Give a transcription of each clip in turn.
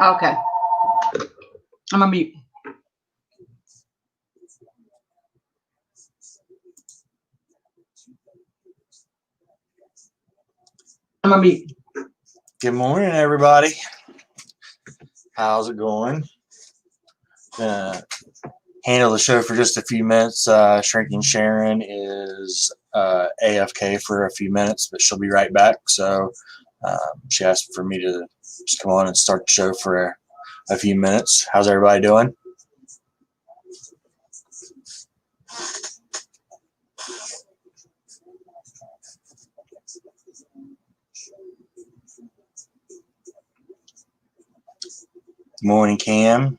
Okay. I'm gonna mute. I'm gonna mute. Good morning, everybody. How's it going? Handle the show for just a few minutes. Shrinking Sharon is AFK for a few minutes, but she'll be right back. So she asked for me to just come on and start the show for a few minutes. How's everybody doing? Good morning, Cam.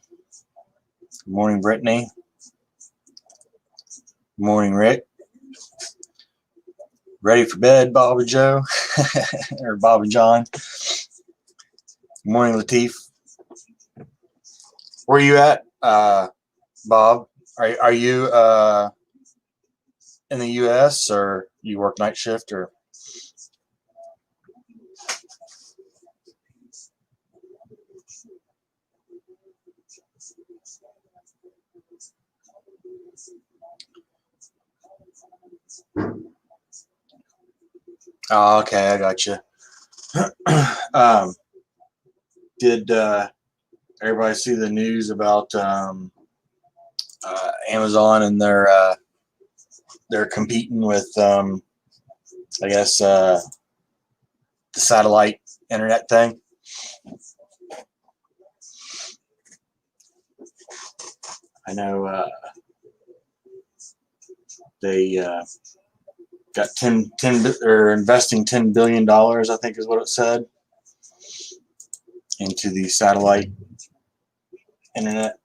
Good morning, Brittany. Good morning, Rick. Ready for bed, Bob and Joe? Or Bob and John? Good morning, Latif. Where are you at, Bob? Are you in the U.S. or you work night shift or? Oh, okay, I got you. Did everybody see the news about Amazon and they're competing with I guess the satellite internet thing? I know they got 10 or investing $10 billion, I think is what it said, into the satellite internet.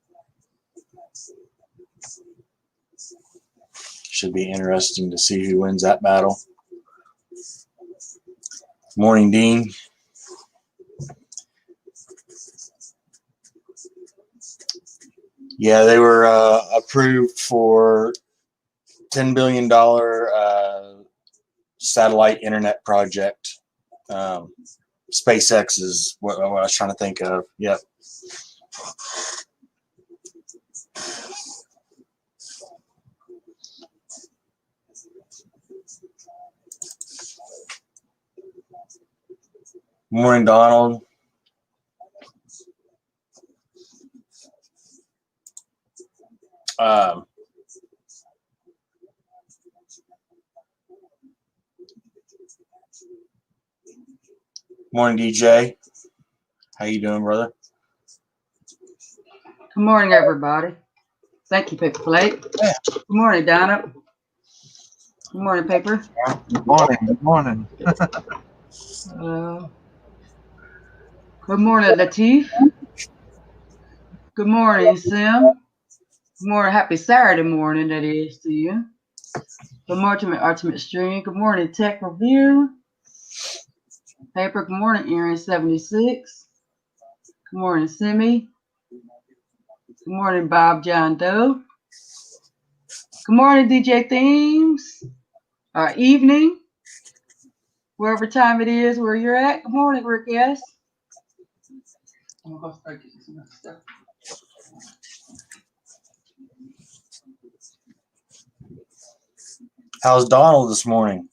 Should be interesting to see who wins that battle. Morning, Dean. Yeah, they were approved for $10 billion satellite internet project. SpaceX is what I was trying to think of. Yep. Morning, Donald. Morning, DJ. How you doing, brother? Good morning, everybody. Thank you, Paper Plate. Yeah. Good morning, Donna. Good morning, Paper. Good morning. Good morning. Good morning, Latif. Good morning, Sim. Good morning, happy Saturday morning, that is to you. Good morning, Ultimate Stream. Good morning, Tech Review. Paper, good morning, Aaron76. Good morning, Simi. Good morning, Bob John Doe. Good morning, DJ Themes. Evening, wherever time it is where you're at. Good morning, Rick S. I'm going to start getting some stuff. How's Donald this morning?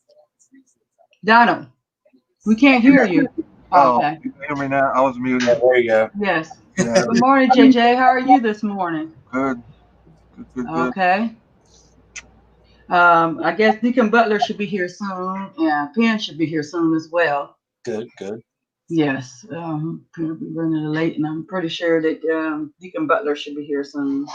Donald, we can't hear you. Oh, Okay. you can hear me now? I was muted. Yeah, there you go. Yes. Yeah. Good morning, JJ. How are you this morning? Good. Good. Okay. I guess Deacon Butler should be here soon. Yeah, Penn should be here soon as well. Good. Yes. Penn will be running late, and I'm pretty sure that Deacon Butler should be here soon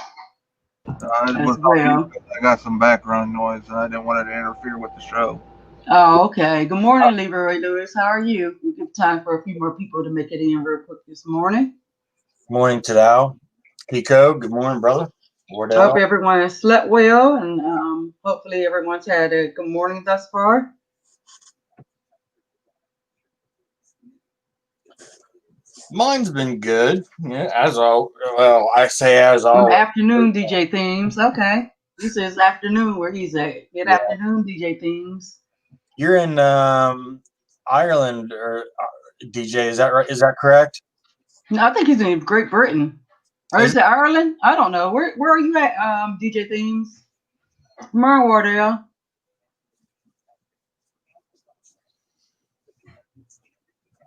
as well. I got some background noise, and I didn't want it to interfere with the show. Oh, okay. Good morning, Leroy Lewis. How are you? We give time for a few more people to make it in real quick this morning. Morning, Tadao. Pico, good morning, brother. Wardell. Hope everyone has slept well, and hopefully everyone's had a good morning thus far. Mine's been good. Yeah, as all. Well, I say as all. Afternoon, DJ Themes. Okay. This is afternoon where he's at. Good afternoon, DJ Themes. You're in Ireland, or DJ, is that right? Is that correct? No, I think he's in Great Britain. Or is it Ireland? I don't know. Where are you at, DJ Themes? Merle Wardell.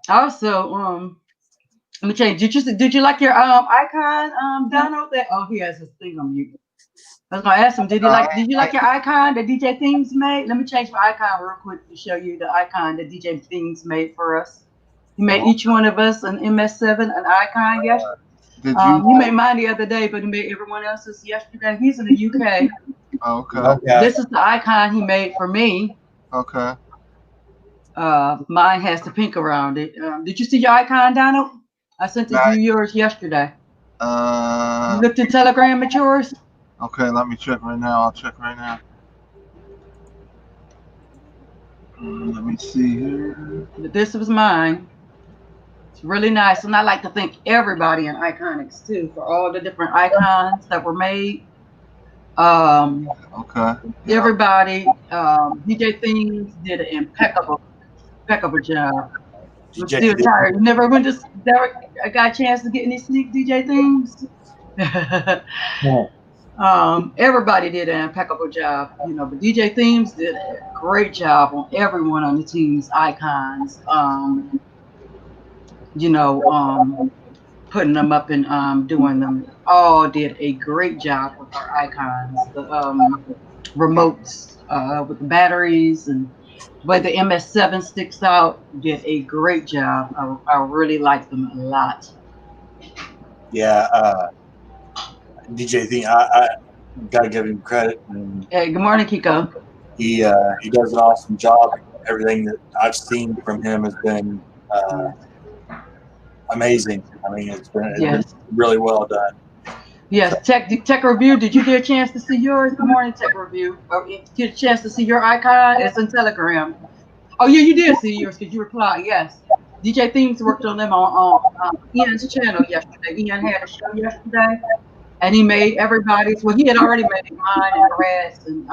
Also, let me change. Did you like your icon, Donald? He has his thing on mute. I was gonna ask him, did you like your icon that DJ Themes made? Let me change my icon real quick to show you the icon that DJ Themes made for us. He made each one of us an MS7 an icon. Yes. You made mine the other day, but he made everyone else's yesterday. He's in the UK. Okay. This is the icon he made for me. Okay. Mine has the pink around it. Did you see your icon, Donald? I sent you yours yesterday. You looked at Telegram at yours? Okay, let me check right now. I'll check right now. Let me see here. But this was mine. It's really nice. And I like to thank everybody in Iconics, too, for all the different icons that were made. Okay. Everybody, DJ Themes did an impeccable job. I'm still tired. Never I got a chance to get any sneak DJ Themes. Everybody did an impeccable job, but DJ Themes did a great job on everyone on the team's icons. Putting them up and doing them. All did a great job with our icons. The remotes with the batteries and the way the MS7 sticks out did a great job. I really like them a lot. Yeah, DJ Thing, I gotta give him credit. Hey, good morning, Kiko. He does an awesome job. Everything that I've seen from him has been amazing. I mean, it's been really well done. Yes, Tech Review. Did you get a chance to see yours? Good morning, Tech Review. Get a chance to see your icon? It's on Telegram. Oh yeah, you did see yours because you replied. Yes. DJ Themes worked on them on Ian's channel yesterday. Ian had a show yesterday, and he made everybody's. Well, he had already made mine and Brad's and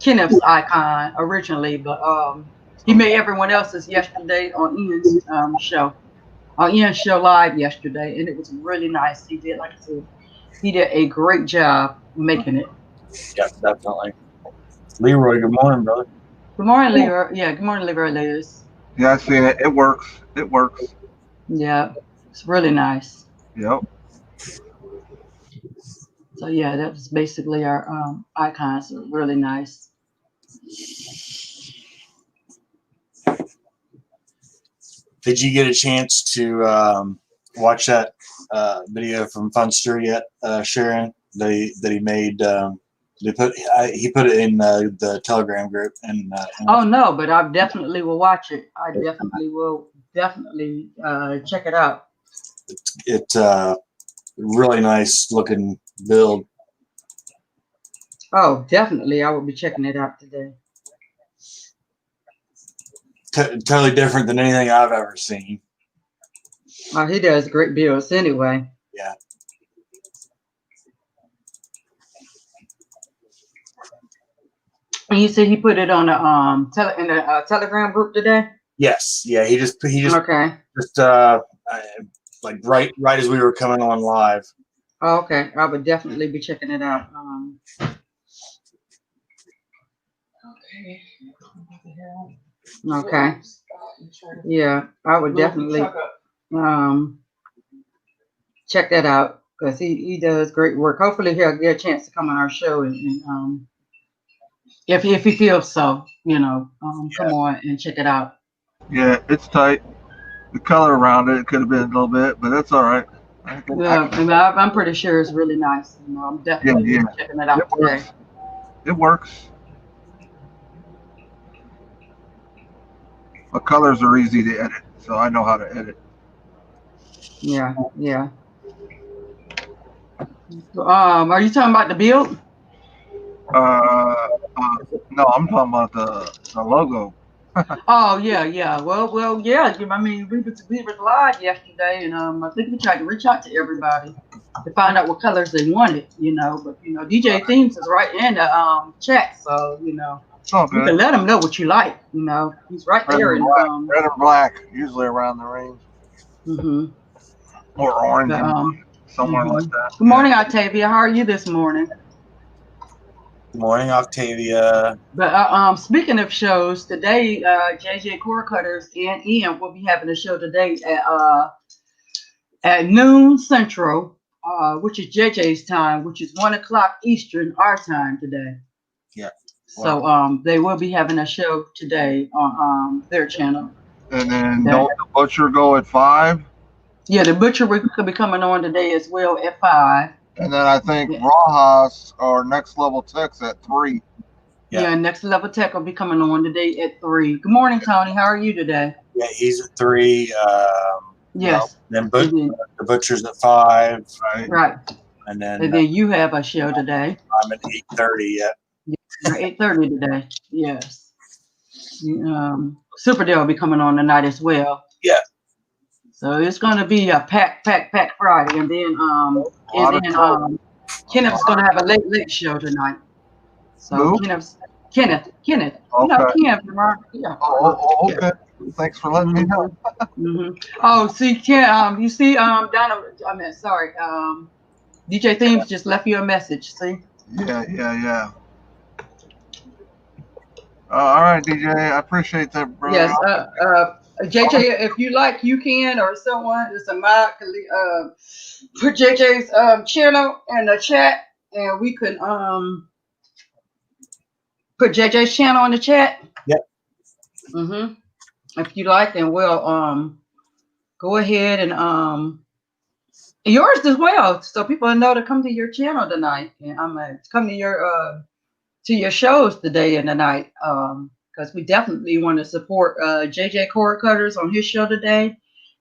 Kenneth's icon originally, but he made everyone else's yesterday on Ian's show. On Ian's show live yesterday, and it was really nice. He did, like I said, he did a great job making it. Yeah, definitely. Leroy, good morning, brother. Good morning, Leroy. Yeah, good morning, Leroy ladies. Yeah, I see it. It works. It works. Yeah, it's really nice. Yep. So yeah, that was basically our icons. Are really nice. Did you get a chance to watch that video from Funster yet, Sharon? That he made. He put it in the Telegram group. Oh no, but I definitely will watch it. I definitely will check it out. It's really nice looking build. Oh, definitely, I will be checking it out today. Totally different than anything I've ever seen. Oh, he does great builds anyway. Yeah. And you said he put it on a Telegram group today? Yes. Yeah. He just okay. Just like right as we were coming on live. Oh, okay. I would definitely be checking it out. Okay. Okay. Yeah, I would definitely check that out because he does great work. Hopefully he'll get a chance to come on our show and if he feels so, come on and check it out. Yeah, it's tight. The color around it could have been a little bit, but that's all right. Yeah, I'm pretty sure it's really nice. I'm definitely checking it out today. It works. The colors are easy to edit, so I know how to edit. Yeah. Are you talking about the build? No, I'm talking about the logo. Oh yeah. Well, yeah. I mean, we was live yesterday, and I think we tried to reach out to everybody to find out what colors they wanted. But DJ Themes is right in the chat, so It's all You good. can let him know what you like. You know, he's right Red there. and And black. Red and black, usually around the range. mm-hmm. Or orange But, and somewhere like that. Good morning, Octavia. How are you this morning? Good morning, Octavia. But speaking of shows, today JJ Core Cutters and Ian will be having a show today at noon Central, which is JJ's time, which is 1 o'clock Eastern, our time today. Yeah. So they will be having a show today on their channel. And then don't the butcher go at 5? Yeah, the butcher could be coming on today as well at 5. And then I think Rajas or Next Level Tech's at 3. Yeah, Next Level Tech will be coming on today at 3. Good morning, Tony. How are you today? Yeah, he's at 3. Yes. Then the butcher's at 5. Right. And then you have a show today. I'm at 8:30 yet. You're 8:30 today. Yes. Super Dale will be coming on tonight as well. Yeah. So it's going to be a pack Friday, and then Kenneth's going to have a late show tonight. So Kenneth. Okay. You know Ken from our, yeah. Oh, okay. Thanks for letting me know. Oh, see, Ken. You see, Donna. Sorry. DJ Themes just left you a message. See. Yeah. All right, DJ. I appreciate that, brother. Yes. JJ, if you like, you can, or someone, just a mod, put JJ's channel in the chat, and we can put JJ's channel in the chat. Yep. If you like, then we'll go ahead and yours as well, so people know to come to your channel tonight, and I'm gonna come to your shows today and tonight. Because we definitely want to support JJ Cord Cutters on his show today,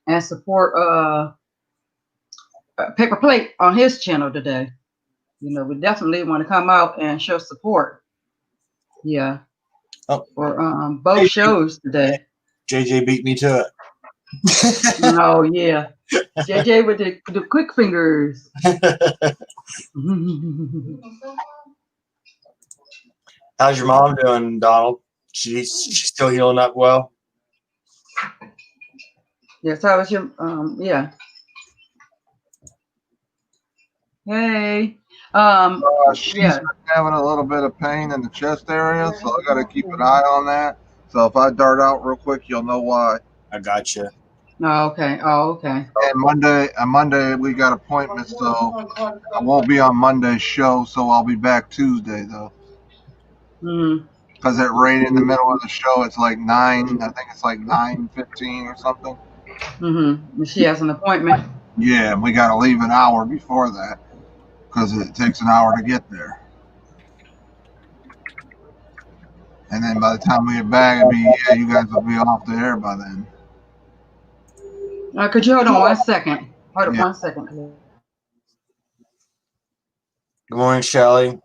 and support Paper Plate on his channel today. You know, we definitely want to come out and show support. Yeah. For both shows today. JJ beat me to it. Oh yeah. JJ with the quick fingers. How's your mom doing, Donald? She's still healing up well? Yes, how was your yeah. Hey. She's been having a little bit of pain in the chest area, so I gotta keep an eye on that. So if I dart out real quick, you'll know why. I gotcha. Oh, okay. And Monday we got appointments, so I won't be on Monday's show, so I'll be back Tuesday though. Because right in the middle of the show, it's like 9. I think it's like 9:15 or something. She has an appointment. Yeah, and we got to leave an hour before that because it takes an hour to get there. And then by the time we get back, you guys will be off the air by then. Could you hold on 1 second? Hold on 1 second. Good morning, Shelly.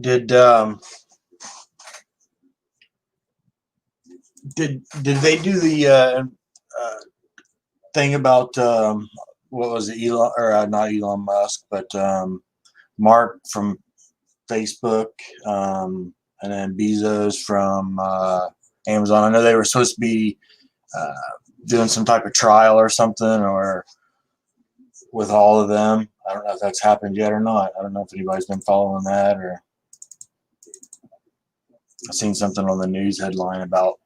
Did they do the thing about what was it, Elon, or not Elon Musk, but Mark from Facebook, and then Bezos from Amazon? I know they were supposed to be doing some type of trial or something, or with all of them. I don't know if that's happened yet or not. I don't know if anybody's been following that, or I've seen something on the news headline about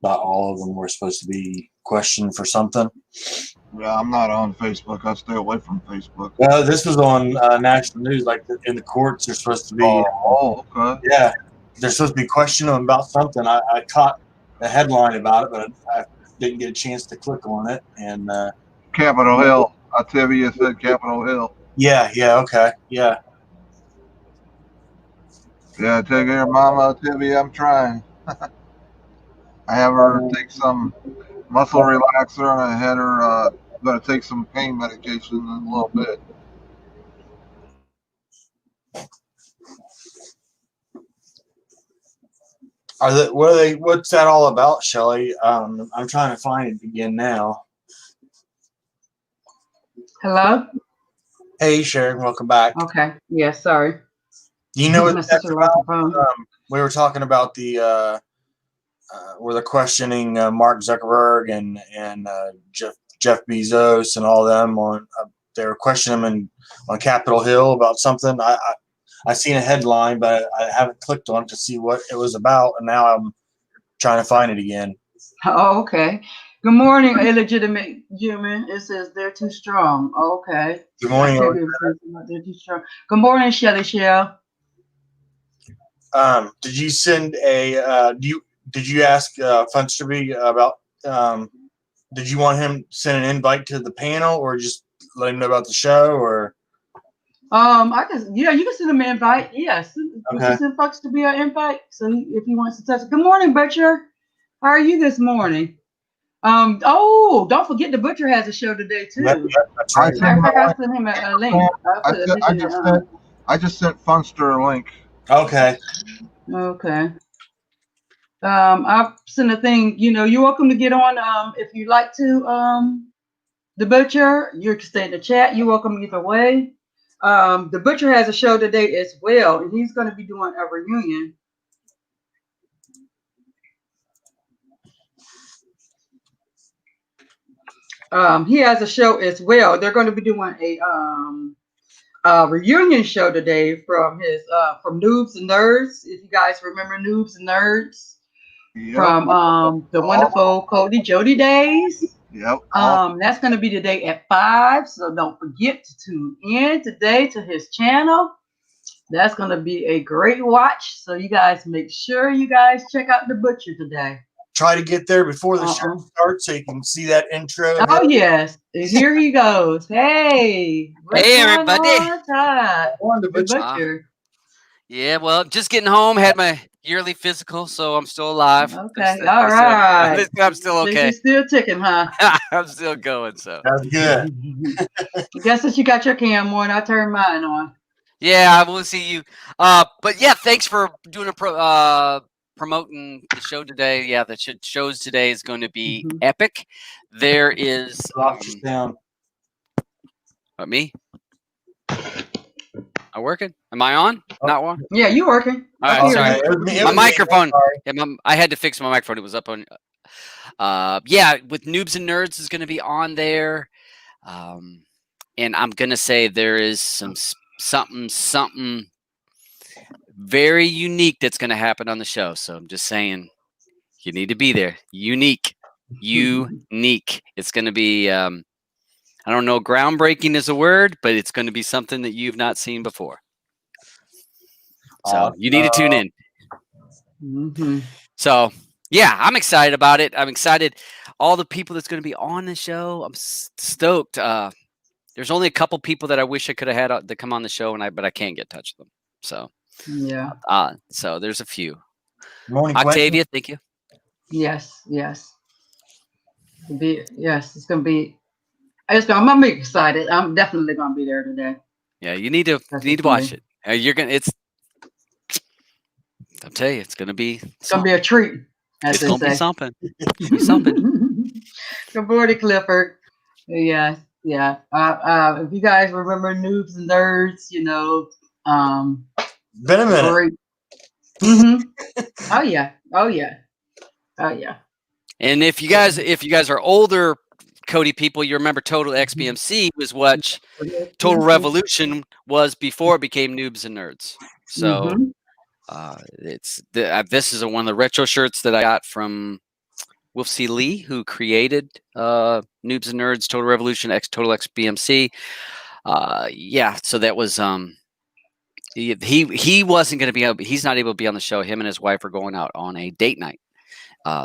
all of them were supposed to be questioned for something. Yeah, I'm not on Facebook. I stay away from Facebook. This was on national news, like in the courts. They're supposed to be. Oh, okay. Yeah, they're supposed to be questioning him about something. I caught the headline about it, but I didn't get a chance to click on it. And Capitol Hill. Tibia said Capitol Hill. yeah, okay, yeah. Yeah, take care, Mama Tibia. I'm trying. I have her take some muscle relaxer, and I had her going to take some pain medication in a little bit. What's that all about, Shelley? I'm trying to find it again now. Hello? Hey, Sharon, welcome back. Okay. Yeah, sorry. Do you know what My that's sister lost about? her phone. We were talking about the where they're questioning Mark Zuckerberg and Jeff Bezos and all them on. They were questioning him on Capitol Hill about something. I seen a headline, but I haven't clicked on it to see what it was about, and now I'm trying to find it again. Oh, okay. Good morning, illegitimate human. It says they're too strong. Okay. Good morning. They're too strong. Good morning, Shelly Shell. Did you send a? Did you ask Funsterby about? Did you want him to send an invite to the panel, or just let him know about the show, or? I guess you can send him an invite. Yes, Okay. Send folks to be an invite. So if he wants to touch it. Good morning, Butcher. How are you this morning? Oh, don't forget the Butcher has a show today too. That's right. Matter of fact, I'll send him a link. I just sent Funster a link. Okay. Okay. I've sent a thing. You're welcome to get on. If you'd like to. The Butcher, you can stay in the chat. You're welcome either way. The Butcher has a show today as well, and he's going to be doing a reunion. He has a show as well. They're going to be doing a reunion show today from his from Noobs and Nerds. If you guys remember Noobs and Nerds, yep. From the wonderful Cody Jody days. Yep. That's going to be today at 5. So don't forget to tune in today to his channel. That's going to be a great watch. So you guys make sure you guys check out the Butcher today. Try to get there before the show starts so you can see that intro. Oh, yes. Here he goes. Hey. Hey, everybody. The Butcher. Yeah, well, just getting home. Had my yearly physical, so I'm still alive. Okay. All right. I'm still okay. You're still ticking, huh? I'm still going, so. That's good. I guess since you got your cam on, I turned mine on. Yeah, I will see you. But yeah, thanks for doing promoting the show today. Yeah, the shows today is going to be epic. There is down. What, me? Am I working? Am I on? Oh. Not on? Yeah, you working. All right, sorry. My microphone. Yeah, I had to fix my microphone. It was up on. Yeah, with Noobs and Nerds is going to be on there, and I'm going to say there is something very unique that's going to happen on the show. So I'm just saying, you need to be there. Unique. It's going to be. I don't know, groundbreaking is a word, but it's going to be something that you've not seen before. So you need to tune in. So, yeah, I'm excited about it. I'm excited. All the people that's going to be on the show, I'm stoked. There's only a couple people that I wish I could have had to come on the show, but I can't get in touch with them. So, yeah. So there's a few. Morning, Octavia, thank you. Yes. Yes, it's going to be. I'm gonna be excited. I'm definitely gonna be there today. Yeah, you need to watch it. You're gonna. I'll tell you, it's gonna be. It's gonna be a treat. It's gonna be something. Something. Good morning, Clifford. Yeah. If you guys remember Noobs and Nerds, been a minute. Oh yeah. And if you guys are older Cody people, you remember Total XBMC was what Total Revolution was before it became Noobs and Nerds. So this is one of the retro shirts that I got from Wolf C. Lee, who created Noobs and Nerds, Total Revolution, Total XBMC. Yeah, so that was he wasn't going to be able. He's not able to be on the show. Him and his wife are going out on a date night.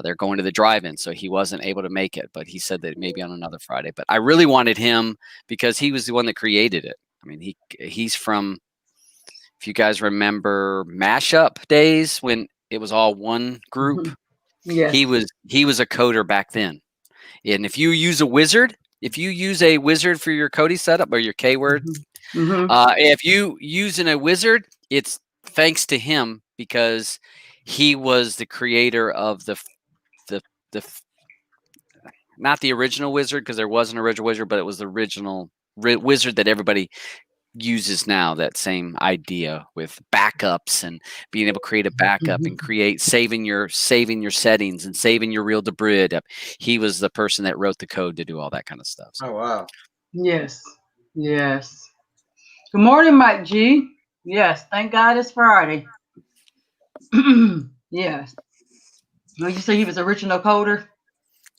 They're going to the drive-in, so he wasn't able to make it. But he said that maybe on another Friday. But I really wanted him because he was the one that created it. I mean, he's from. If you guys remember mashup days when it was all one group, Yes. he was a coder back then. And if you use a wizard for your Cody setup or your keyword, if you using a wizard, it's thanks to him because he was the creator of the not the original wizard, because there was an original wizard, but it was the original wizard that everybody uses now. That same idea with backups and being able to create a backup and saving your settings and saving your real debris. He was the person that wrote the code to do all that kind of stuff. So. Oh wow. Yes. Good morning, Mike G. Yes, thank God it's Friday. Yes. Well, you say he was original coder?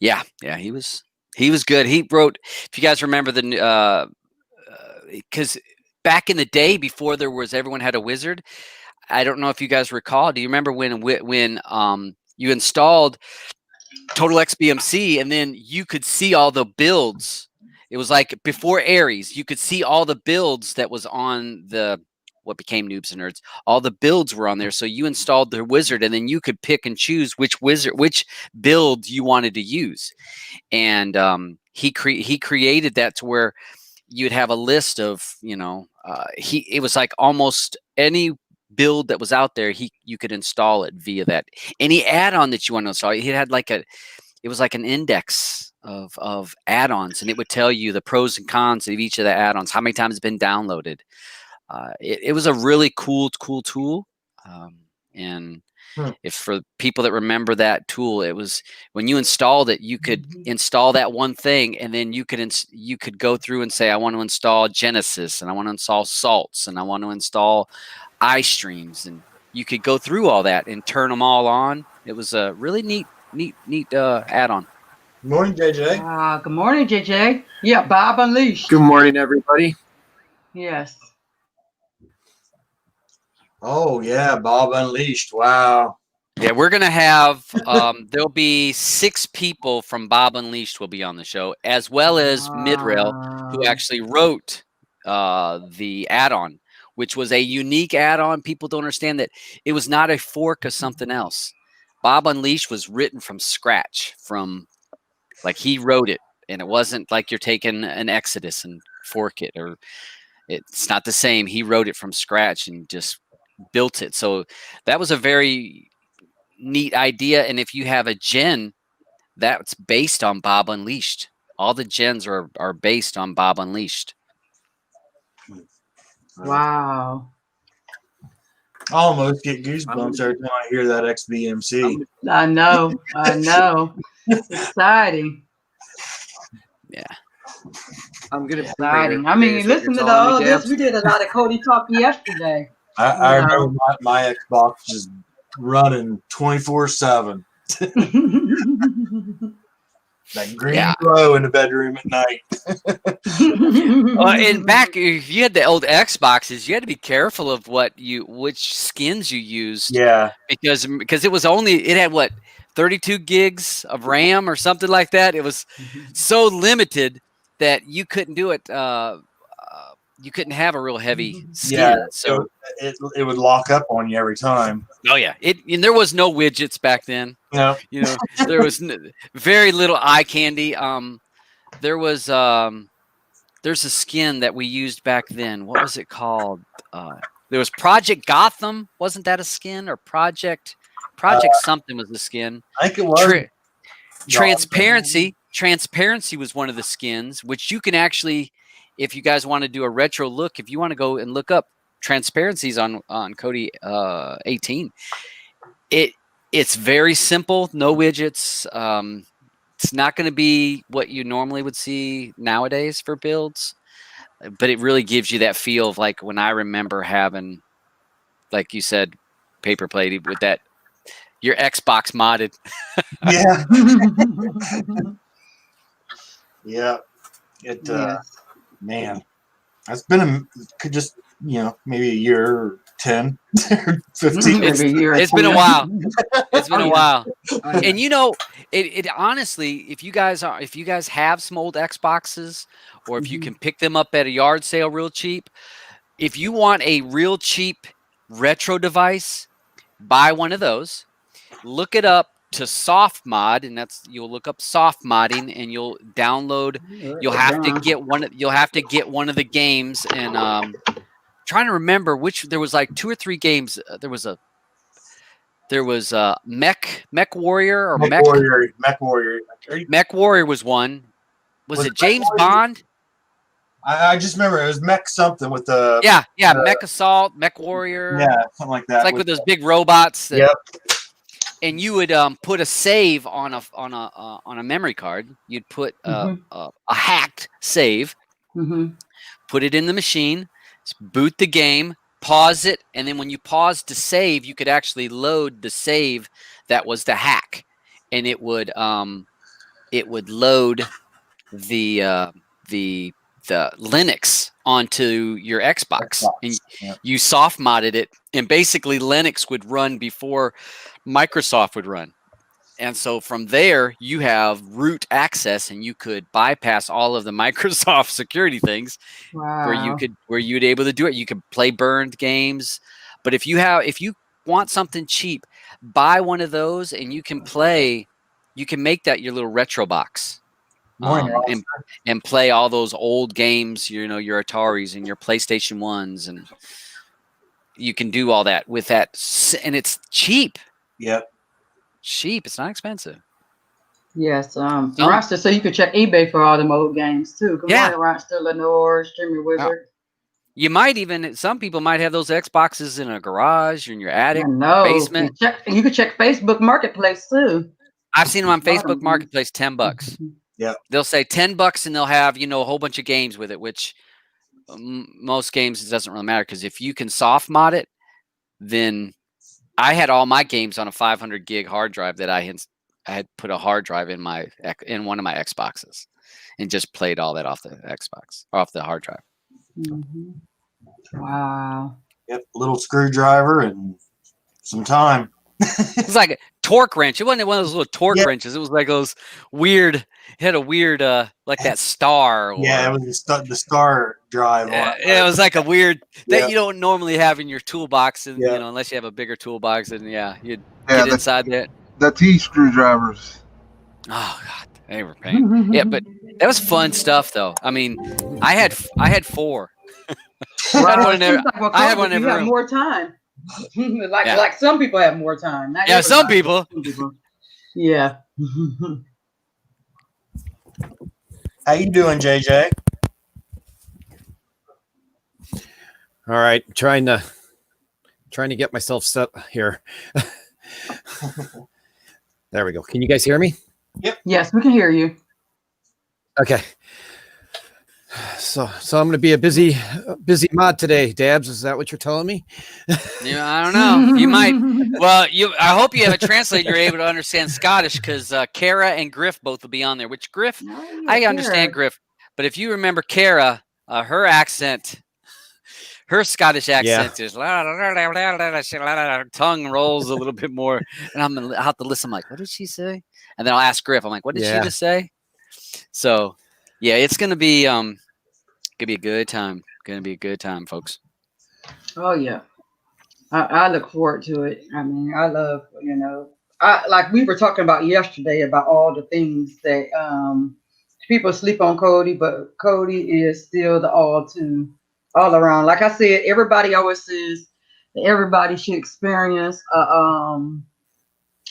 Yeah, he was good. He wrote, if you guys remember because back in the day before everyone had a wizard, I don't know if you guys recall. Do you remember when you installed Total XBMC and then you could see all the builds? It was like before Aries, you could see all the builds that was on what became Noobs and Nerds. All the builds were on there. So you installed the wizard and then you could pick and choose which build you wanted to use. And he created that to where you'd have a list of, it was like almost any build that was out there, you could install it via that. Any add-on that you want to install, it had it was like an index of add-ons, and it would tell you the pros and cons of each of the add-ons, how many times it's been downloaded. It was a really cool tool. And if for people that remember that tool, it was when you installed it, you could install that one thing, and then you could go through and say, I want to install Genesis, and I want to install Salts, and I want to install iStreams, and you could go through all that and turn them all on. It was a really neat add-on. Good morning, JJ. Good morning, JJ. Yeah, Bob Unleashed. Good morning, everybody. Yes. Oh yeah, Bob Unleashed. Wow. Yeah, we're gonna have there'll be 6 people from Bob Unleashed will be on the show, as well as Midrail, who actually wrote the add-on, which was a unique add-on. People don't understand that it was not a fork of something else. Bob Unleashed was written from scratch, he wrote it, and it wasn't like you're taking an Exodus and fork it, or it's not the same. He wrote it from scratch and just built it. So that was a very neat idea. And if you have a gen, that's based on Bob Unleashed. All the gens are based on Bob Unleashed. Wow. I almost get goosebumps every time I hear that XBMC. I know. Exciting. Yeah. I'm gonna Exciting. I mean, listen to all this. We did a lot of Cody talk yesterday. I remember my Xbox just running 24/7. That green glow in the bedroom at night. And back, if you had the old Xboxes, you had to be careful of which skins you used. Yeah. Because it had what, 32 gigs of RAM or something like that. It was so limited that you couldn't do it. You couldn't have a real heavy skin. Yeah, so it would lock up on you every time. Oh yeah, and there was no widgets back then. No, there was very little eye candy. There's a skin that we used back then. What was it called? There was Project Gotham. Wasn't that a skin? Or Project something was the skin. I think it was. Transparency was one of the skins, which you can actually, if you guys want to do a retro look, if you want to go and look up transparencies on Cody 18, it's very simple, no widgets. It's not going to be what you normally would see nowadays for builds, but it really gives you that feel of like when I remember having, like you said, paper plate with that, your Xbox modded. Yeah. Yeah. Man, that's been maybe a year or 10 or 15. Maybe a year or It's been a 20. while. It's been Oh, a yeah. while. Oh, yeah. And it honestly, if you guys have some old Xboxes, or if you can pick them up at a yard sale real cheap, if you want a real cheap retro device, buy one of those. Look it up to soft mod, and you'll look up soft modding, and you'll download. You'll have to get one of the games, and trying to remember which. There was like 2 or 3 games. There was Mech Warrior or Mech Warrior. Mech Warrior was one. Was it James Bond? I just remember it was Mech something with the Mech Assault, Mech Warrior. Yeah, something like that. It's like with those big robots. Yep. And you would put a save on a memory card. You'd put a hacked save, put it in the machine, boot the game, pause it, and then when you paused to save, you could actually load the save that was the hack, and it would load the Linux onto your Xbox. And you soft modded it, and basically Linux would run before Microsoft would run. And so from there, you have root access, and you could bypass all of the Microsoft security things. Wow. where you'd able to do it. You could play burned games, but if you want something cheap, buy one of those, and you can make that your little retro box. And play all those old games, your Ataris and your PlayStation 1s, and you can do all that with that, and it's cheap. Yep. Cheap. It's not expensive. Yes. Roster, so you could check eBay for all them old games too. Good morning, Roster, Lenore, Streamer Wizard. You might some people might have those Xboxes in a garage or in your attic, basement. You could check Facebook Marketplace too. I've seen them on Facebook Marketplace, $10. Yeah, they'll say $10, and they'll have a whole bunch of games with it. Which most games, it doesn't really matter, because if you can soft mod it, then I had all my games on a 500 gig hard drive that I had put a hard drive in one of my Xboxes, and just played all that off the Xbox, off the hard drive. Wow. Yep, a little screwdriver and some time. It's like a torque wrench. It wasn't one of those little torque wrenches. It was like those weird. It had a weird, like that star. It was the star drive. It was like a weird that you don't normally have in your toolbox, and unless you have a bigger toolbox, and you'd get inside that. The T screwdrivers. Oh God, they were pain. Yeah, but that was fun stuff, though. I mean, I had 4. Wow, I had one in every room. Have more time. like some people have more time. Not some people. Yeah. How you doing, JJ? All right, trying to get myself set here. There we go. Can you guys hear me? Yep. Yes, we can hear you. Okay. So I'm going to be a busy mod today, Dabs. Is that what you're telling me? Yeah, I don't know. You might. Well, I hope you have a translator. You're able to understand Scottish, because Kara and Griff both will be on there. Which Griff, I understand Griff, but if you remember Kara, her accent, her Scottish accent is her tongue rolls a little bit more, and I'll have to listen. I'm like, what did she say? And then I'll ask Griff. I'm like, what did she just say? So, yeah, it's gonna be a good time. Gonna be a good time, folks. Oh yeah, I look forward to it. I mean, I love like we were talking about yesterday about all the things that people sleep on Cody, but Cody is still the all around. Like I said, everybody always says that everybody should experience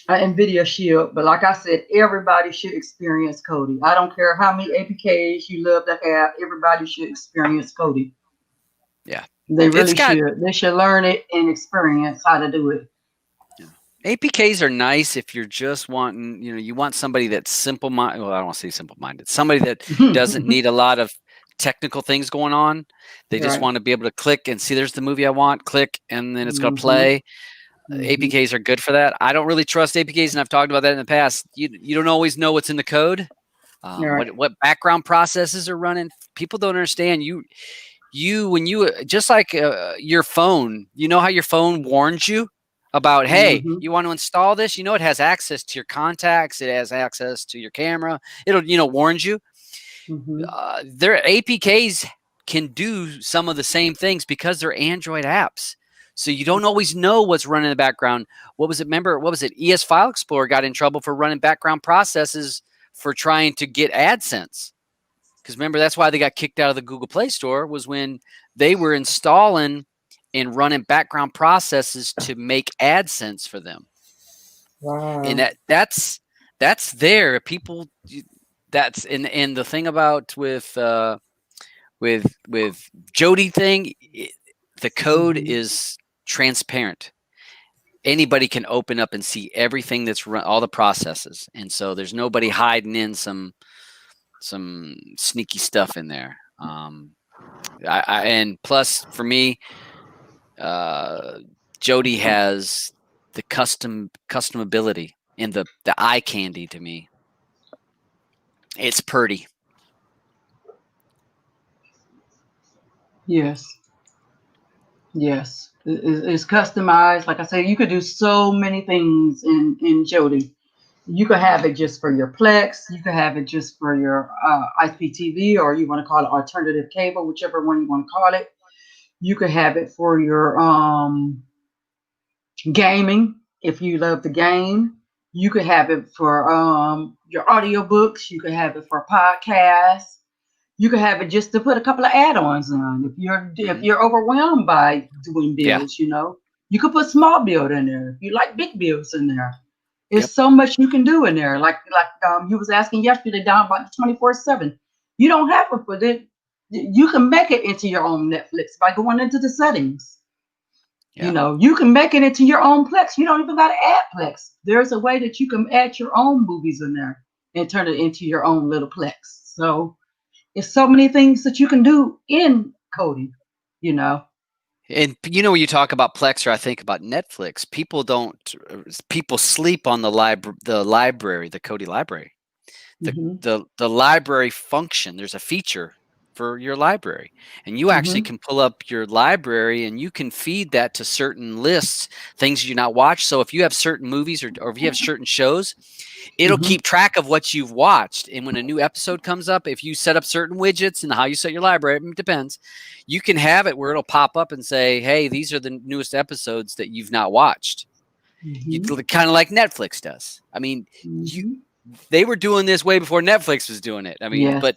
an NVIDIA Shield, but like I said, everybody should experience Cody. I don't care how many APKs you love to have. Everybody should experience Cody. Yeah, they really should. They should learn it and experience how to do it. APKs are nice if you're just wanting, you want somebody that's simple-minded. Well, I don't want to say simple-minded. Somebody that doesn't need a lot of technical things going on. They just want to be able to click and see, there's the movie I want, click, and then it's going to play. APKs are good for that. I don't really trust APKs, and I've talked about that in the past. You don't always know what's in the code, what background processes are running. People don't understand. You when you just like your phone, you know how your phone warns you about, hey, Mhm. you want to install this? You know, it has access to your contacts. It has access to your camera. It'll, warns you. Mhm. Their APKs can do some of the same things because they're Android apps. So you don't always know what's running in the background. What was it? Remember, what was it? ES File Explorer got in trouble for running background processes for trying to get AdSense. Because remember, that's why they got kicked out of the Google Play Store, was when they were installing and running background processes to make AdSense for them. Wow. And that's there. People, that's and the thing about with Jody thing, the code is transparent. Anybody can open up and see everything that's run, all the processes, and so there's nobody hiding in some sneaky stuff in there. And plus for me, Jody has the customability and the eye candy to me. It's pretty. Yes. Yes. It's customized. Like I said, you could do so many things in Jody. You could have it just for your Plex. You could have it just for your IPTV, or you want to call it alternative cable, whichever one you want to call it. You could have it for your gaming, if you love the game. You could have it for your audiobooks. You could have it for podcasts. You could have it just to put a couple of add-ons on. If you're overwhelmed by doing Yeah. builds, you could put small build in there. If you like big builds in there, Yep. it's so much you can do in there. Like you was asking yesterday, down about 24/7. You don't have to put it. You can make it into your own Netflix by going into the settings. Yeah. You can make it into your own Plex. You don't even got to add Plex. There's a way that you can add your own movies in there and turn it into your own little Plex. So it's so many things that you can do in coding. And when you talk about Plex, or I think about Netflix, people sleep on the library, the Kodi library. The library function, there's a feature for your library, and you actually can pull up your library and you can feed that to certain lists, things you not watch. So if you have certain movies or if you have certain shows, it'll keep track of what you've watched. And when a new episode comes up, if you set up certain widgets and how you set your library, it depends, you can have it where it'll pop up and say, hey, these are the newest episodes that you've not watched. Kind of like Netflix does. I mean, they were doing this way before Netflix was doing it. I mean, Yes. but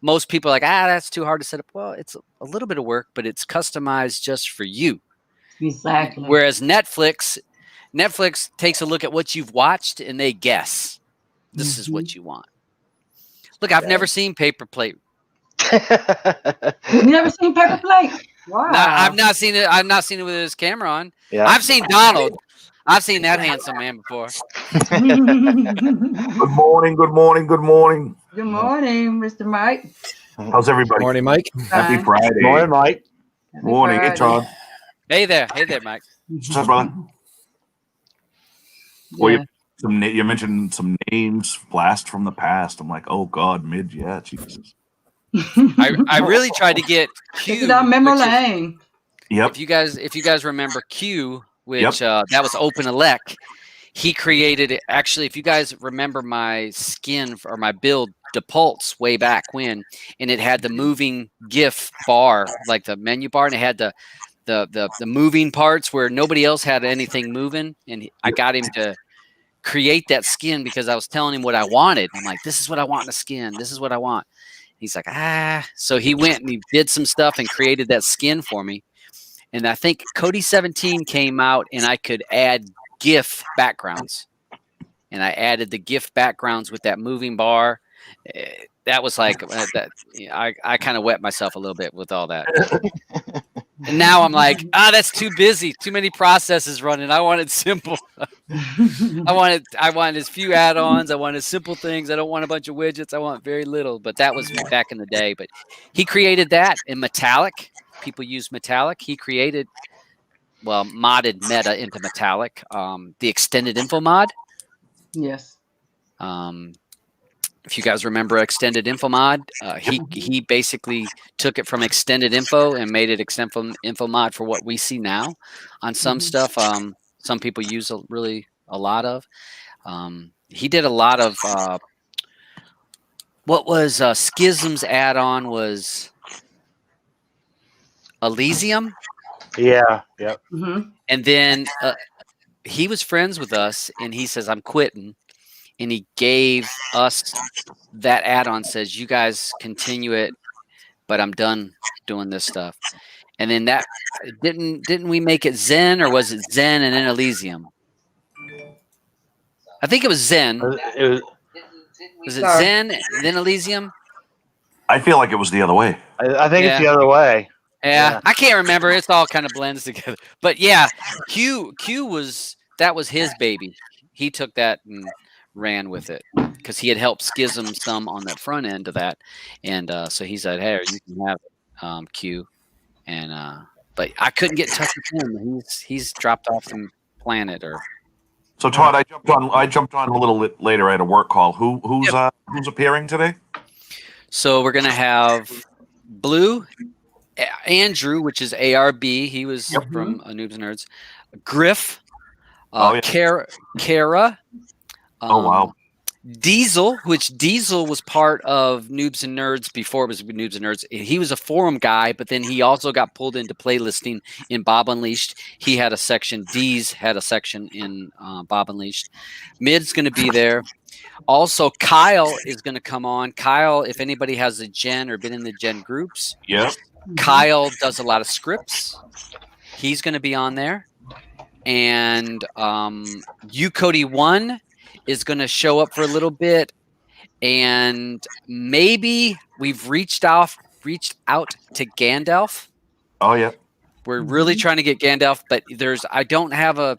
most people are like, that's too hard to set up. Well, it's a little bit of work, but it's customized just for you. Exactly. Whereas Netflix takes a look at what you've watched and they guess this is what you want. Look, I've never seen Paper Plate. You never seen Paper Plate? Wow. No, I've not seen it. I've not seen it with his camera on. Yeah. I've seen Donald. I've seen that handsome man before. Good morning, good morning, good morning. Good morning, Mr. Mike. How's everybody? Morning, Mike. Happy Fine. Friday. Morning, Mike. Happy Morning. Hey, Friday. Todd. Hey there, Mike. What's up, brother? Well, you mentioned some names, blast from the past. I'm like, oh God, yeah, Jesus. I really tried to get Q. Is it on memory lane? Yep. If you guys remember Q, which that was OpenElec, he created it. Actually, if you guys remember my skin or my build, Depulse, way back when, and it had the moving GIF bar, like the menu bar, and it had the moving parts where nobody else had anything moving, and I got him to create that skin because I was telling him what I wanted. I'm like, this is what I want in a skin. This is what I want. He's like, So he went and he did some stuff and created that skin for me. And I think Kodi 17 came out and I could add GIF backgrounds. And I added the GIF backgrounds with that moving bar. That was like, I kind of wet myself a little bit with all that. And now I'm like, that's too busy. Too many processes running. I wanted simple. I wanted as few add-ons. I wanted simple things. I don't want a bunch of widgets. I want very little. But that was back in the day. But he created that in Metallic. People use Metallic. He created, modded Meta into Metallic. The extended info mod. Yes. if you guys remember Extended Info Mod, he basically took it from Extended Info and made it Extended Info Mod for what we see now on some stuff. Some people use a lot of. He did a lot of what was Schism's add-on was Elysium. Yeah. Yep. And then he was friends with us, and he says, "I'm quitting," and he gave us that add-on. Says, "You guys continue it, but I'm done doing this stuff." And then that didn't we make it Zen, or was it Zen and then Elysium? I think it was Zen. Was it Zen and then Elysium? I feel like it was the other way. I think it's the other way. Yeah, I can't remember. It's all kind of blends together. But yeah, Q was his baby. He took that and ran with it because he had helped Schism some on the front end of that, and so he said, "Hey, you can have it, Q." And but I couldn't get in touch with him. He's dropped off the planet. Or so Todd, I jumped on a little bit later at a work call. Who's appearing today? So we're gonna have Blue, Andrew, which is ARB. He was from Noobs and Nerds. Griff, Kara. Oh wow. Diesel, which Diesel was part of Noobs and Nerds before it was Noobs and Nerds. He was a forum guy, but then he also got pulled into playlisting in Bob Unleashed. He had a section. Deez had a section in Bob Unleashed. Mid's going to be there. Also, Kyle is going to come on. Kyle, if anybody has a gen or been in the gen groups, Kyle does a lot of scripts. He's going to be on there. And UCody1 is going to show up for a little bit, and maybe we've reached out to Gandalf. Oh yeah, we're really trying to get Gandalf, but I don't have a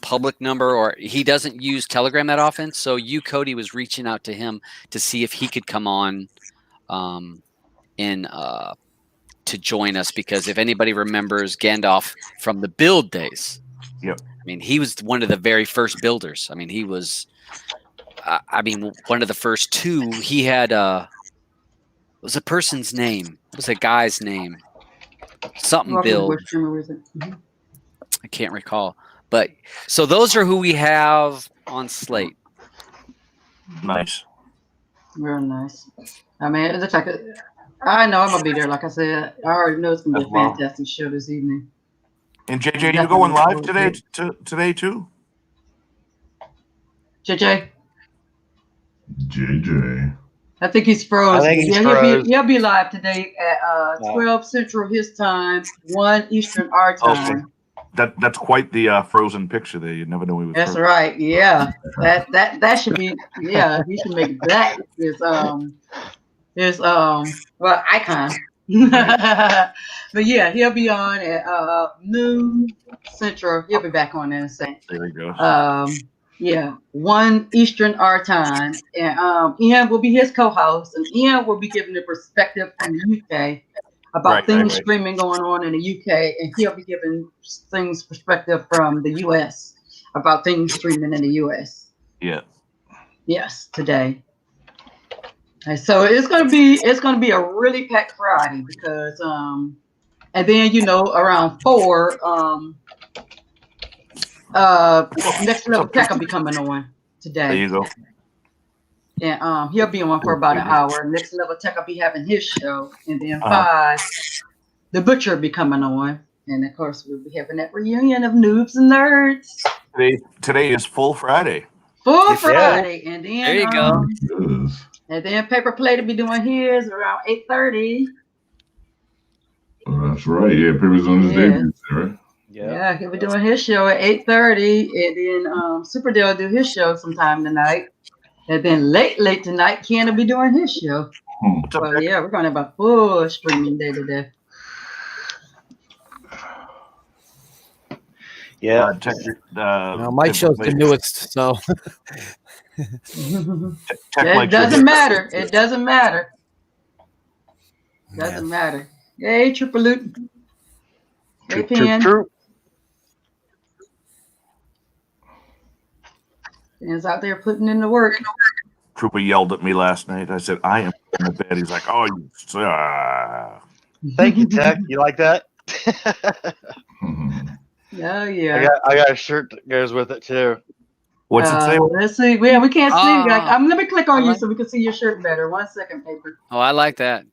public number, or he doesn't use Telegram that often. So Cody was reaching out to him to see if he could come on, to join us, because if anybody remembers Gandalf from the build days. Yep. I mean, he was one of the very first builders. I mean, he was, one of the first two. He had, what was a person's name? What was a guy's name? Something build. I can't recall. But so those are who we have on slate. Nice. Real nice. I mean, it looks like I know I'm gonna be there. Like I said, I already know it's gonna be a fantastic show this evening. And JJ, you going live today too? JJ. I think he's I frozen. think he's frozen. He'll be live today at 12 Central his time, 1 Eastern our time. Okay. That's quite the frozen picture there. You never knew he was. That's frozen. right. Yeah. That should be. Yeah. He should make that his icon. But yeah, he'll be on at noon Central. He'll be back on in a second. There we go. 1 Eastern our time, and Ian will be his co-host, and Ian will be giving the perspective from the UK about things streaming going on in the UK, and he'll be giving things perspective from the US about things streaming in the US. Yeah. Yes, today. And so it's gonna be a really packed Friday, because and then around 4 Next Level Tech will be coming on today. There you go. And he'll be on for about an hour. Next Level Tech will be having his show, and then 5 the Butcher will be coming on, and of course we'll be having that reunion of Noobs and Nerds. Today is Full Friday. Full Friday, and then there you go. And then Paper Plate will be doing his around 8:30. Oh, that's right. Yeah, Paper's on his debut, right? Yeah, he'll be doing his show at 8:30, and then Super Dale will do his show sometime tonight, and then late tonight Ken will be doing his show. So yeah, we're gonna have a full streaming day today. Yeah. My show's the newest, so It doesn't matter. It doesn't matter. Doesn't matter. Hey, Triple Loot. Hey, Pen. Pen's out there putting in the work. Trooper yelled at me last night. I said, I am in the bed. He's like, oh, you. Thank you, Tech. You like that? Oh yeah. I got a shirt that goes with it too. What's it say? Let's see. Yeah, we can't see. Let me click on you right. so we can see your shirt better. 1 second, paper. Oh, I like that.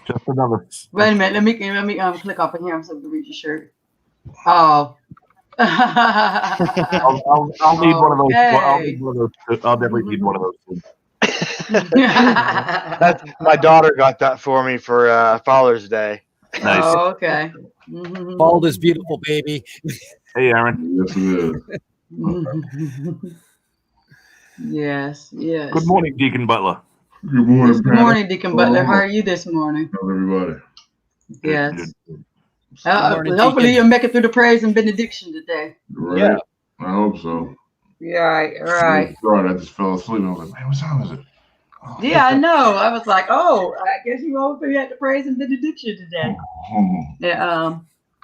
Just another. Wait a minute. Let me click off of him so we can read your shirt. Oh. I'll need one of those. I'll definitely need one of those. My daughter got that for me for Father's Day. Nice. Oh, okay. Bald is beautiful, baby. Hey, Aaron. Yes, it is. Yes. Good morning, Deacon Butler. Good morning, Good morning, Deacon Butler. How are you this morning? How's everybody? Yes. morning, Hopefully Deacon. you'll make it through the praise and benediction today. Right? Yeah. I hope so. Yeah, right. Sorry, I just fell asleep. I was like, man, what time is it? Oh. Yeah, I know. I was like, oh, I guess you won't be at the praise and benediction today. Yeah,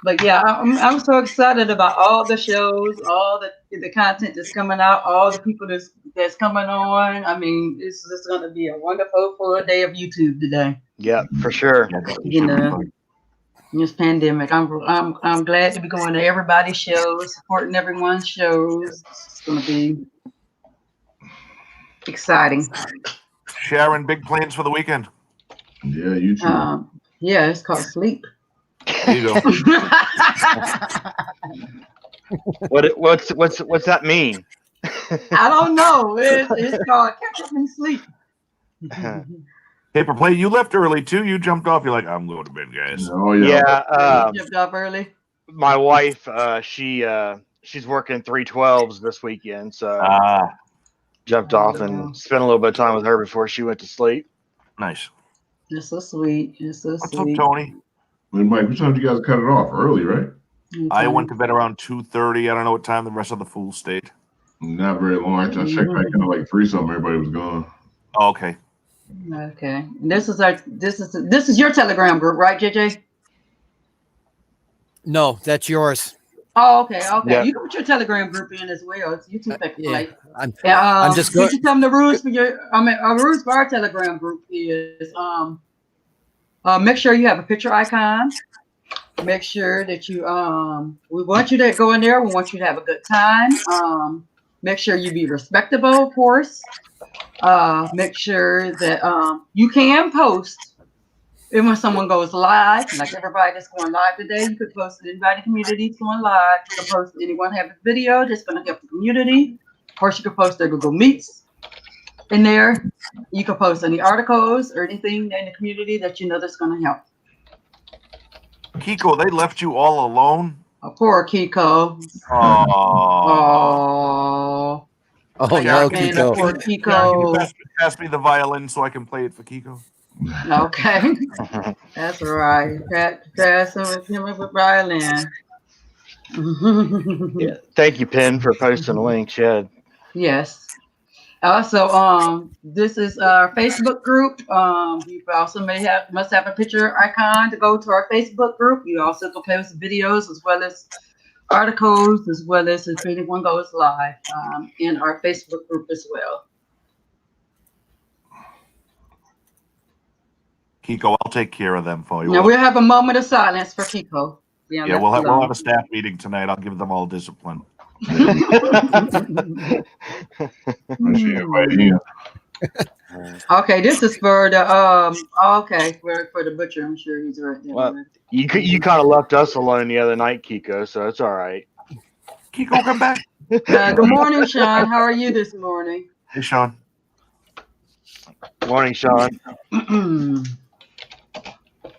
but yeah, I'm so excited about all the shows, all the content that's coming out, all the people that's coming on. I mean, it's just going to be a wonderful full day of YouTube today. Yeah, for sure. You know, in this pandemic, I'm glad to be going to everybody's shows, supporting everyone's shows. It's going to be exciting. Sharon, big plans for the weekend. Yeah, you too. Yeah, it's called sleep. There you go. What's that mean? I don't know. It's called catch up and sleep. Paper plate, you left early too. You jumped off. You're like, I'm going to bed, guys. Oh yeah. Yeah. You jumped off early. My wife, she's working 312s this weekend, so jumped off and spent a little bit of time with her before she went to sleep. Nice. It's so sweet. It's so What's sweet. up, Tony? Wait, Mike, what time did you guys cut it off? Early, right? I went to bed around 2:30. I don't know what time the rest of the fool stayed. Not very long. I checked back in at like 3 something. Everybody was gone. Oh, okay. Okay. This is your Telegram group, right, JJ? No, that's yours. Oh, okay. Okay. Yeah. You can put your Telegram group in as well. It's YouTube Paper Yeah, Plate. I'm just Could going. you tell them the rules for rules for our Telegram group is make sure you have a picture icon. Make sure that you we want you to go in there. We want you to have a good time. Make sure you be respectable, of course. Make sure that you can post. And when someone goes live, like everybody that's going live today, you could post an invited community going live. You can post anyone have a video that's going to help the community. Of course, you can post their Google Meets in there. You can post any articles or anything in the community that you know that's going to help. Kiko, they left you all alone? Poor Kiko. Oh. Oh Like, no, man, Kiko. poor Can you Kiko. pass me the violin so I can play it for Kiko? Okay. That's right. Pass him with violin. Yeah. Thank you, Penn, for posting the link, Chad. Yes. Also, this is our Facebook group. You also must have a picture icon to go to our Facebook group. You also can post videos as well as articles, as well as if anyone goes live in our Facebook group as well. Kiko, I'll take care of them for you. Now we'll have a moment of silence for Kiko. Yeah, we'll have a staff meeting tonight. I'll give them all discipline. Okay, this is for the for the butcher. I'm sure he's right there. Well, you kind of left us alone the other night, Kiko, so it's all right. Kiko, come back. Good morning, Sean. How are you this morning? Hey, Sean. Morning, Sean.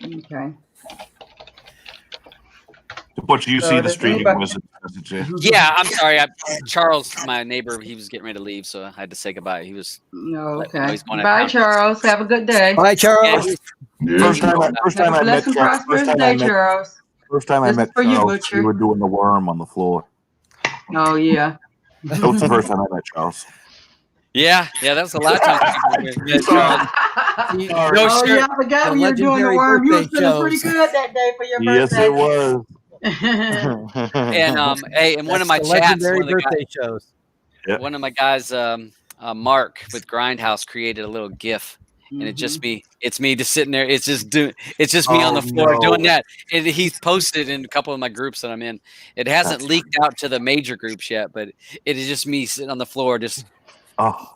Okay. But you see the streaming anybody- wizard message here. Yeah, I'm sorry. Charles, my neighbor, he was getting ready to leave, so I had to say goodbye. He was. No, okay. Always going Bye, out. Charles. Have a good day. Bye, Charles. Yeah. First time Have I a met blessed and Charles. prosperous day, Charles. First time I This met is for you, Charles, Butcher. we were doing the worm on the floor. Oh yeah. That was the first time I met Charles. Yeah, that was the last time. Yeah, Charles. No Oh shirt. yeah, I forgot The when you were doing the legendary worm. You were birthday feeling pretty shows. good that day for your Yes, birthday. it was. And hey, and one of my That's the chats, legendary one of the birthday shows. Yep. one of my guys Mark with Grindhouse created a little GIF, and it's just me just sitting there. It's just me on the floor doing that. And he's posted in a couple of my groups that I'm in. It hasn't leaked out to the major groups yet, but it is just me sitting on the floor just.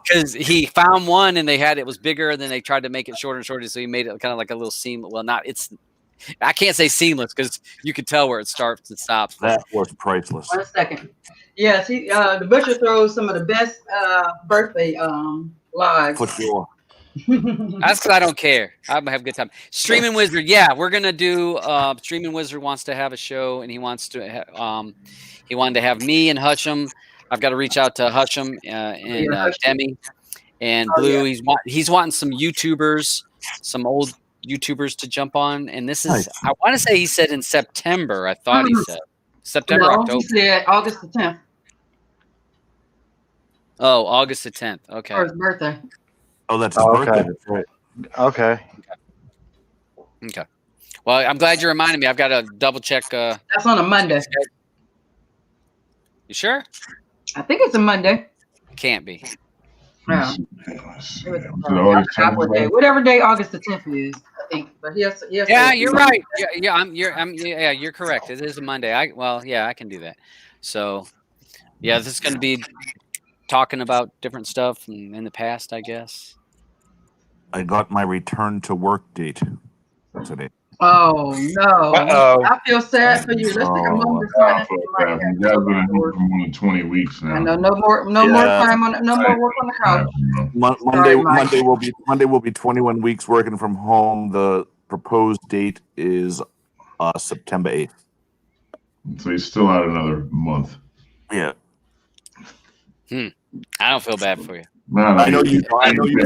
Because he found one and it was bigger, and then they tried to make it shorter and shorter, so he made it kind of like a little seamless. Well, I can't say seamless because you could tell where it starts and stops. That was priceless. 1 second. Yes, the butcher throws some of the best birthday lives. For sure. That's because I don't care. I'm gonna have a good time. Streaming Wizard, yeah, we're gonna do. Streaming Wizard wants to have a show, and he wants to. He wanted to have me and Hutchum. I've got to reach out to Hutchum and Demi and Blue. Yeah. He's wanting some YouTubers, some old YouTubers to jump on. And this is, I want to say he said in September. I thought he said September, October. He said August the 10th. Oh, August the 10th. Okay. For his birthday. Oh, that's his birthday. That's right. Okay. Well, I'm glad you reminded me. I've got to double check. That's on a Monday. You sure? I think it's a Monday. Can't be. Yeah. Whatever day August the 10th is, I think. But yes. Yeah, you're right. Yeah, you're correct. It is a Monday. I can do that. So, yeah, this is going to be talking about different stuff in the past, I guess. I got my return to work date today. Oh no! I feel sad for you. Let's take a moment to sign You guys have been in here for more than 20 weeks now. I know no more time on no more work on the couch. Monday will be 21 weeks working from home. The proposed date is September 8th. So you're still out another month. Yeah. I don't feel bad for you. No, I know you don't. You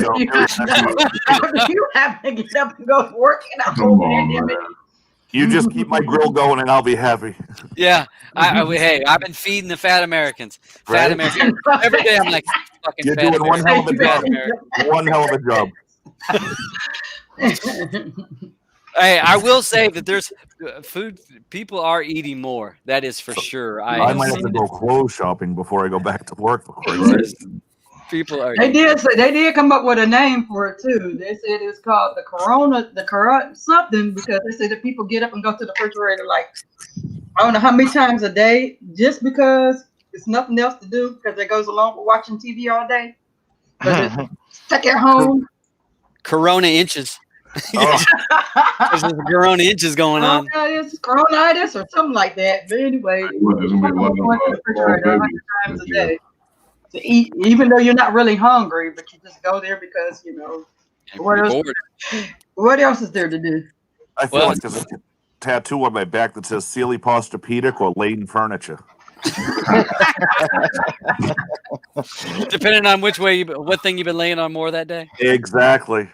have to get up and go to work. You just keep my grill going, and I'll be happy. Yeah. Hey, I've been feeding the fat Americans. Fat Americans. Every day I'm like, fucking You're fat doing one hell of a job. One hell of a job. Hey, I will say that there's food. People are eating more. That is for sure. I might have to go clothes shopping before I go back to work. Of course. People are. They did come up with a name for it too. They said it's called the Corona something, because they said that people get up and go to the refrigerator like I don't know how many times a day, just because it's nothing else to do, because it goes along with watching TV all day. But it's stuck at home. Corona inches. There's Corona inches going on. It's coronitis or something like that. But anyway, going to the refrigerator 100 times a day to eat, even though you're not really hungry, but you just go there because what else is there to do? I feel like there's a tattoo on my back that says Sealy Posturepedic or Lane Furniture. Depending on what thing you've been laying on more that day. Exactly.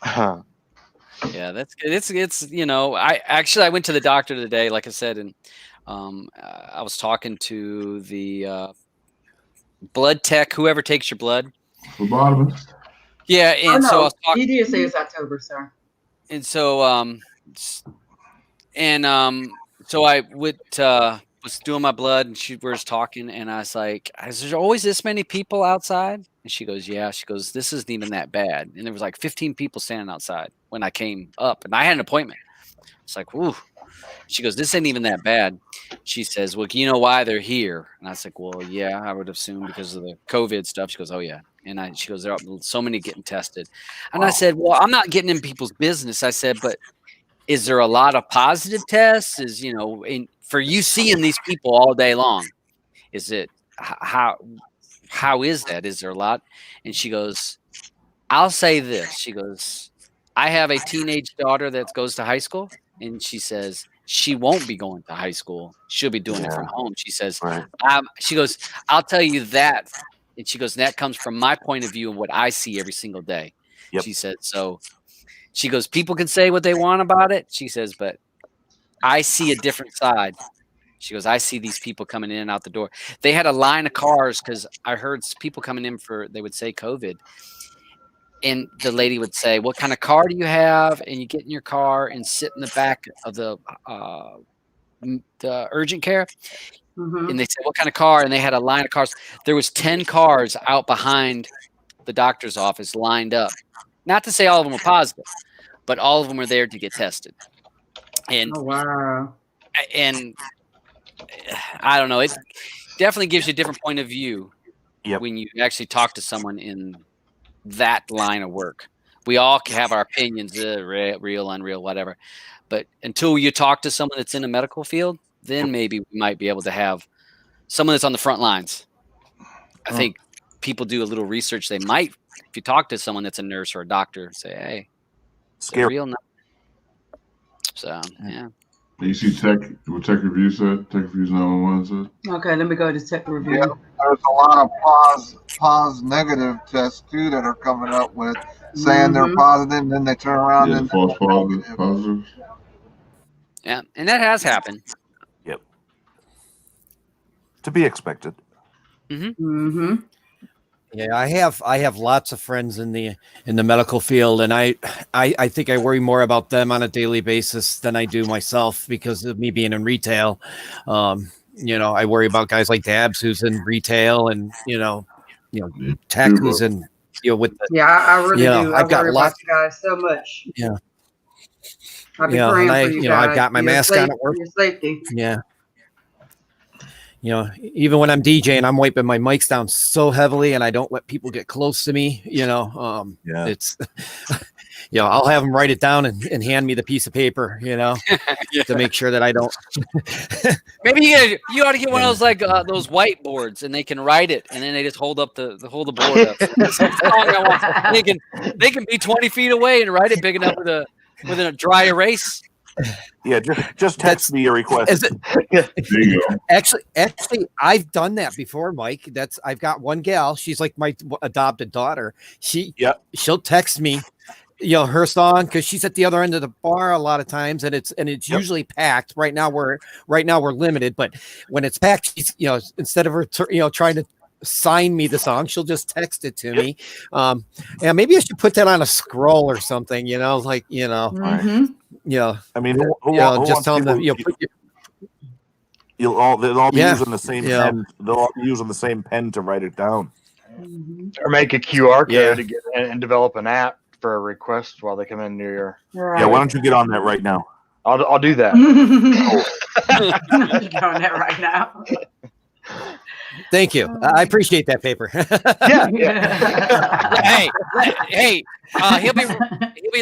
Yeah, it's I went to the doctor today, like I said, and I was talking to the blood tech, whoever takes your blood. Phlebotomist. Yeah, and so I was talking. He did say it's October, sir. And so so I was doing my blood, and we were talking, and I was like, "Is there always this many people outside?" And she goes, "Yeah." She goes, "This isn't even that bad." And there was like 15 people standing outside when I came up, and I had an appointment. It's like, "Woo." She goes, "This ain't even that bad." She says, "Well, you know why they're here?" And I was like, "Well, yeah, I would assume because of the COVID stuff." She goes, "Oh yeah." And she goes, "There are so many getting tested." And I said, "Well, I'm not getting in people's business." I said, "But is there a lot of positive tests? For you seeing these people all day long, is it how is that? Is there a lot?" And she goes, "I'll say this." She goes, "I have a teenage daughter that goes to high school," and she says she won't be going to high school. She'll be doing it from home. She says, she goes, "I'll tell you that." And she goes, "That comes from my point of view and what I see every single day." Yep. She said, "So," she goes, "People can say what they want about it." She says, "But I see a different side." She goes, "I see these people coming in and out the door." They had a line of cars because I heard people coming in they would say COVID. And the lady would say, "What kind of car do you have?" And you get in your car and sit in the back of the urgent care. And they said, what kind of car? And they had a line of cars. There was 10 cars out behind the doctor's office lined up. Not to say all of them were positive, but all of them were there to get tested. And Oh, wow. And I don't know. It definitely gives you a different point of view when you actually talk to someone in that line of work. We all have our opinions, real, unreal, whatever. But until you talk to someone that's in a medical field, then maybe we might be able to have someone that's on the front lines. I think people do a little research. They might, if you talk to someone that's a nurse or a doctor, say, hey, it's real. So, yeah. You see what Tech Review said? Tech Review's 911 said? Okay, let me go to Tech Review. Yeah, there's a lot of pause negative tests too that are coming up with saying they're positive, and then they turn around and false positives. Yeah, and that has happened. Yep. To be expected. Yeah, I have lots of friends in the medical field, and I think I worry more about them on a daily basis than I do myself because of me being in retail. I worry about guys like Dabs who's in retail, and Tech who's in with the, I really do. I've got lots of guys so much. Yeah. I've been praying for you guys. I've got my mask on at work. Your safety. Yeah. Even when I'm DJing, I'm wiping my mics down so heavily, and I don't let people get close to me. It's, I'll have them write it down and hand me the piece of paper, to make sure that I don't. Maybe you ought to get one of those those whiteboards, and they can write it, and then they just hold the board up. They can be 20 feet away and write it big enough with a dry erase. Yeah, just text me your request. There you go. Actually, I've done that before, Mike. I've got one gal. She's like my adopted daughter. She'll text me, her song because she's at the other end of the bar a lot of times, and it's usually packed. Right now we're limited, but when it's packed, she's instead of her trying to sign me the song, she'll just text it to me. And maybe I should put that on a scroll or something. I mean, who just tell them they'll all be using the same pen. They'll all be using the same pen to write it down, or make a QR code to get and develop an app for a request while they come in near your. Right. Yeah, why don't you get on that right now? I'll do that. Get on that right now. Thank you. I appreciate that paper. Hey, he'll be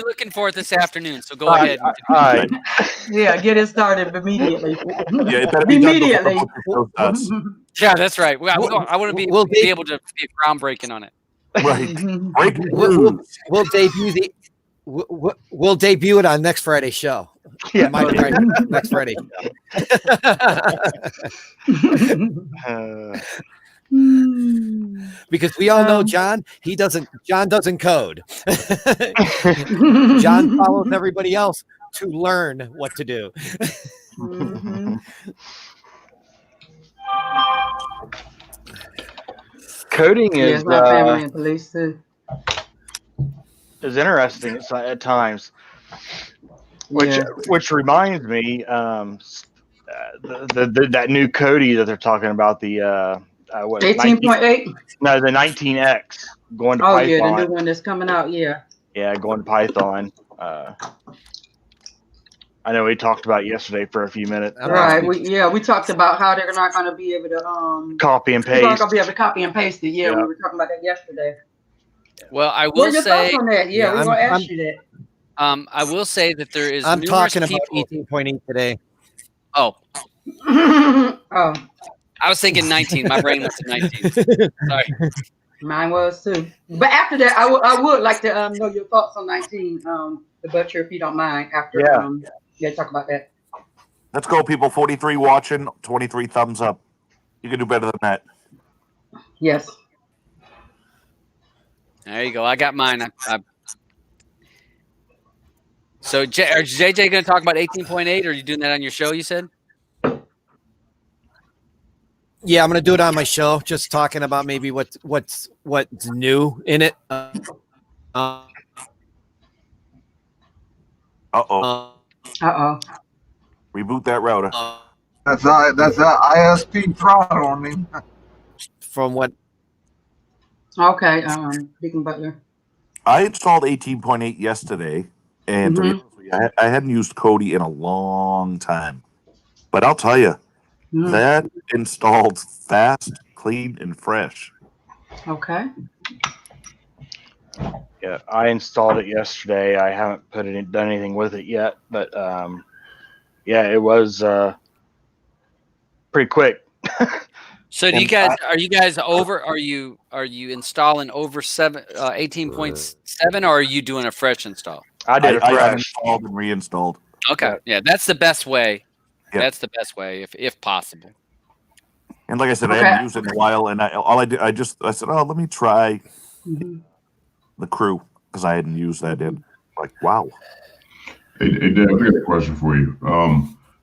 looking for it this afternoon. So go ahead. All right. Yeah, get it started immediately. Yeah, it better be immediately. Yeah, that's right. I want to be able to be groundbreaking on it. Right. We'll debut it on next Friday's show. Yeah, next Friday. Because we all know John doesn't code. John follows everybody else to learn what to do. Coding is my family and police too. Is interesting at times. Which reminds me, that new Cody that they're talking about, the 18.8. No, the 19X going to Python. Oh yeah, the new one that's coming out. Yeah, going to Python. I know we talked about it yesterday for a few minutes. Right. We talked about how they're not going to be able to copy and paste. They're not going to be able to copy and paste it. Yeah, we were talking about that yesterday. Well, I will What are your say. thoughts on that? Yeah, we're going to ask you that. I will say that there is. I'm talking about 18.8 today. Oh. Oh. I was thinking 19. My brain went to 19. Sorry. Mine was too. But after that, I would like to know your thoughts on 19, the butcher, if you don't mind. After talk about that. Let's go, people. 43 watching, 23 thumbs up. You can do better than that. Yes. There you go. I got mine. So, are JJ going to talk about 18.8, or are you doing that on your show, you said? Yeah, I'm going to do it on my show, just talking about maybe what's new in it. Uh-oh. Uh-oh. Reboot that router. That's ISP throttling him. From what? Okay, Deacon Butler. I installed 18.8 yesterday, and to be honest with you, I hadn't used Kodi in a long time. But I'll tell you, that installed fast, clean, and fresh. Okay. Yeah, I installed it yesterday. I haven't done anything with it yet, but yeah, it was pretty quick. So do you guys are you installing over 18.7 or are you doing a fresh install? I did a fresh. I installed and reinstalled. Okay. Yeah, that's the best way. Yep. That's the best way if possible. And like I said, I haven't used it in a while, and I said, oh, let me try the crew because I hadn't used that in. Like, wow. Hey, Dave, I got a question for you.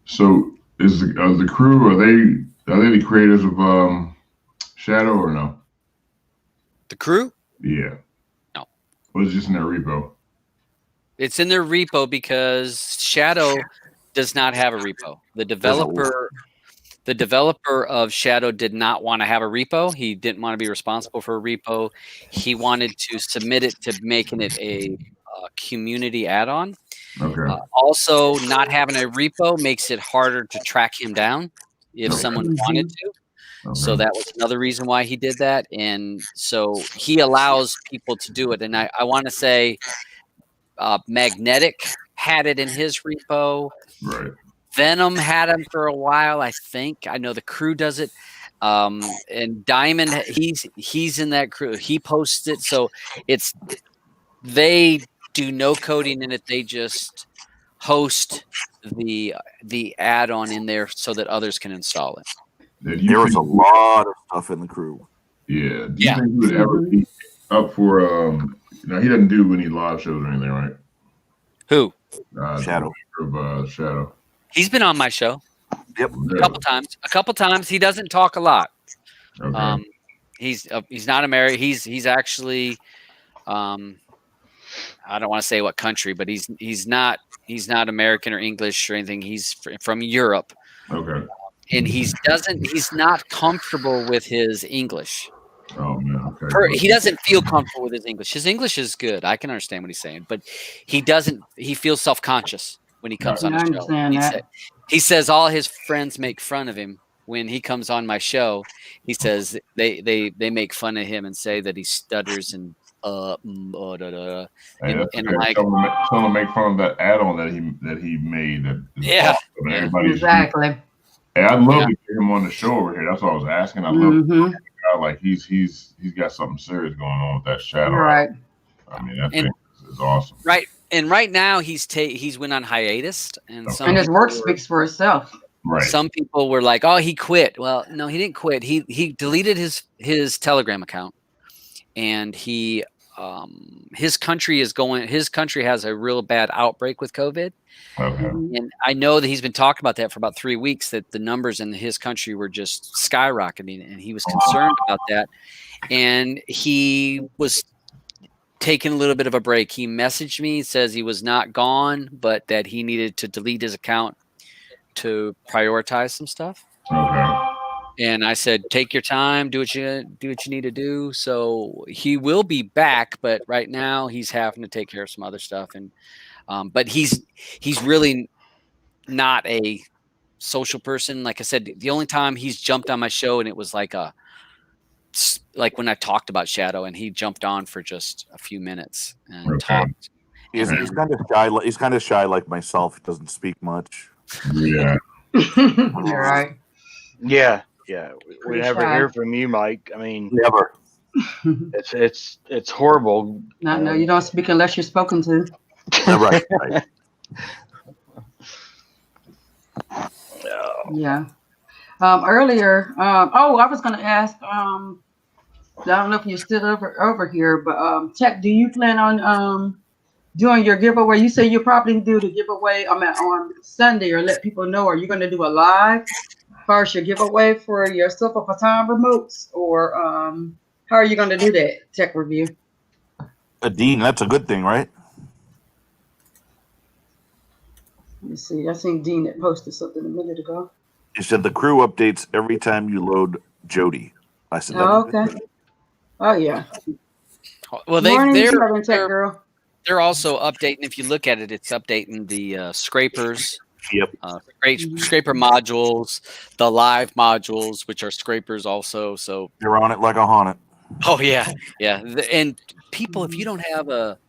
So is the crew, are they the creators of Shadow or no? The crew? Yeah. No. Or is it just in their repo? It's in their repo because Shadow does not have a repo. The developer of Shadow did not want to have a repo. He didn't want to be responsible for a repo. He wanted to submit it to making it a community add-on. Okay. Also, not having a repo makes it harder to track him down if someone wanted to. Okay. So that was another reason why he did that. And so he allows people to do it. And I want to say Magnetic had it in his repo. Right. Venom had him for a while, I think. I know the crew does it. And Diamond, he's in that crew. He posts it. So they do no coding in it. They just host the add-on in there so that others can install it. There was a lot of stuff in the crew. Yeah. Do you think he would ever be up for he doesn't do any live shows or anything, right? Who? Shadow. Shadow. He's been on my show. Yep. A couple times. He doesn't talk a lot. Okay. He's not American. He's actually I don't want to say what country, but he's not American or English or anything. He's from Europe. Okay. And he's not comfortable with his English. Oh man. Okay. He doesn't feel comfortable with his English. His English is good. I can understand what he's saying, but he feels self-conscious when he comes on the show. He says all his friends make fun of him when he comes on my show. He says they make fun of him and say that he stutters and and like tell him to make fun of that add-on that he made. Exactly. Hey, I'd love to get him on the show over here. That's what I was asking. I love the guy. Like he's got something serious going on with that Shadow. Right. I mean, that thing is awesome. Right. And right now he's went on hiatus, and his work speaks for itself. Right. Some people were like, "Oh, he quit." Well, no, he didn't quit. He deleted his Telegram account, and his country has a real bad outbreak with COVID. Okay. And I know that he's been talking about that for about 3 weeks, that the numbers in his country were just skyrocketing, and he was concerned about that. And he was taking a little bit of a break. He messaged me, says he was not gone, but that he needed to delete his account to prioritize some stuff. Okay. And I said, take your time, do what you need to do. So he will be back, but right now he's having to take care of some other stuff. And but he's really not a social person. Like I said, the only time he's jumped on my show, and it was like when I talked about Shadow, and he jumped on for just a few minutes and talked. He's kind of shy. He's kind of shy like myself. He doesn't speak much. Yeah. You're right. Yeah. Yeah. We Pretty never shy. hear from you, Mike. I mean, Never. It's horrible. No, you don't speak unless you're spoken to. Right. Yeah. Earlier, I was going to ask. I don't know if you're still over here, but Tech, do you plan on doing your giveaway? You say you'll probably do the giveaway on Sunday, or let people know. Are you going to do a live as far as your giveaway for your Silver Baton remotes, or how are you going to do that? Tech Review. Dean, that's a good thing, right? Let me see. I seen Dean that posted something a minute ago. He said the crew updates every time you load Jody. I said, Oh, okay. Oh yeah. Well, Morning, Southern Tech Girl. They're also updating. If you look at it, it's updating the scrapers. Yep. Scraper modules, the live modules, which are scrapers also. So they're on it like a haunted. Oh yeah, yeah. And people, if you don't have a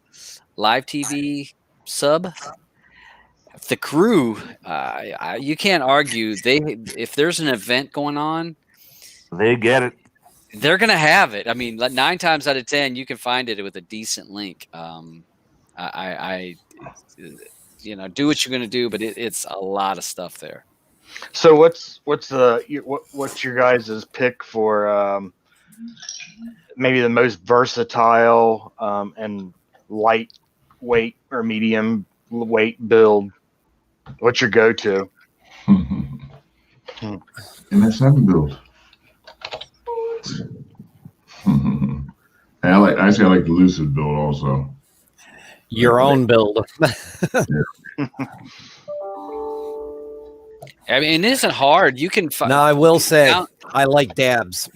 live TV sub, the crew, you can't argue. If there's an event going on, they get it. They're gonna have it. I mean, 9 times out of 10, you can find it with a decent link. Do what you're gonna do, but it's a lot of stuff there. So what's your guys' pick for maybe the most versatile and lightweight or medium weight build? What's your go-to? MS7 build. I like the Lucid build also. Your own build. I mean, it isn't hard. You can find. No, I will say I like dabs.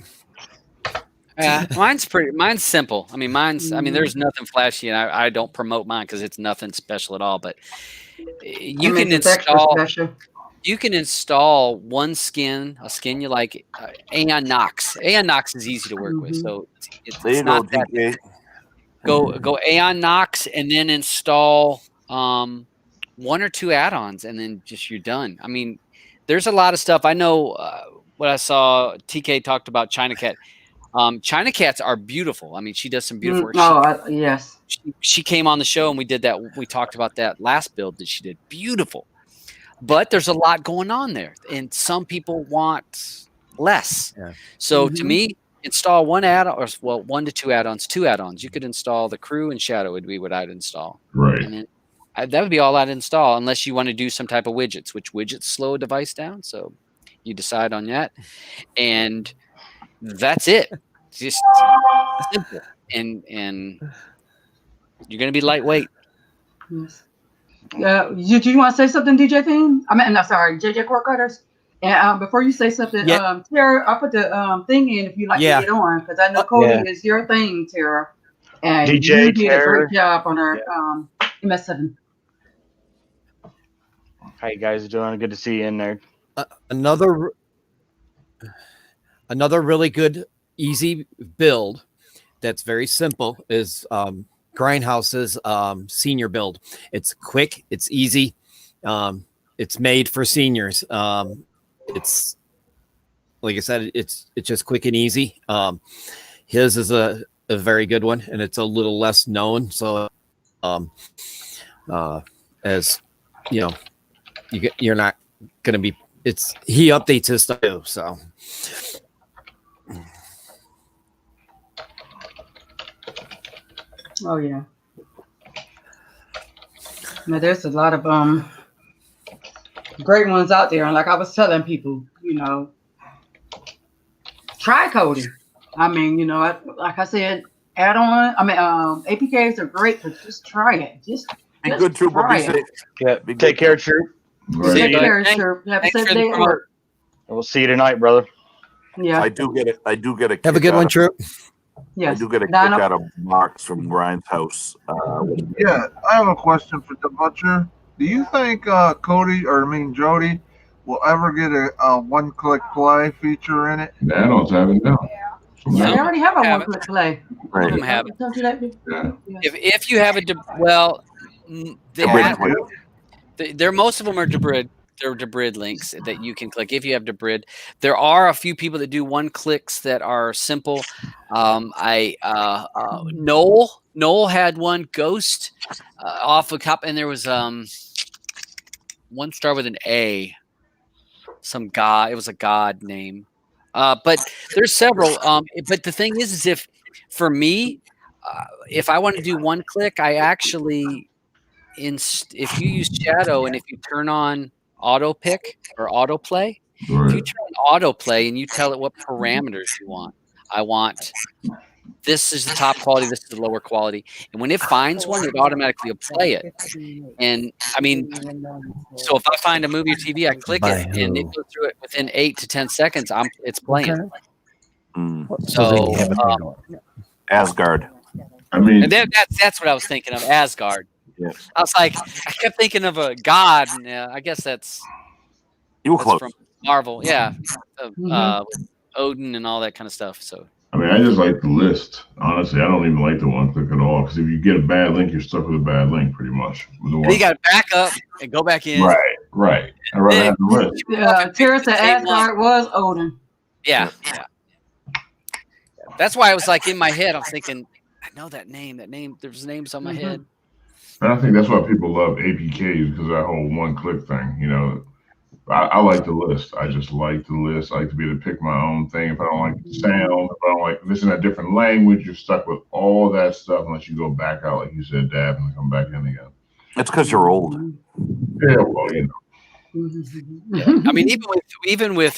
Yeah, mine's simple. I mean, there's nothing flashy, and I don't promote mine because it's nothing special at all. But you can install. You can install one skin, a skin you like. Aeon Nox. Aeon Nox is easy to work with, so it's not that. Go Aeon Nox, and then install 1 or 2 add-ons, and then you're done. I mean, there's a lot of stuff. I know what I saw. TK talked about China Cat. China Cats are beautiful. I mean, she does some beautiful work. Yes. She came on the show, and we did that. We talked about that last build that she did. Beautiful. But there's a lot going on there, and some people want less. Yeah. So to me, install 1 add-on, or 1 to 2 add-ons. 2 add-ons. You could install the crew and Shadow would be what I'd install. Right. And then that would be all I'd install, unless you want to do some type of widgets, which widgets slow a device down. So you decide on that, and that's it. Just simple, and you're going to be lightweight. Yes. Do you want to say something, DJ Thing? JJ Cord Cutters. And before you say something, Tara, I'll put the thing in if you like to get on, because I know coding is your thing, Tara. And DJ you did a great job on our MS7. How you guys doing? Good to see you in there. Another really good, easy build that's very simple is Grindhouse's senior build. It's quick, it's easy, it's made for seniors. It's like I said, it's just quick and easy. His is a very good one, and it's a little less known. So, as you know, you're not going to be. He updates his stuff too, so. Oh yeah. Now there's a lot of great ones out there, and like I was telling people, try coding. I mean, like I said, add on. I mean, APKs are great, but just try it. Just be good, Troop. Be safe. Yeah. Take care, Troop. Take care, Troop. Have a safe day at work. We'll see you tonight, brother. Yeah. I do get it. Have a good one, Troop. Yes. I do get a kick out of Marks from Brian's house. Yeah, I have a question for the Butcher. Do you think Jody will ever get a one-click play feature in it? The add-ons have it now. Yeah, they already have a one-click play. Some of them have it. Yeah. If you have most of them are Debrid. They're Debrid links that you can click if you have Debrid. There are a few people that do one clicks that are simple. Noel had one, Ghost off a cup, and there was one star with an A. Some god. It was a god name. But there's several. But the thing is if for me, if I want to do one click, I actually if you use Shadow and if you turn on auto pick or autoplay, if you turn on autoplay and you tell it what parameters you want, I want this is the top quality, this is the lower quality. And when it finds one, it automatically will play it. And I mean, so if I find a movie or TV, I click it and it goes through it within 8 to 10 seconds. It's playing. So Asgard. I mean, and then that's what I was thinking of, Asgard. Yeah. I was like, I kept thinking of a god. And, I guess that's close. From Marvel. Yeah, Odin and all that kind of stuff. So. I mean, I just like the list. Honestly, I don't even like the one click at all because if you get a bad link, you're stuck with a bad link pretty much. And you got to back up and go back in. Right. I'd rather have the list. Yeah, Terrace at Asgard was Odin. Yeah. That's why I was like in my head. I'm thinking, I know that name. There's names on my head. And I think that's why people love APKs because of that whole one-click thing. You know, I like the list. I just like the list. I like to be able to pick my own thing. If I don't like the sound, if I don't like this in a different language, you're stuck with all that stuff unless you go back out, like you said, Dab, and come back in again. It's because you're old. Yeah, well, you know. Yeah. I mean, even with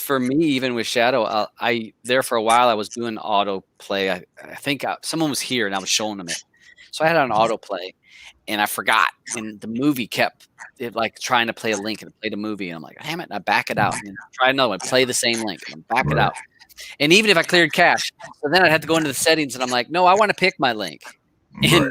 Shadow, I there for a while I was doing autoplay. I think someone was here and I was showing them it, so I had it on autoplay, and I forgot, and the movie kept like trying to play a link and play the movie, and I'm like, damn it, and I back it out and try another one, play the same link, and back it out, and even if I cleared cache, so then I'd have to go into the settings, and I'm like, no, I want to pick my link, and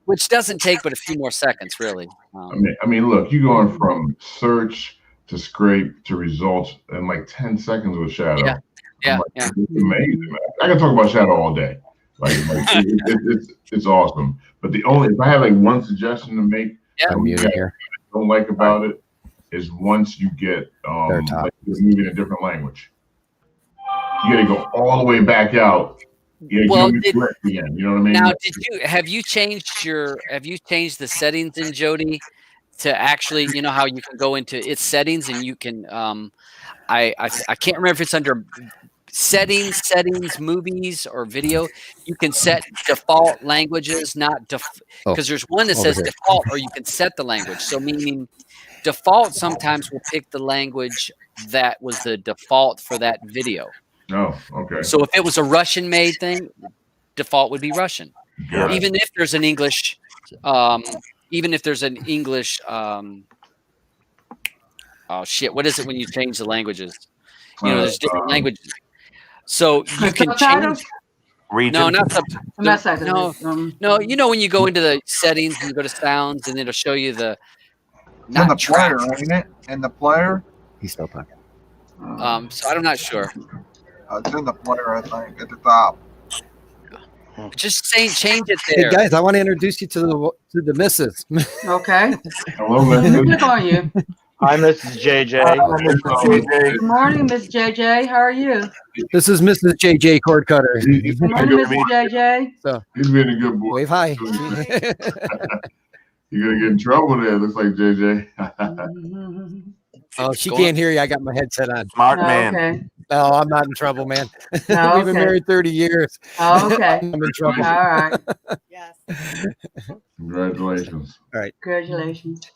which doesn't take but a few more seconds, really. I mean, look, you're going from search to scrape to results in like 10 seconds with Shadow. Yeah. It's amazing, man. I can talk about Shadow all day. Like it's awesome. But if I have like one suggestion to make, here. I don't like about it is once you get like you're moving in a different language, you got to go all the way back out. Well, again, you know what I mean? Now, have you changed the settings in Jody to actually, you know how you can go into its settings and you can I can't remember if it's under settings, movies, or video. You can set default languages, not because there's one that says default, or you can set the language. So meaning default sometimes will pick the language that was the default for that video. Oh, okay. So if it was a Russian-made thing, default would be Russian. Yeah. Even if there's an English, oh shit, what is it when you change the languages? You know, there's different languages. So you can change. No, not subtitles. No. You know when you go into the settings and you go to sounds and it'll show you the. It's in the player, ain't it? In the player. He's still talking. So I'm not sure. It's in the player, I think, at the top. Just change it there. Hey guys, I want to introduce you to the missus. Okay. Hello, man. Click on you. Hi, Mrs. JJ. Good morning, Miss JJ. How are you? This is Mrs. JJ Cord Cutter. He's Good morning, Mrs. JJ. So being a good boy. wave hi. You're gonna get in trouble there. Looks like JJ. Oh, she can't hear you. I got my headset on. Smart man. Okay. No, I'm not in trouble, man. Oh, We've been married 30 years. Oh, okay. I'm in trouble. All right. Yes. Congratulations. All right. Congratulations.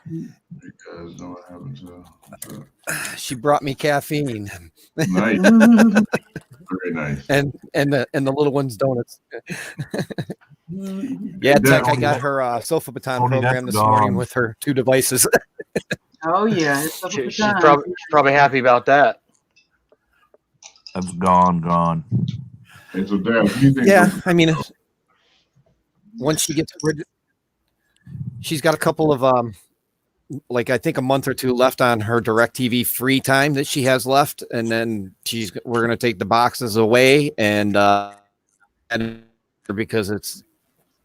You guys know what happened to She brought me caffeine. nice. Very nice. And the little one's donuts. Yeah, Tech, I got her sofa baton program this morning with her 2 devices. Oh yeah. She's probably happy about that. That's gone. And so, Dan, what do you think? Yeah, I mean, once she gets rid, she's got a couple of like I think a month or 2 left on her DirecTV free time that she has left, and then we're gonna take the boxes away and because it's,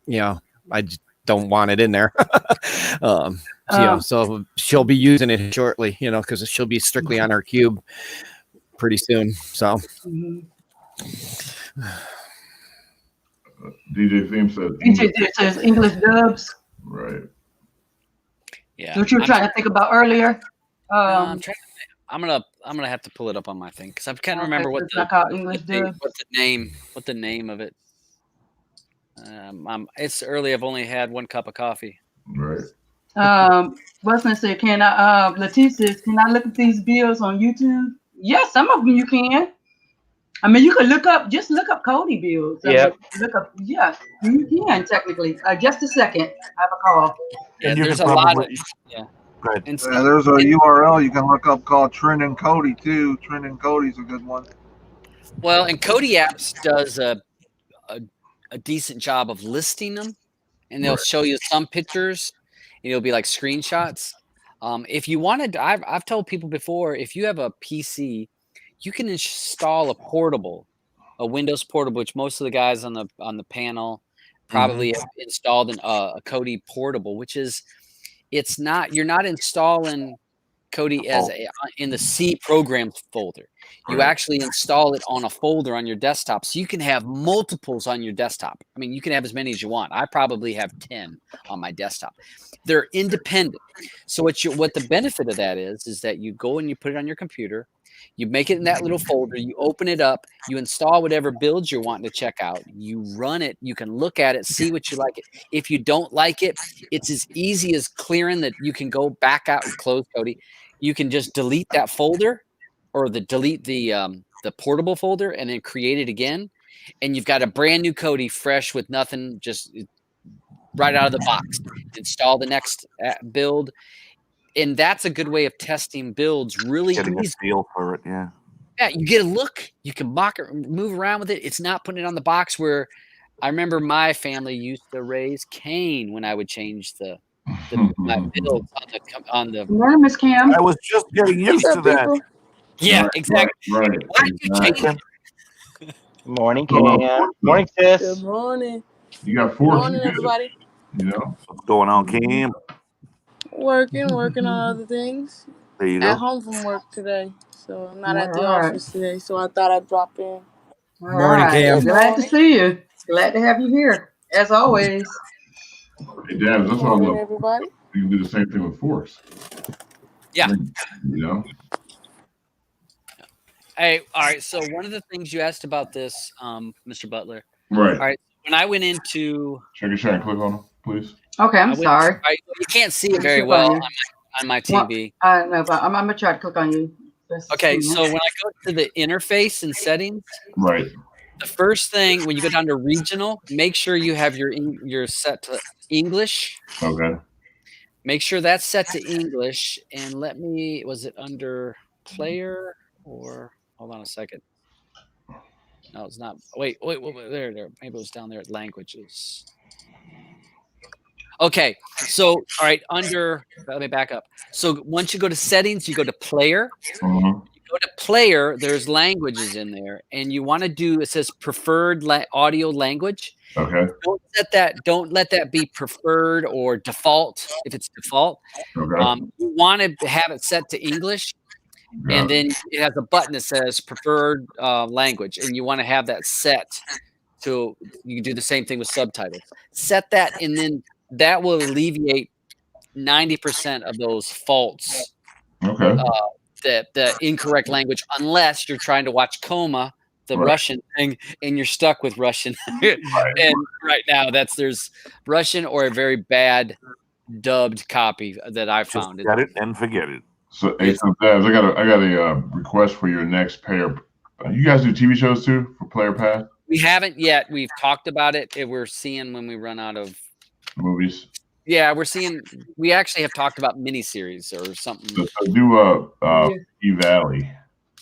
you know, I just don't want it in there. So she'll be using it shortly, you know, because she'll be strictly on her cube pretty soon. So DJ Theme says DJ says English dubs. right. Yeah. What you were trying to think about earlier? I'm gonna have to pull it up on my thing because I can't remember what the name of it. It's early. I've only had 1 cup of coffee. Right. What's gonna say? Can I? Latif says, can I look at these videos on YouTube? Yeah, some of them you can. I mean, you can look up Cody builds. Yep. Look up. Yeah, you can technically. Just a second. I have a call. Yeah, And you there's can a lot of probably yeah. go ahead. And Yeah, there's a URL you can look up called Trend and Cody too. Trend and Cody's a good one. well, and Cody Apps does a decent job of listing them, and they'll show you some pictures, and it'll be like screenshots. If you wanted, I've told people before, if you have a PC, you can install a Windows portable, which most of the guys on the panel probably have installed a Kodi portable, which is you're not installing Kodi in the C programs folder. You actually install it on a folder on your desktop, so you can have multiples on your desktop. I mean, you can have as many as you want. I probably have 10 on my desktop. They're independent. So what the benefit of that is that you go and you put it on your computer, you make it in that little folder, you open it up, you install whatever builds you're wanting to check out, you run it, you can look at it, see what you like it. If you don't like it, it's as easy as clearing that. You can go back out and close Kodi. You can just delete that folder or delete the portable folder and then create it again. And you've got a brand new Kodi, fresh with nothing, just right out of the box. Install the next build. And that's a good way of testing builds really Getting easy. a feel for it, yeah. Yeah, you get a look. You can mock it, move around with it. It's not putting it on the box where I remember my family used to raise Cain when I would change my builds on the. Good morning, Miss Cam. I was just getting used to that. Yeah, Right, exactly. Right. Why did you change it? Morning, Cam. Morning, sis. Good morning. You got Good four morning, kids, everybody. you know? What's going on, Cam? Working on other things. There you At go. home from work today, so I'm not All at the right. office today. So I thought I'd drop in. All Morning, right. Cam. Glad to see you. Glad to have you here, as always. Hey, Dad, Good that's what I morning, love. everybody. You can do the same thing with force. Yeah. You know? Hey, all right. So one of the things you asked about this, Mr. Butler. Right. All right. When I went into, Check your shot and click on it, please. Okay, I'm sorry. all right, you can't see it very Click well on you. on my Well, TV. I know, but I'm gonna try to click on you. Just a Okay, minute. so when I go to the interface and settings, Right. the first thing when you go down to regional, make sure you have your set to English. Okay. Make sure that's set to English. And was it under player or hold on a second? No, it's not. Wait, there. Maybe it was down there at languages. Okay, so all right, let me back up. So once you go to settings, you go to player. Uh-huh. You go to player, there's languages in there, and you want to do, it says preferred audio language. Okay. Don't let that be preferred or default. If it's default, Okay. you want to have it set to English, and then it has a button that says preferred language, and you want to have that set to. You can do the same thing with subtitles. Set that, and then that will alleviate 90% of those faults. Okay. The incorrect language, unless you're trying to watch Coma, the Russian thing, and you're stuck with Russian. And right now, there's Russian or a very bad dubbed copy that I found. Just get it and forget it. So, hey, so Dad, I got a request for your next pair. You guys do TV shows too for Player Pass? We haven't yet. We've talked about it. We're seeing when we run out of movies. Yeah, we actually have talked about miniseries or something. So do E Valley.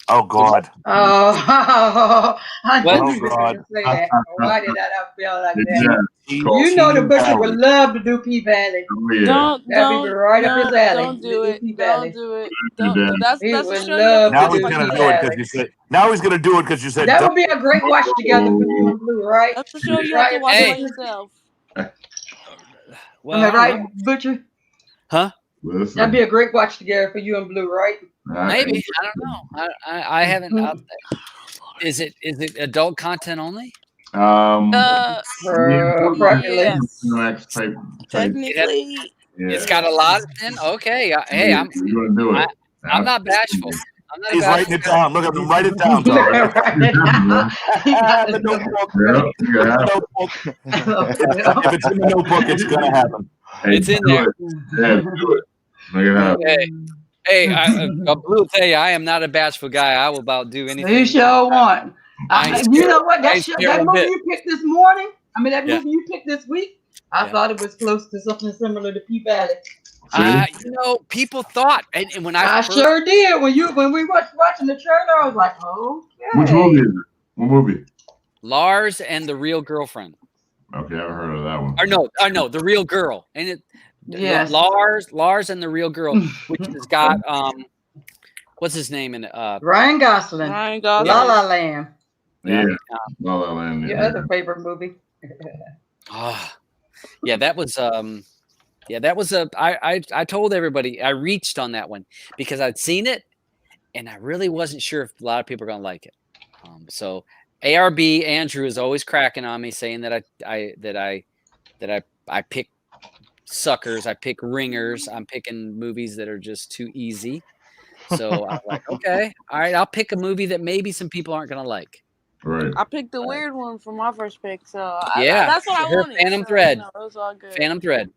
Oh God. Oh, I What? knew you were God. going to say that. Why did I not feel like that? Yeah. You know the butcher would love to do P Valley. Oh, yeah. That'd be right up his alley. Don't do it. P Don't Valley. do it. Do Don't. that. That's He a would show love you Now have he's to gonna watch. do it because you said. Now he's gonna do it because you said. That would be a great watch together for you and Blue, right? That's a show you have to watch Hey. by yourself. Well, Am I right, Butcher? huh? Listen, That'd be a great watch together for you and Blue, right? Maybe. I don't know. I haven't. Is it adult content only? Appropriately. Yes. Next type. Technically, Yeah. It's got a lot. Then okay. Hey, You're gonna do it. I'm not bashful. I'm not He's writing it down. Look at him. Write it down. Tom. The notebook. Yeah, you The got it. notebook. If it's in the notebook, it's gonna happen. Hey, It's in do there. it. Yeah, do it. Make it happen. Hey, I will tell you, I am not a bashful guy. I will about do anything. You sure want. You know what? That movie bit. you picked this morning. I mean, that Yeah. movie you picked this week. I thought it was close to something similar to P Valley. You know, people thought, and when I sure did. When we were watching the trailer, I was like, "Oh, Which movie is it? What movie? Lars and the Real Girlfriend. Okay, I haven't heard of that one. Or no, The Real Girl. And it yes, Lars and the Real Girl, which has got what's his name in it? Ryan Gosling. La La Land. Yeah, La La Land. Your other favorite movie. Yeah, that was I told everybody, I reached on that one because I'd seen it and I really wasn't sure if a lot of people are gonna like it. So ARB Andrew is always cracking on me, saying that I pick suckers, I pick ringers, I'm picking movies that are just too easy. So I'm like, okay, all right, I'll pick a movie that maybe some people aren't gonna like. Right. I picked the weird one for my first pick, so that's what I wanted. Phantom Thread. You know, it was all good. Phantom Thread.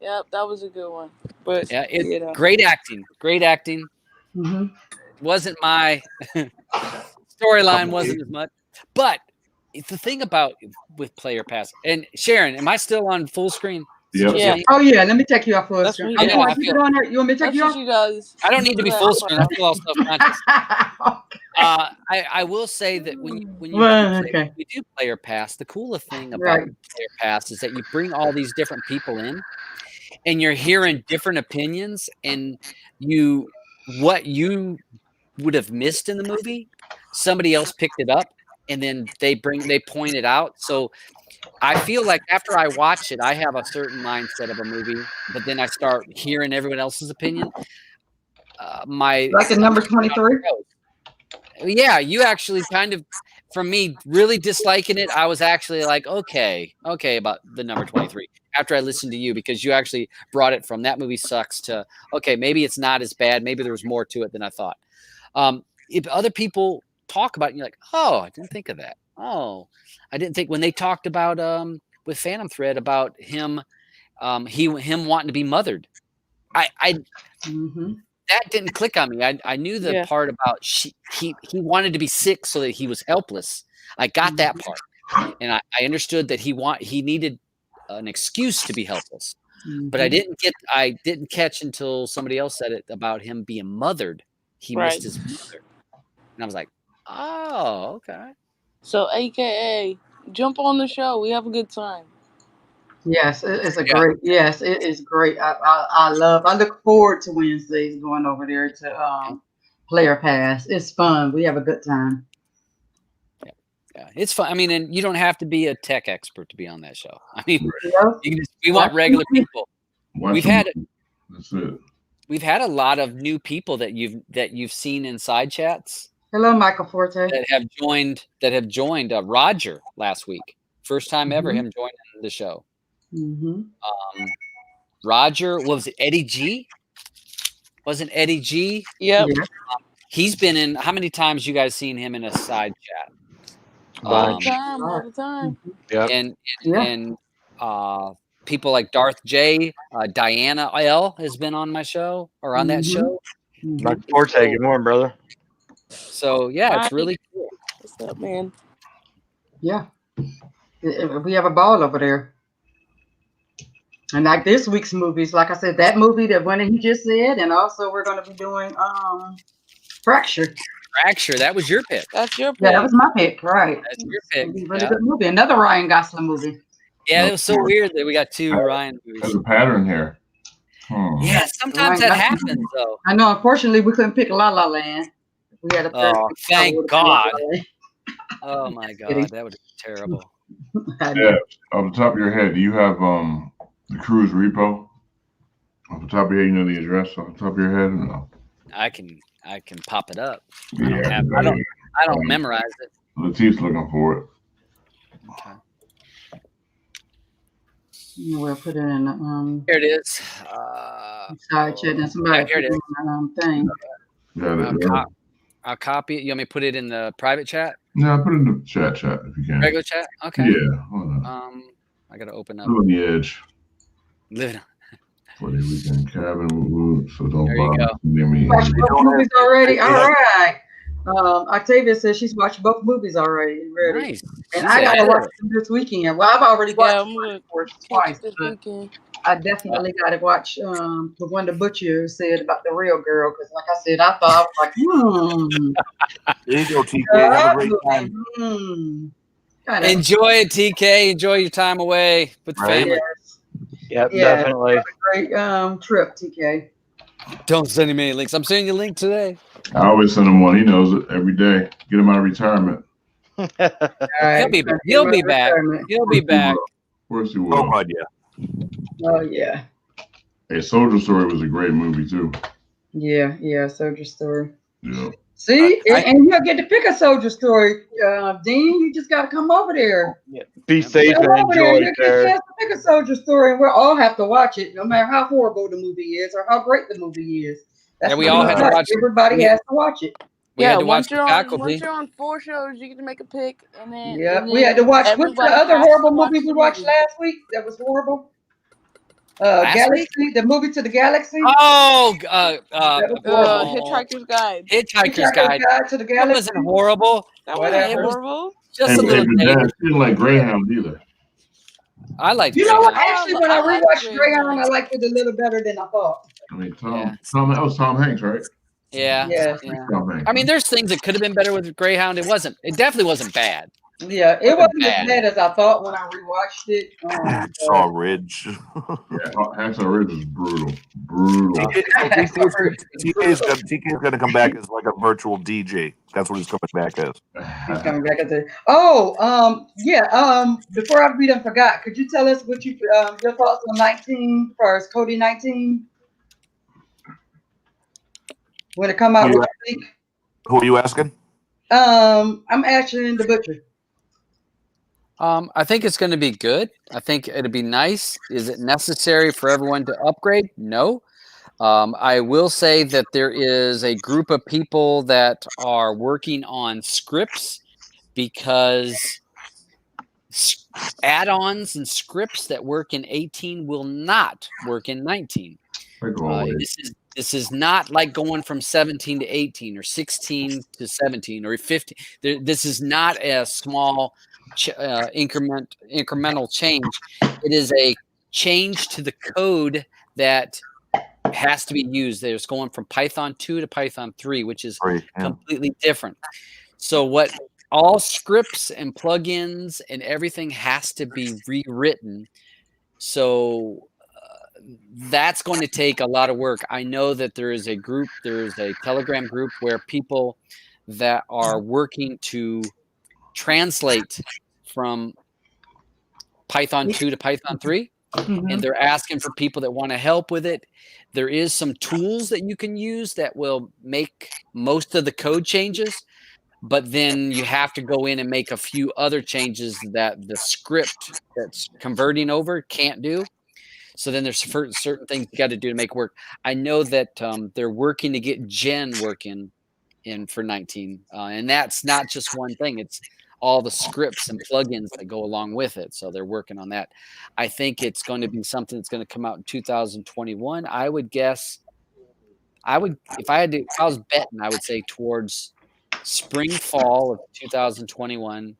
Yep, that was a good one. But yeah, great acting. Mm-hmm. Wasn't my storyline wasn't as much, but the thing about with Player Pass and Sharon, am I still on full screen? Yeah. Oh yeah, let me take you off full screen. You want me to take you off? She does. I don't need to be full screen. I feel all self-conscious. I will say that when you do Player Pass, the coolest thing about Player Pass is that you bring all these different people in, and you're hearing different opinions, and what you would have missed in the movie, somebody else picked it up, and then they point it out. So I feel like after I watch it, I have a certain mindset of a movie, but then I start hearing everyone else's opinion. Like in number 23. Yeah, you actually kind of, from me really disliking it, I was actually like, okay about the number 23 after I listened to you, because you actually brought it from that movie sucks to, okay, maybe it's not as bad. Maybe there was more to it than I thought. If other people talk about it, you're like, oh, I didn't think of that. Oh, I didn't think when they talked about with Phantom Thread about him wanting to be mothered. That didn't click on me. I knew the part about he wanted to be sick so that he was helpless. I got that part, and I understood that he needed an excuse to be helpless. But I didn't catch until somebody else said it about him being mothered. He missed his mother, and I was like, oh, okay. So, AKA, jump on the show. We have a good time. Yes, it's a great. Yes, it is great. I look forward to Wednesdays going over there to Player Pass. It's fun. We have a good time. Yeah, it's fun. I mean, and you don't have to be a tech expert to be on that show. I mean, we want regular people. We've had a lot of new people that you've seen in side chats. Hello, Michael Forte. That have joined Roger last week. First time ever him joining the show. Roger, what was it? Eddie G? Wasn't Eddie G? Yep. He's been in. How many times you guys seen him in a side chat? All the time. Yeah. And people like Darth J, Diana L has been on my show or on that show. Michael Forte, good morning, brother. So yeah, it's really cool. What's up, man? Yeah, we have a ball over there. And like this week's movies, like I said, that movie that one he just said, and also we're going to be doing Fracture. Fracture, that was your pick. That's your pick. Yeah, that was my pick, right? That's your pick. Really good movie. Another Ryan Gosling movie. Yeah, it was so weird that we got two Ryan movies. There's a pattern here. Yeah, sometimes that happens though. I know. Unfortunately, we couldn't pick La La Land. We had a third. Oh, thank God. Oh my God, that would be terrible. Yeah, off the top of your head, do you have the cruise repo? Off the top of your head, you know the address off the top of your head? No. I can pop it up. Yeah, I don't memorize it. Latif's looking for it. Okay. We'll put it in here it is. Side chat and somebody here it is. Thing. Yeah, I'll copy it. You want me to put it in the private chat? No, put it in the chat if you can. Regular chat? Okay. Yeah. Hold on. I gotta open up. Live on the edge. Living. For the weekend cabin, so don't There you bother go. me. Watched both movies already. All right. Octavia says she's watched both movies already. Ready. Nice. And She's I gotta ahead watch of it. them this weekend. Well, I've already Yeah, watched I'm gonna catch twice, it this but weekend. I definitely gotta watch the one the butcher said about the real girl. Because, like I said, I thought I was like, There you go, TK. that Have a great movie, time. Kinda, Enjoy it, TK. Enjoy your time away with the Right. family. yes. Yep, Yeah, definitely. great trip, TK. Don't send him any links. I'm sending you a link today. I always send him one. He knows it every day. Get him out of retirement. All He'll right. be back. He'll be back. He'll be back. Of course he Oh, will. God, yeah. Oh yeah. Hey, Soldier Story was a great movie too. Yeah, Soldier Story. Yeah. See, and you'll get to pick a Soldier Story, Dean. You just got to come over there. Be safe Come and over there. enjoy, You get a sir. chance to pick a Soldier Story, and we'll all have to watch it, no matter how horrible the movie is or how great the movie is. Yeah, we what all it's had to like. watch. Everybody has to watch it. We had to watch the once faculty. you're on 4 shows, you get to make a pick, and then Yeah, we had to watch. What's the everybody other has to horrible watch movie we the watched movie. last week? That was horrible. Last Galaxy, the movie to the Galaxy. Oh, That was horrible. Hitchhiker's Guide. Hitchhiker's Guide. to the That Galaxy. wasn't horrible. That Whatever. wasn't horrible. Just a And little Dad, dated. she didn't like Greyhound either. I liked You know what? Greyhound. Actually, when I like rewatched Greyhound. Greyhound, I liked it a little better than I thought. I mean, Yeah. that was Tom Hanks, right? Yeah. Yes. Yeah. Tom Hanks. I mean, there's things that could have been better with Greyhound. It wasn't. It definitely wasn't bad. Yeah, it wasn't bad. as bad as I thought when I rewatched it. Saw Ridge. Yeah, Hacksaw Ridge was brutal. Brutal. TK's going to come back as like a virtual DJ. That's what he's coming back as. He's coming back as before we done forgot, could you tell us what your thoughts on 19 first, Cody 19? When it come out, what you think? Who are you asking? I'm asking the butcher. I think it's going to be good. I think it'll be nice. Is it necessary for everyone to upgrade? No. I will say that there is a group of people that are working on scripts because add-ons and scripts that work in 18 will not work in 19. This is not like going from 17 to 18 or 16 to 17 or 15. This is not a small incremental change. It is a change to the code that has to be used. There's going from Python 2 to Python 3, which is completely different. So what all scripts and plugins and everything has to be rewritten. So that's going to take a lot of work. I know that there is a Telegram group where people that are working to translate from Python 2 to Python 3. And they're asking for people that want to help with it. There is some tools that you can use that will make most of the code changes, but then you have to go in and make a few other changes that the script that's converting over can't do. So then there's certain things you got to do to make work. I know that they're working to get Gen working in for 19, and that's not just one thing. It's all the scripts and plugins that go along with it. So they're working on that. I think it's going to be something that's going to come out in 2021. I would guess, if I was betting, I would say towards spring, fall of 2021.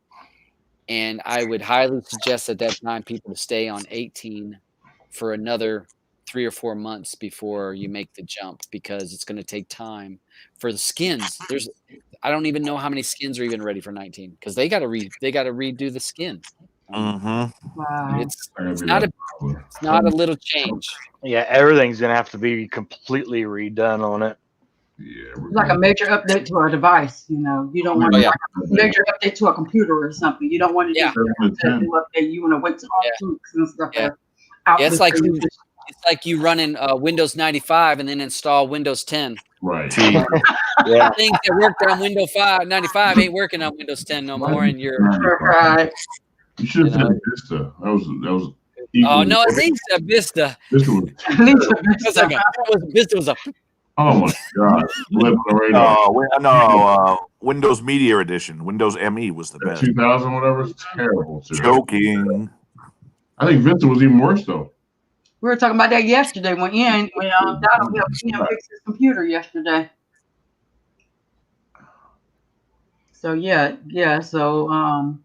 And I would highly suggest at that time people to stay on 18 for another 3 or 4 months before you make the jump, because it's going to take time for the skins. I don't even know how many skins are even ready for 19 because they got to redo the skin. Wow. It's not a little change. Yeah, everything's gonna have to be completely redone on it. Yeah, It's like a major update to our device. You don't want a major update to a computer or something. You don't want to do update. You want to wait till all tweaks and stuff. It's like you running Windows 95 and then install Windows 10. Right. Things that worked on Windows 95 ain't working on Windows 10 no more, and you're right. You should have said Vista. That was. Oh no, at least Vista. Vista was. Vista was a. Oh my God! Windows Media Edition, Windows ME was the best. 2000, whatever, was terrible too. Joking. I think Vista was even worse though. We were talking about that yesterday when Donald helped Ian fix his computer yesterday. So yeah. So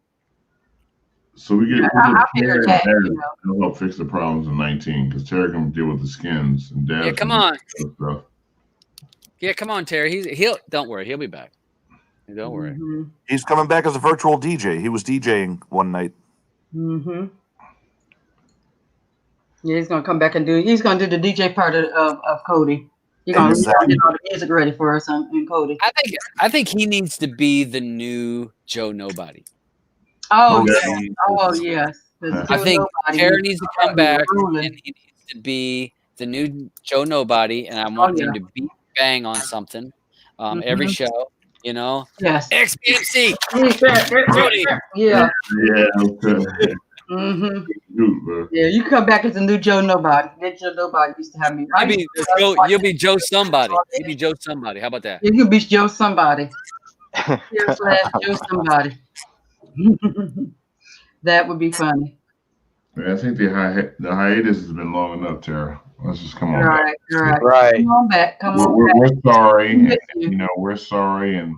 we get I Terry figured and that, Dad you know. to help fix the problems in 19 because Terry can deal with the skins and Dad. Yeah, come on. Stuff. Yeah, come on, Terry. He'll don't worry, he'll be back. Don't worry. Mm-hmm. He's coming back as a virtual DJ. He was DJing one night. Mm-hmm. Yeah, he's gonna come back and he's gonna do the DJ part of Cody. He's gonna get all the music ready for us and Cody. I think he needs to be the new Joe Nobody. Oh yeah. Oh yes. I think Terry needs to come back and he needs to be the new Joe Nobody, and I want him to beat bang on something every show. You know. Yes. XBMC. Cody. Yeah. Yeah. Okay. Mm-hmm. Yeah, you can come back as a new Joe Nobody. That Joe Nobody used to have me. You'll be Joe Somebody. You'll be Joe Somebody. How about that? You can be Joe Somebody. Joe Somebody. That would be funny. Yeah, I think the hiatus has been long enough, Tara. Let's just come on back. Right. Come on back. We're sorry. And, we're sorry, and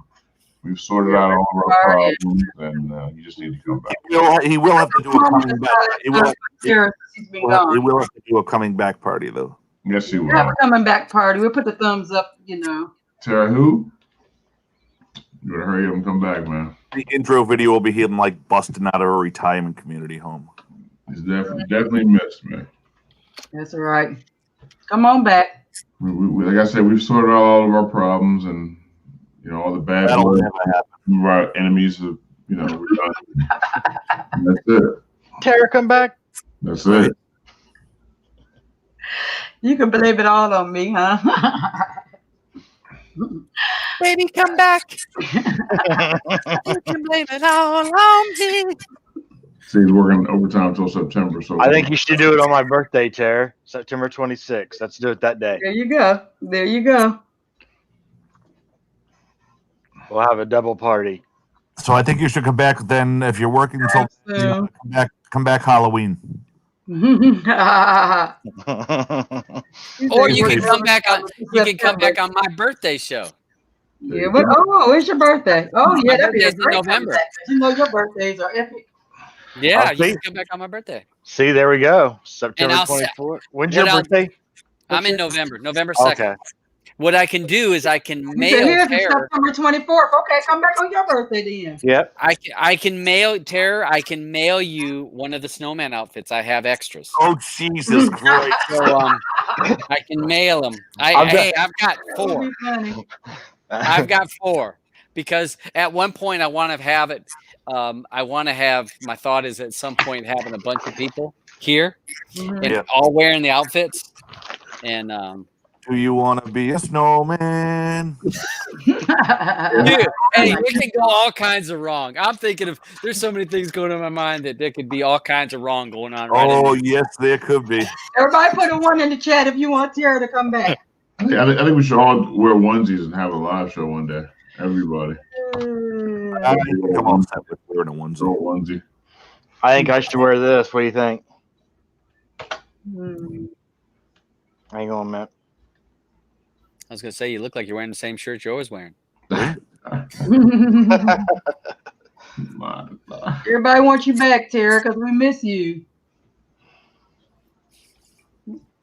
we've sorted out all of our problems, and you just need to come back. He will have to do a coming back. He will have to do a coming back party, though. Yes, he will. Have a coming back party. We'll put the thumbs up, Tara, who? You better hurry up and come back, man. The intro video will be him like busting out of a retirement community home. He's definitely missed, man. That's right. Come on back. We, like I said, we've sorted out all of our problems and all the bad our enemies. We're done. That's it. Tara, come back. That's it. You can blame it all on me, huh? Baby, come back. You can blame it all on me. See, he's working overtime until September. So I think you should do it on my birthday, Tara, September 26th. Let's do it that day. There you go. There you go. We'll have a double party. So I think you should come back then. If you're working until come back Halloween. Or you can come back on my birthday show. Yeah. It's your birthday. Oh yeah, that'd be in November. Your birthdays are epic. Yeah, you can come back on my birthday. See, there we go. September 24th. When's your birthday? I'm in November 2nd. Okay. What I can do is I can mail Terror. September 24th. Okay, come back on your birthday then. Yep. I can mail Terror. I can mail you one of the snowman outfits. I have extras. Oh Jesus Christ! So I can mail them. I've got 4. I've got 4 because at one point I want to have it. My thought is at some point having a bunch of people here and all wearing the outfits. And do you want to be a snowman? Dude, hey, it can go all kinds of wrong. I'm thinking there's so many things going on in my mind that there could be all kinds of wrong going on. Yes, there could be. Everybody put a 1 in the chat if you want Tara to come back. I think we should all wear onesies and have a live show one day. Everybody. Come on, we're in a onesie. I think I should wear this. What do you think? Hang on, man. I was gonna say you look like you're wearing the same shirt you're always wearing. Everybody wants you back, Tara, because we miss you.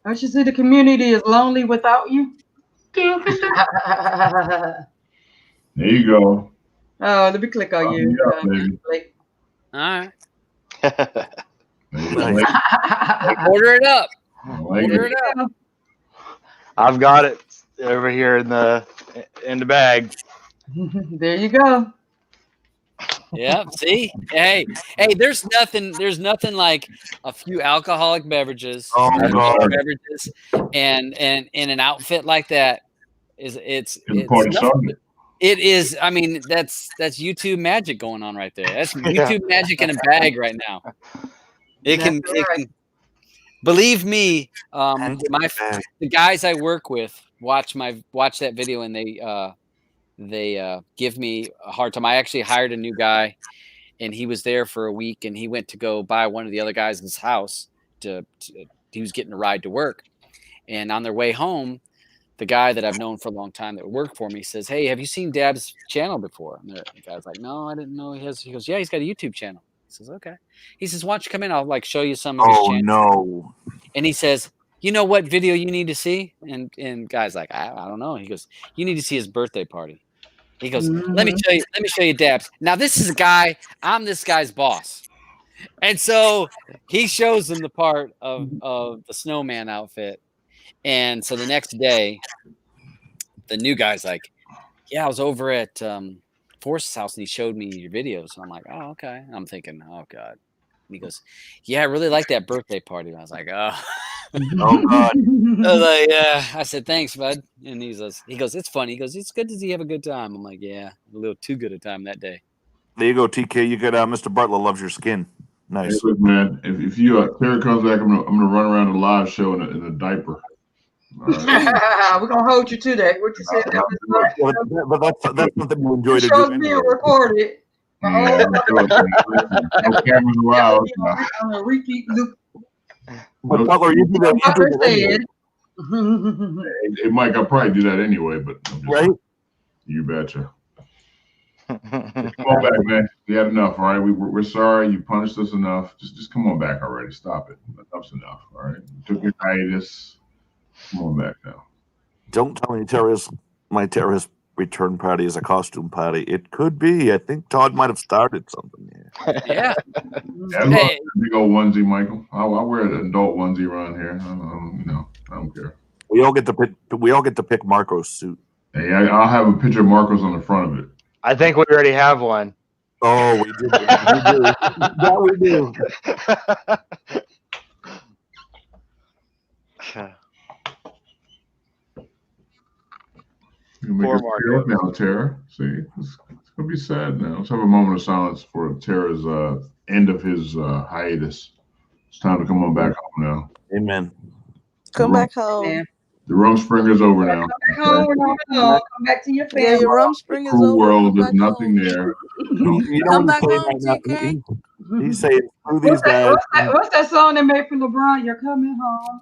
Don't you see the community is lonely without you? There you go. Oh, let me click on you. All right. Order it up. Order it up. I've got it over here in the bag. There you go. Yeah. See, hey, there's nothing like a few alcoholic beverages, and an outfit like that it's it is. I mean, that's YouTube magic going on right there. That's YouTube magic in a bag right now. It can believe me. The guys I work with watch that video and they give me a hard time. I actually hired a new guy, and he was there for a week, and he went to go buy one of the other guys' house to he was getting a ride to work, and on their way home, the guy that I've known for a long time that worked for me says, "Hey, have you seen Dab's channel before?" And the guy's like, "No, I didn't know he has." He goes, "Yeah, he's got a YouTube channel." He says, "Okay." He says, "Why don't you come in? I'll like show you some of his channel." no. And he says, "You know what video you need to see?" And guy's like, I don't know. He goes, "You need to see his birthday party." He goes, "Let me show you Dabs." Now this is a guy. I'm this guy's boss. And so he shows them the part of the snowman outfit. And so the next day, the new guy's like, "Yeah, I was over at Force's house and he showed me your videos." And I'm like, "Oh, okay." And I'm thinking, "Oh, God." And he goes, "Yeah, I really like that birthday party." And I was like, "Oh." Oh, God. I was like, "Yeah." I said, "Thanks, bud." And he goes, "It's funny." He goes, "It's good to see you have a good time." I'm like, "Yeah, a little too good a time that day." There you go, TK. You got Mr. Butler loves your skin. Nice. Hey, look, man, if Terry comes back, I'm gonna run around the live show in a diaper. All right. We're gonna hold you to that. What you said? But that's something you enjoy The to show's do. being recorded. Yeah, no cameras allowed. On a repeat loop. But Butler, you do that. Butler said. Hey, Mike, I'll probably do that anyway, but Right? You betcha. Come on back, man. You had enough, all right? We're sorry. You punished us enough. Just come on back already. Stop it. Enough's enough, all right? You took your hiatus. Come on back now. Don't tell me my terrorist return party is a costume party. It could be. I think Todd might have started something here. Yeah. Hey. Big old onesie, Michael. I'll wear an adult onesie around here. I don't care. We all get to pick Marco's suit. Hey, I'll have a picture of Marcos on the front of it. I think we already have one. Oh, we do. That we do. Poor Marco. Now, Tara. See, it's gonna be sad now. Let's have a moment of silence for Tara's end of his hiatus. It's time to come on back home now. Amen. Come back home. The Rumspringer's over now. Come back to your family. Yeah, your Rumspringer's over. Cruel world, there's nothing there. Come back home, TK. He's saying through these guys. What's that song they made for LeBron? You're coming home.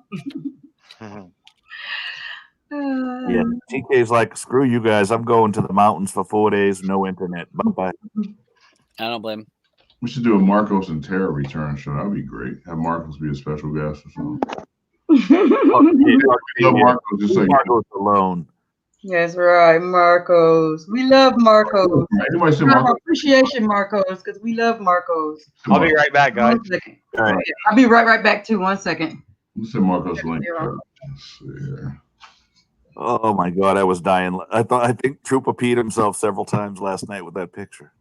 Yeah, TK's like, screw you guys. I'm going to the mountains for 4 days, no internet. Bye-bye. I don't blame him. We should do a Marcos and Tara return show. That'd be great. Have Marcos be a special guest or something. Marcos, just like Marcos alone. That's right, Marcos. We love Marcos. Anybody say Marcos? Appreciation, Marcos, because we love Marcos. I'll be right back, guys. All right. I'll be right back too. 1 second. Let's say Marcos link. Let's see here. Oh my God, I was dying. I think Trooper peed himself several times last night with that picture.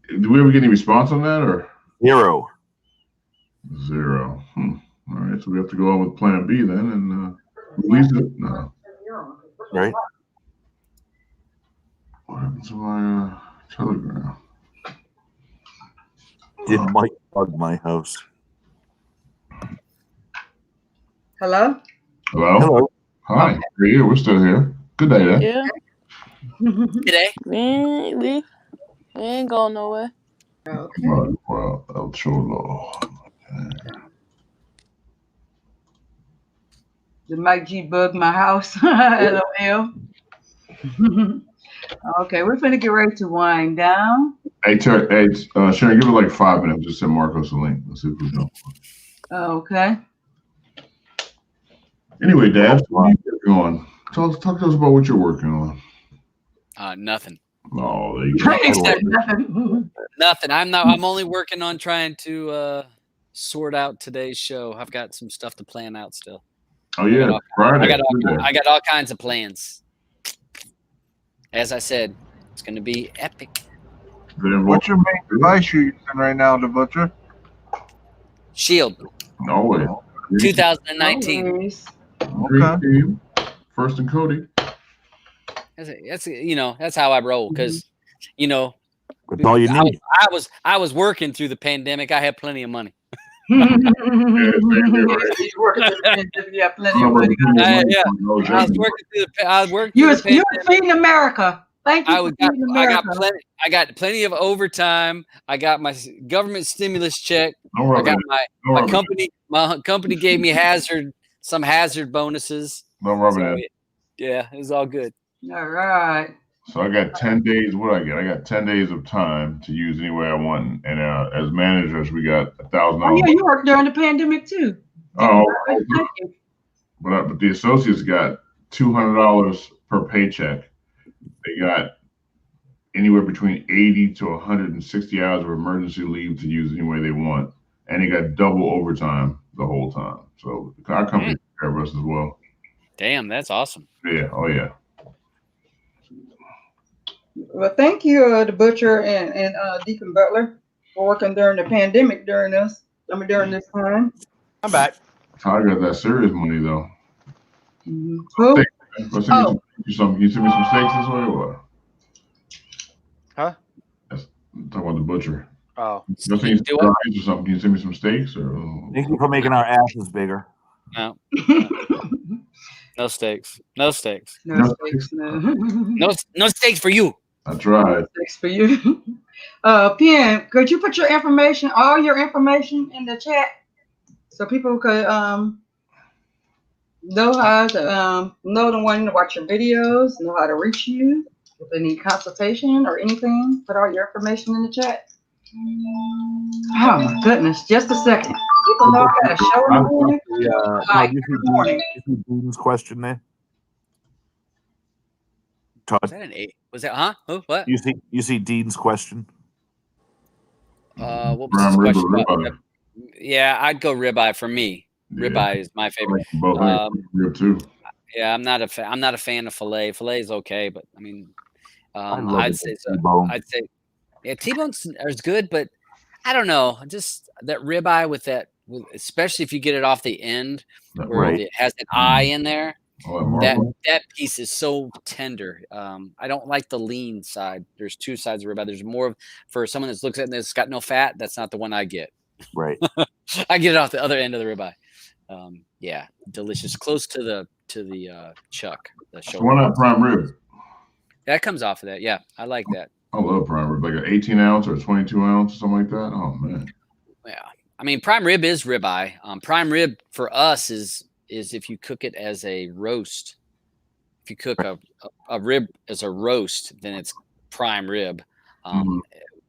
Did we ever get any response on that or? Zero. All right, so we have to go on with Plan B then and release it. No. Right. What happened to my Telegram? Did Mike bug my house? Hello? Hello. Hi. We're here. We're still here. Good day, then. Yeah. Good day. We ain't going nowhere. Well, El Cholo. Did Mike G bug my house? LOL. Okay, we're finna get ready to wind down. Hey, Sharon, give it like 5 minutes. Just send Marcos a link. Let's see if we know. Okay. Anyway, Dad, what are you working on? Talk to us about what you're working on. Nothing. Oh, there you go. Nothing. I'm only working on trying to sort out today's show. I've got some stuff to plan out still. Oh yeah, Friday. I got all kinds of plans. As I said, it's going to be epic. What's your main device you're using right now, the Butcher? Shield. No way. 2019. Green team. First and Cody. That's how I roll because, that's all you need. I was working through the pandemic. I had plenty of money. Yeah, plenty of money. I was working through the You was feeding America. Thank you for feeding America. I got plenty of overtime. I got my government stimulus check. I got my company. My company gave me some hazard bonuses. Don't rub it in. Yeah, it was all good. All right. So I got 10 days. What I get? I got 10 days of time to use any way I want. And as managers, we got $1,000. Oh yeah, you worked during the pandemic too. Oh, but the associates got $200 per paycheck. They got anywhere between 80 to 160 hours of emergency leave to use any way they want, and they got double overtime the whole time. So our company takes care of us as well. Damn, that's awesome. Yeah. Oh yeah. Well, thank you, the butcher and Deacon Butler, for working during the pandemic during this time. I'm back. I got that serious money though. Who? You send me some steaks this way or what? Huh? I'm talking about the butcher. Oh. Or something. Can you send me some steaks or? Thank you for making our asses bigger. No. No steaks. No steaks. No steaks. No steaks for you. I tried. No steaks for you. Pen, could you put all your information in the chat so people could know how to know the one to watch your videos, know how to reach you if they need consultation or anything? Put all your information in the chat. Oh my goodness! Just a second. People know how to show in the morning. Good morning. Dean's question there. Todd. Was that an 8? Was that Who? What? You see Dean's question. What was his question about? Yeah, I'd go ribeye for me. Ribeye is my favorite. Rib too. Yeah, I'm not a fan of filet. Filet is okay, but I mean, I'd say so. I'd say, yeah, T-bones is good, but I don't know. Just that ribeye with that, especially if you get it off the end where it has an eye in there. That piece is so tender. I don't like the lean side. There's two sides of ribeye. There's more for someone that looks at it and it's got no fat. That's not the one I get. Right. I get it off the other end of the ribeye. Yeah, delicious. Close to the chuck. The shoulder. Why not prime rib? That comes off of that. Yeah, I like that. I love prime rib, like an 18 ounce or 22 ounce or something like that. Oh man. Yeah, I mean prime rib is ribeye. Prime rib for us is if you cook it as a roast. If you cook a rib as a roast, then it's prime rib.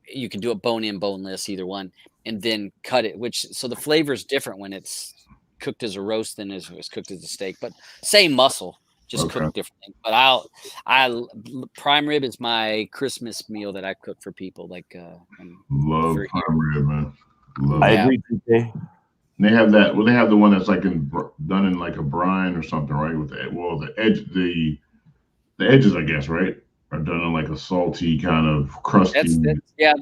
You can do it bone in, boneless, either one, and then cut it. So the flavor is different when it's cooked as a roast than as it was cooked as a steak, but same muscle, just cooked differently. But prime rib is my Christmas meal that I cook for people. Like love prime rib, man. I agree. They have that. Well, they have the one that's like done in like a brine or something, right? With the edges, I guess, right? Are done in like a salty kind of crusty.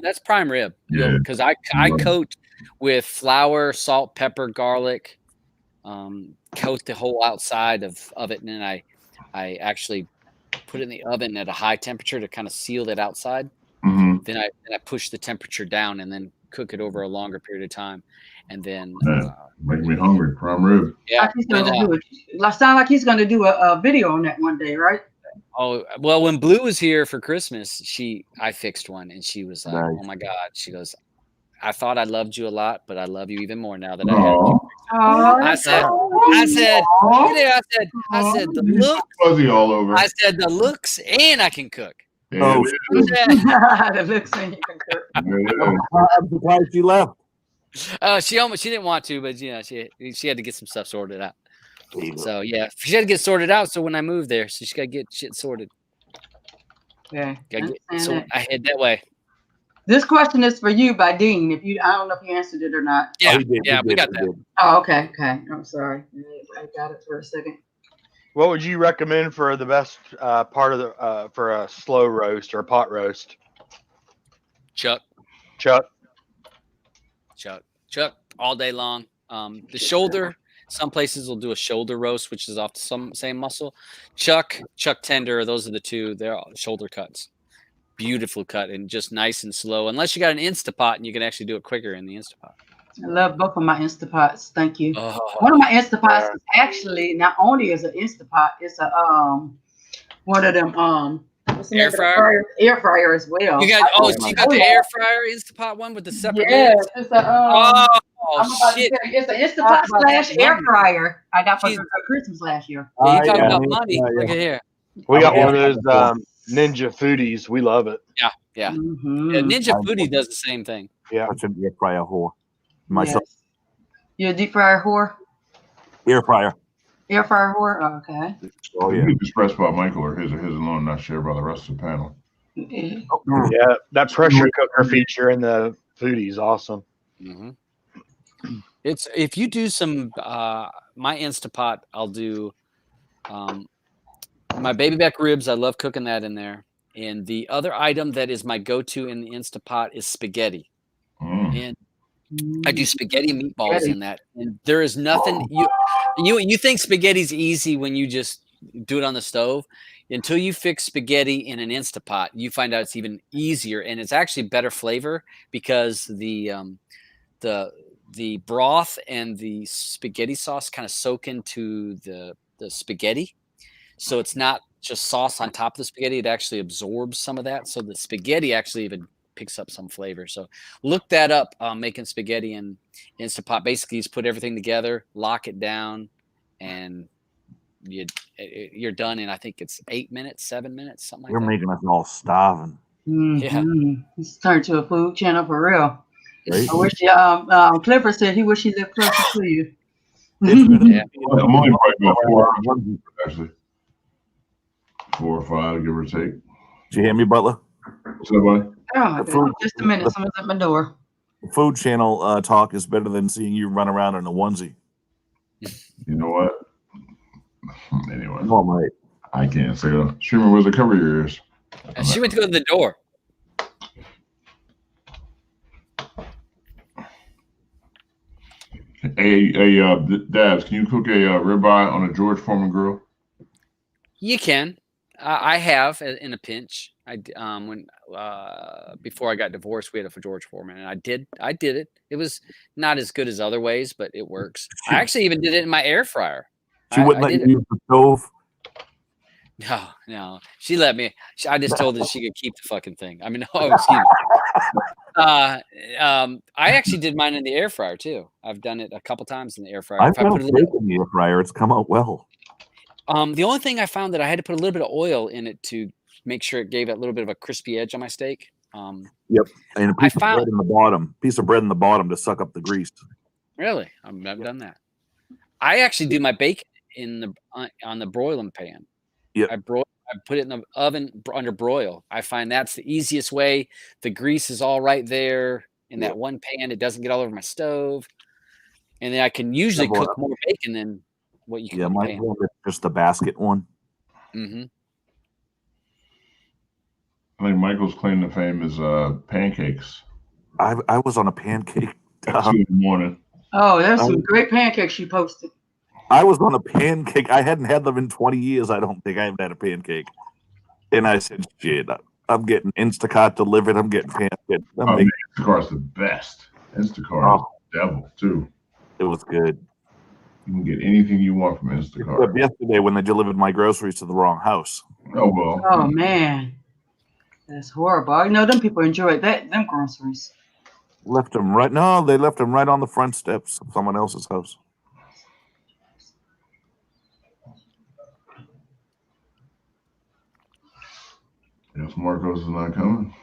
That's prime rib. Yeah, because I coat with flour, salt, pepper, garlic. Coat the whole outside of it, and then I actually put it in the oven at a high temperature to kind of seal that outside. Then I push the temperature down and then cook it over a longer period of time, and then making me hungry. Prime rib. Yeah, sound like he's going to do a video on that one day, right? Oh well, when Blue was here for Christmas, I fixed one, and she was like, "Oh my God!" She goes, "I thought I loved you a lot, but I love you even more now that I have you." I said, the look, fuzzy all over. I said the looks, and I can cook. Yeah, the looks, and you can cook. I'm surprised she left. She didn't want to, but yeah, she had to get some stuff sorted out. So yeah, she had to get sorted out. So when I moved there, so she got to get shit sorted. Yeah, so I head that way. This question is for you by Dean. I don't know if you answered it or not. Yeah, we got that. Oh, okay. I'm sorry. I got it for a second. What would you recommend for the best part of for a slow roast or a pot roast? Chuck, all day long. The shoulder. Some places will do a shoulder roast, which is off the same muscle. Chuck tender. Those are the two. They're all shoulder cuts. Beautiful cut and just nice and slow. Unless you got an Instapot and you can actually do it quicker in the Instapot. I love both of my Instapots. Thank you. One of my Instapots is actually not only is an Instapot, it's a one of them What's the name Air of the fryer? Air fryer as well. You got so you got the air fryer Instapot one with the separate Yes, lids? it's a Oh I'm about shit! to tell you, it's an Instapot / air fryer I got for Jeez. Christmas last year. Yeah, you talking yeah, about money? Look at here. We got Yeah. one of those Ninja Foodies. We love it. Yeah, yeah. Mm-hmm. Yeah, Ninja Foodie does the same thing. Yeah. Such an air fryer whore. Myself, Yes. You a deep fryer whore? air fryer. Air fryer whore? Oh, okay. Oh It yeah. can be expressed by Michael or his alone, not shared by the rest of the panel. Yeah, that pressure cooker feature in the Foodie is awesome. Mm-hmm. It's if you do some my Instapot, I'll do my baby back ribs. I love cooking that in there. And the other item that is my go-to in the Instapot is spaghetti. And I do spaghetti and meatballs in that. And there is nothing you think spaghetti's easy when you just do it on the stove. Until you fix spaghetti in an Instapot, you find out it's even easier, and it's actually better flavor because the broth and the spaghetti sauce kind of soak into the spaghetti. So it's not just sauce on top of the spaghetti. It actually absorbs some of that. So the spaghetti actually even picks up some flavor. So look that up, making spaghetti in Instapot. Basically, you just put everything together, lock it down, and you're done in, I think it's 8 minutes, 7 minutes, something like You're that. making us all starving. Yeah. It's turned to a food channel for real. Right? I wish Clifford said he wish he lived closer to you. Yeah. I'm only probably about 4 hours, actually. 4 or 5, give or take. Did you hear me, Butler? What's up, buddy? Oh, The food- just a minute. Someone's at my door. The Food Channel talk is better than seeing you run around in a onesie. You know what? Anyway, All right. I can't say that. Streamer, where's the cover your ears? And she went to go to the door. Hey, Dabs, can you cook a ribeye on a George Foreman grill? You can. I have in a pinch. When before I got divorced, we had it for George Foreman, and I did it. It was not as good as other ways, but it works. I actually even did it in my air fryer. She wouldn't let you use the stove. No. She let me. I just told her she could keep the fucking thing. I mean, no, excuse me. I actually did mine in the air fryer too. I've done it a couple times in the air fryer. I've If I done put a steak little, in the air fryer. It's come out well. the only thing I found that I had to put a little bit of oil in it to make sure it gave it a little bit of a crispy edge on my steak. Yep, and a piece of bread in the bottom. Piece of bread in the bottom to suck up the grease. Really, I've done that. I actually do my bacon on the broiling pan. Yep. I put it in the oven under broil. I find that's the easiest way. The grease is all right there in that one pan. It doesn't get all over my stove, and then I can usually cook more bacon than what you can. Yeah, my one is just the basket one. Mm-hmm. I think Michael's claim to fame is pancakes. I was on a pancake. 2 in the morning. Oh, there's some great pancakes you posted. I was on a pancake. I hadn't had them in 20 years. I don't think I haven't had a pancake. And I said, shit, I'm getting Instacart delivered. I'm getting pancakes. Instacart's the best. Instacart devil, too. It was good. You can get anything you want from Instacart. Except yesterday when they delivered my groceries to the wrong house. Oh, well. Oh, man. That's horrible. I know them people enjoyed them groceries. Left them right. No, they left them right on the front steps of someone else's house. Yes, Marcos is not coming.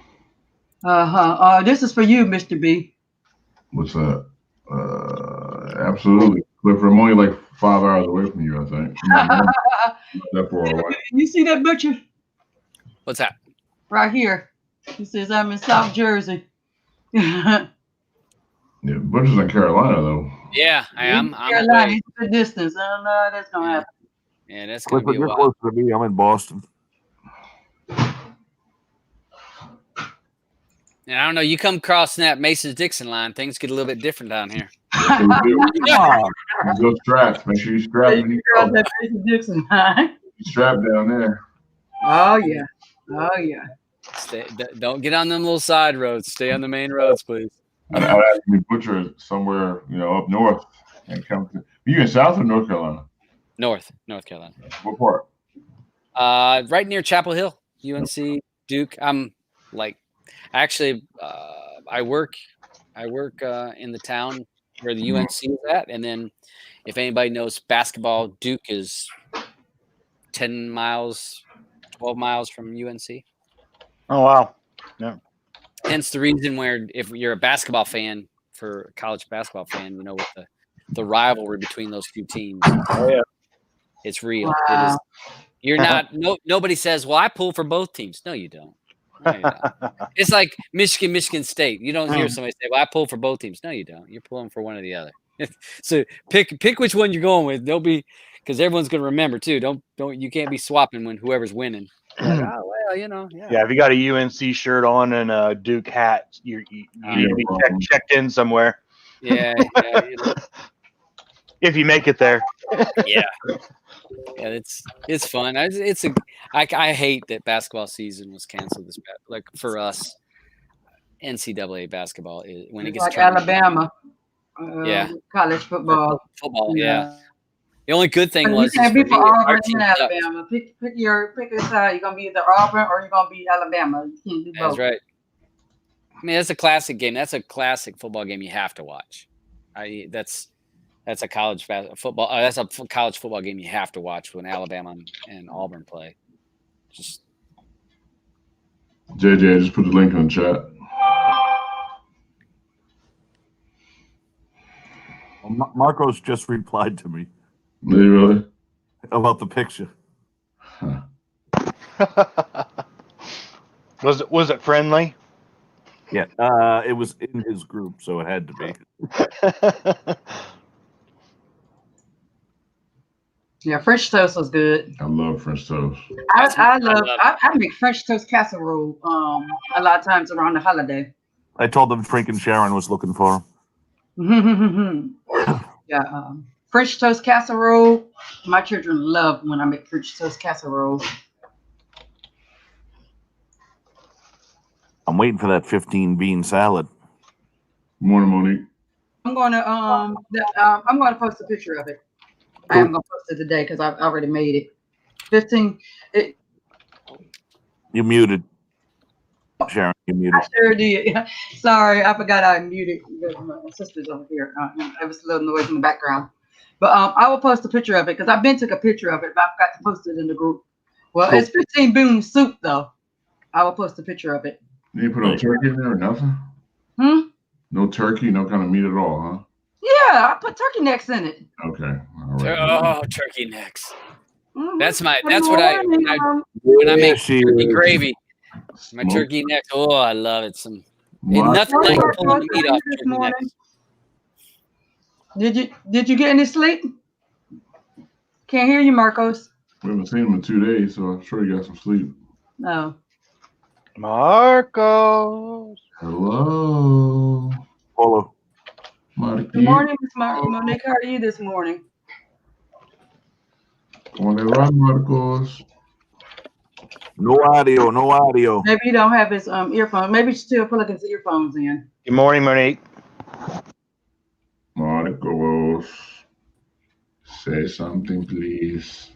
This is for you, Mr. B. What's that? Absolutely. Clifford, I'm only like 5 hours away from you, I think. That far away. You see that butcher? What's that? Right here. He says, I'm in South Jersey. Yeah, Butcher's in Carolina, though. Yeah, I am. Carolina, it's a distance. I don't know how that's going to happen. Yeah, that's going to Clifford, be a you're while. close to me. I'm in Boston. And I don't know. You come crossing that Mason-Dixon line, things get a little bit different down here. Go straps. Make sure you strap when you go. That Mason-Dixon line. Strap down there. Oh, yeah. Oh, yeah. Don't get on them little side roads. Stay on the main roads, please. I'd actually Butcher somewhere, up north. And come to. Are you in South or North Carolina? North Carolina. What part? Right near Chapel Hill. UNC, Duke. I'm like, actually, I work in the town where the UNC is at, and then if anybody knows basketball, Duke is 10 miles, 12 miles from UNC. Oh wow! Yeah. Hence the reason where if you're a basketball fan, for a college basketball fan, you know, with the rivalry between those two teams, it's real. Wow. It is. You're not. Nobody says, "Well, I pull for both teams." No, you don't. No, you don't. It's like Michigan State. You don't hear somebody say, "Well, I pull for both teams." No, you don't. You're pulling for one or the other. So pick which one you're going with. Don't be, because everyone's going to remember too. Don't you can't be swapping when whoever's winning. Like, oh well, you know. Yeah, if you got a UNC shirt on and a Duke hat, you need to be checked in somewhere. Yeah. If you make it there. Yeah, it's fun. I hate that basketball season was canceled. Like for us, NCAA basketball is when it gets like Alabama. College football. Football. Yeah. The only good thing was you can't be for Auburn and Alabama. Pick a side. You're gonna be either Auburn or you're gonna be Alabama. You can't do both. That's right. I mean, that's a classic game. That's a classic football game you have to watch. That's a college football. That's a college football game you have to watch when Alabama and Auburn play. Just JJ, I just put the link in the chat. Marcos just replied to me. Did you really? About the picture. Huh. Was it friendly? Yeah, it was in his group, so it had to be. Yeah, French toast was good. I love French toast. I make French toast casserole a lot of times around the holiday. I told them Frank and Sharon was looking for him. Yeah, French toast casserole. My children love when I make French toast casserole. I'm waiting for that 15 bean salad. Morning, Monique. I'm gonna post a picture of it. Cool. I am gonna post it today because I've already made it. 15. You muted, Sharon. You muted. I sure did. Sorry, I forgot I muted. My sister's over here. There was a little noise in the background. But I will post a picture of it because I've been took a picture of it, but I forgot to post it in the group. Well, cool. It's 15 bean soup though. I will post a picture of it. You didn't put no turkey in there or nothing? No turkey, no kind of meat at all, huh? Yeah, I put turkey necks in it. Okay. All right. Oh, turkey necks. That's what I when I make turkey gravy. My turkey necks. Oh, I love it. Nothing like pulling the meat off turkey necks. Did you get any sleep? Can't hear you, Marcos. We haven't seen him in 2 days, so I'm sure you got some sleep. No. Marcos. Hello. Hello. Good morning, Miss Monique. How are you this morning? ¿Cómo le va, Marcos? No audio. Maybe he don't have his earphones. Maybe he should still put his earphones in. Good morning, Monique. Marcos, say something, please.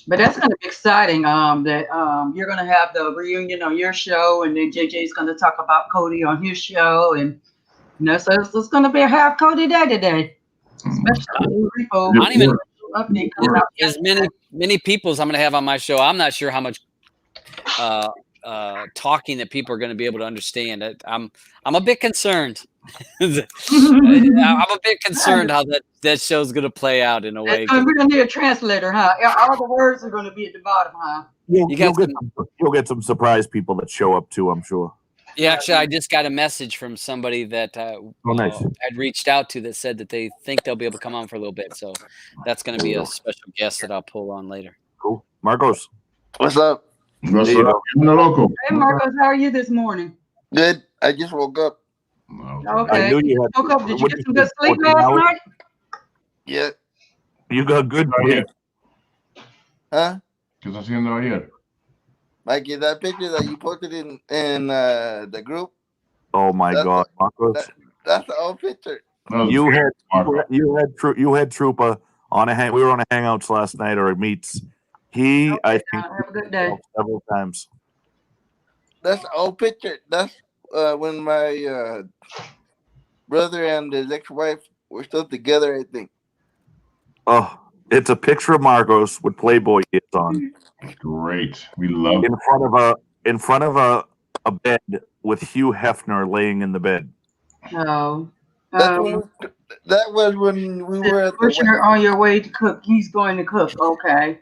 But that's going to be exciting. That you're going to have the reunion on your show, and then JJ's going to talk about Cody on his show, and so it's going to be a half Cody day today. Especially Repo. I don't even as many people as I'm going to have on my show. I'm not sure how much talking that people are going to be able to understand. I'm a bit concerned. I'm a bit concerned how that show's going to play out in a way. We're going to need a translator, huh? All the words are going to be at the bottom, huh? You'll get some surprise people that show up too, I'm sure. Yeah, actually, I just got a message from somebody that I'd reached out to that said that they think they'll be able to come on for a little bit. So that's going to be a special guest that I'll pull on later. Cool. Marcos. What's up? What's up? Hey, Marcos, how are you this morning? Good. I just woke up. Okay. Did you get some good sleep last night? Yeah. You got good sleep. Huh? ¿Qué está haciendo ayer? Mikey, that picture that you posted in the group. Oh my God, Marcos! That's the old picture. You had Trooper on we were on a hangouts last night or a meets. I think have a good day. several times. That's an old picture. That's when my brother and his ex-wife were still together, I think. Oh, it's a picture of Marcos with Playboy hits on. Great. We love in front of a bed with Hugh Hefner laying in the bed. No. That was when we were at Butcher on your way to cook. He's going to cook. Okay.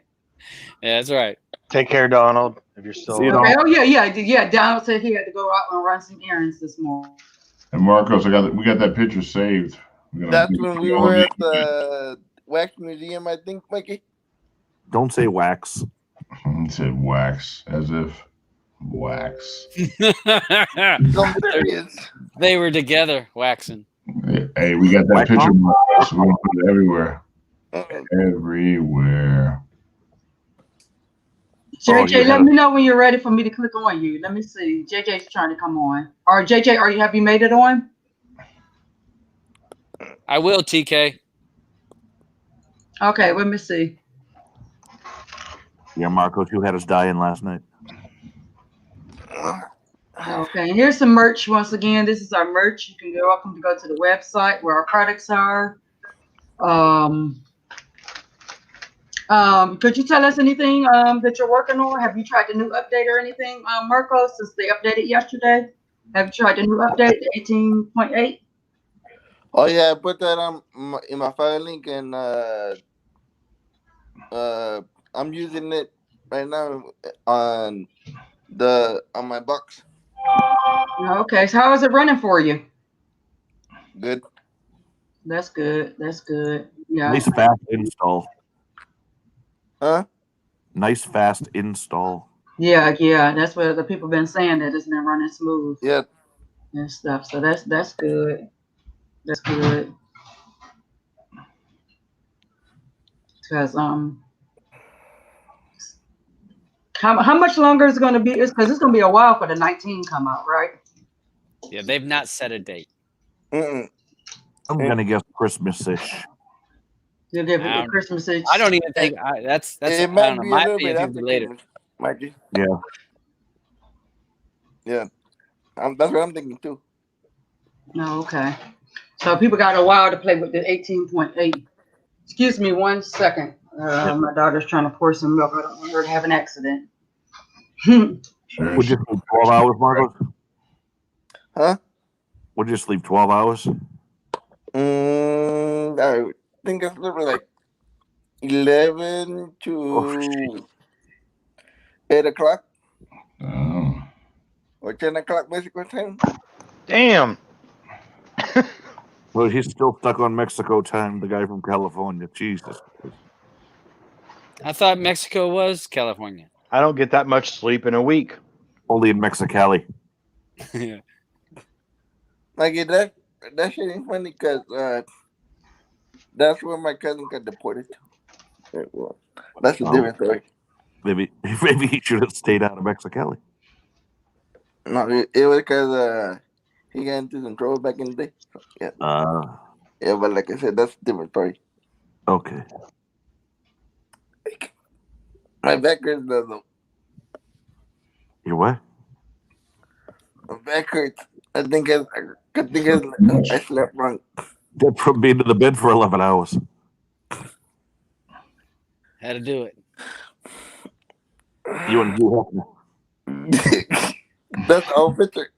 Yeah, that's right. Take care, Donald. If you're still okay. Oh yeah. Donald said he had to go out and run some errands this morning. And Marcos, we got that picture saved. That's when we were at the Wax Museum, I think, Mikey. Don't say wax. He said wax, as if wax. They were together waxing. Hey, we got that picture, Marcos. We're gonna put it everywhere. Everywhere. JJ, let me know when you're ready for me to click on you. Let me see. JJ's trying to come on. Or JJ, have you made it on? I will, TK. Okay, let me see. Yeah, Marcos, you had us dying last night. Okay, and here's some merch once again. This is our merch. You're welcome to go to the website where our products are. Could you tell us anything that you're working on? Have you tried the new update or anything, Marcos, since they updated yesterday? Have you tried the new update, the 18.8? Oh yeah, I put that in my Filelink, and I'm using it right now on my box. Okay, so how is it running for you? Good. That's good. That's good. Yeah. Nice fast install. Huh? Nice fast install. Yeah. That's what the people been saying, that it's been running smooth. Yeah. And stuff. So that's good. That's good. Because how much longer is it going to be? Because it's going to be a while for the 19 come out, right? Yeah, they've not set a date. Mm-mm. I'm gonna guess Christmas-ish. You'll give it Christmas-ish. I don't even think that's. It I might don't know. be My a little opinion bit is after later. Christmas, Mikey. Yeah. Yeah. That's what I'm thinking too. Oh, okay. So people got a while to play with the 18.8. Excuse me 1 second. My daughter's trying to pour some milk. I don't want her to have an accident. Would you sleep 12 hours, Marcos? Huh? Would you sleep 12 hours? I think it's like 11 to 8 o'clock. Oh. Or 10 o'clock Mexico time. Damn. Well, he's still stuck on Mexico time, the guy from California. Jesus. I thought Mexico was California. I don't get that much sleep in a week. Only in Mexicali. Yeah. Like that shit ain't funny because that's where my cousin got deported to. Well, that's a different story. Maybe he should have stayed out of Mexicali. No, it was because he got into some trouble back in the day. So, yeah. Yeah, but like I said, that's a different story. Okay. My back hurts though. Your what? My back hurts. I think I slept wrong. Dead from being in the bed for 11 hours. Had to do it. You and Hugh Hefner. That's the whole picture.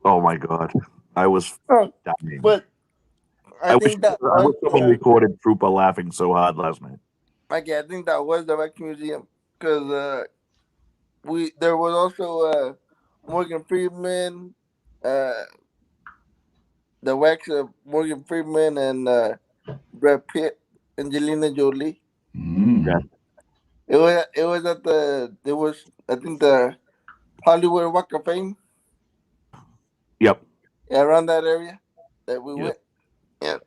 Oh my God. I was dying. But I wish someone recorded Trooper laughing so hard last night. Okay, I think that was the Wax Museum because there was also Morgan Freeman, the Wax of Morgan Freeman and Brad Pitt, Angelina Jolie. Yeah. It was I think the Hollywood Walk of Fame. Yep. Yeah, around that area that we went. Yeah.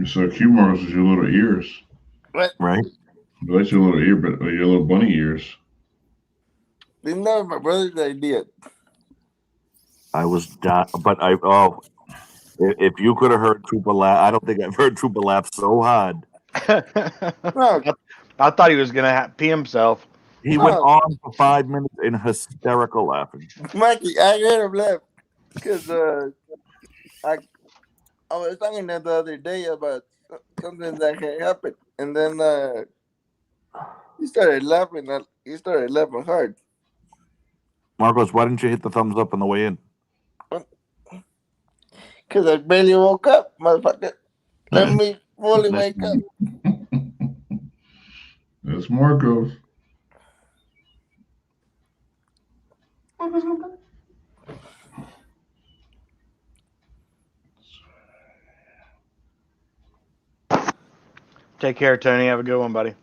So Q-Mars is your little ears. What? Right. That's your little ear, but your little bunny ears. Didn't know my brother's idea. I was dying, but if you could have heard Trooper laugh, I don't think I've heard Trooper laugh so hard. I thought he was gonna pee himself. He went on for 5 minutes in hysterical laughing. Mikey, I heard him laugh because I was talking the other day about something that had happened, and then he started laughing. He started laughing hard. Marcos, why didn't you hit the thumbs up on the way in? Because I barely woke up, motherfucker. Let me fully wake up. That's Marcos. Take care, Tony. Have a good one, buddy.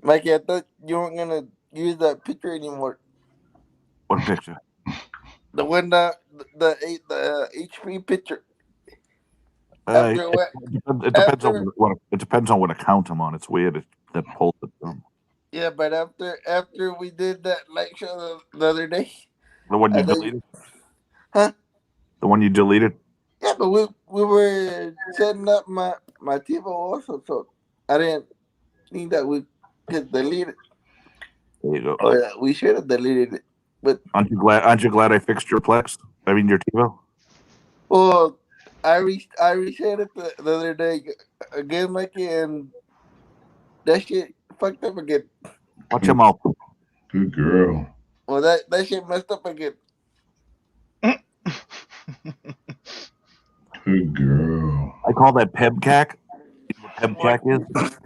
Mikey, I thought you weren't gonna use that picture anymore. What picture? The one the HP picture. It depends on what account I'm on. It's weird that pulls it down. Yeah, but after we did that light show the other day. The one you deleted? Huh? The one you deleted? Yeah, but we were setting up my TiVo also, so I didn't think that we could delete it. There you go. Oh yeah, we should have deleted it. But aren't you glad I fixed your Plex? I mean your TiVo? Well, I reset it the other day again, Mikey, and that shit fucked up again. Watch your mouth. Good girl. Well, that shit messed up again. Good girl. I call that PEBCAC. You know what PEBCAC is?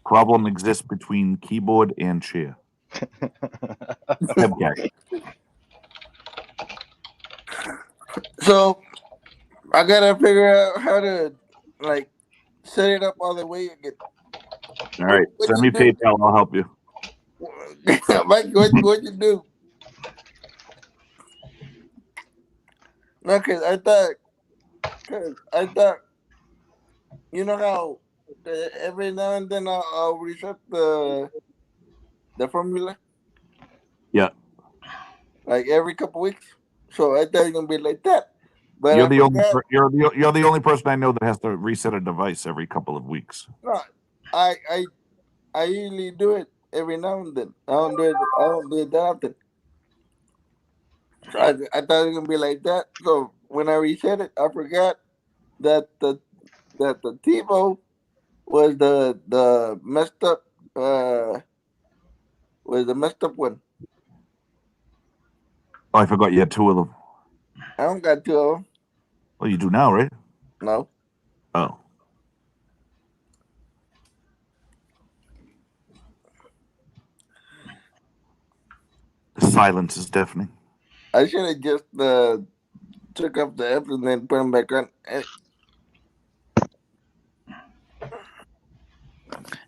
Problem exists between keyboard and chair. PEBCAC. So I gotta figure out how to set it up all the way again. All right, send me PayPal. I'll help you. Mike, what you do? No, cause I thought, you know how every now and then I'll reset the formula. Yeah. Like every couple weeks. So I thought it's gonna be like that. But You're the only person I know that has to reset a device every couple of weeks. No, I usually do it every now and then. I don't do it that often. So I thought it was gonna be like that. So when I reset it, I forgot that the TiVo was the messed up one. Oh, I forgot you had two of them. I don't got two of them. Well, you do now, right? No. Oh. The silence is deafening. I should have just took off the apps and then put them back on.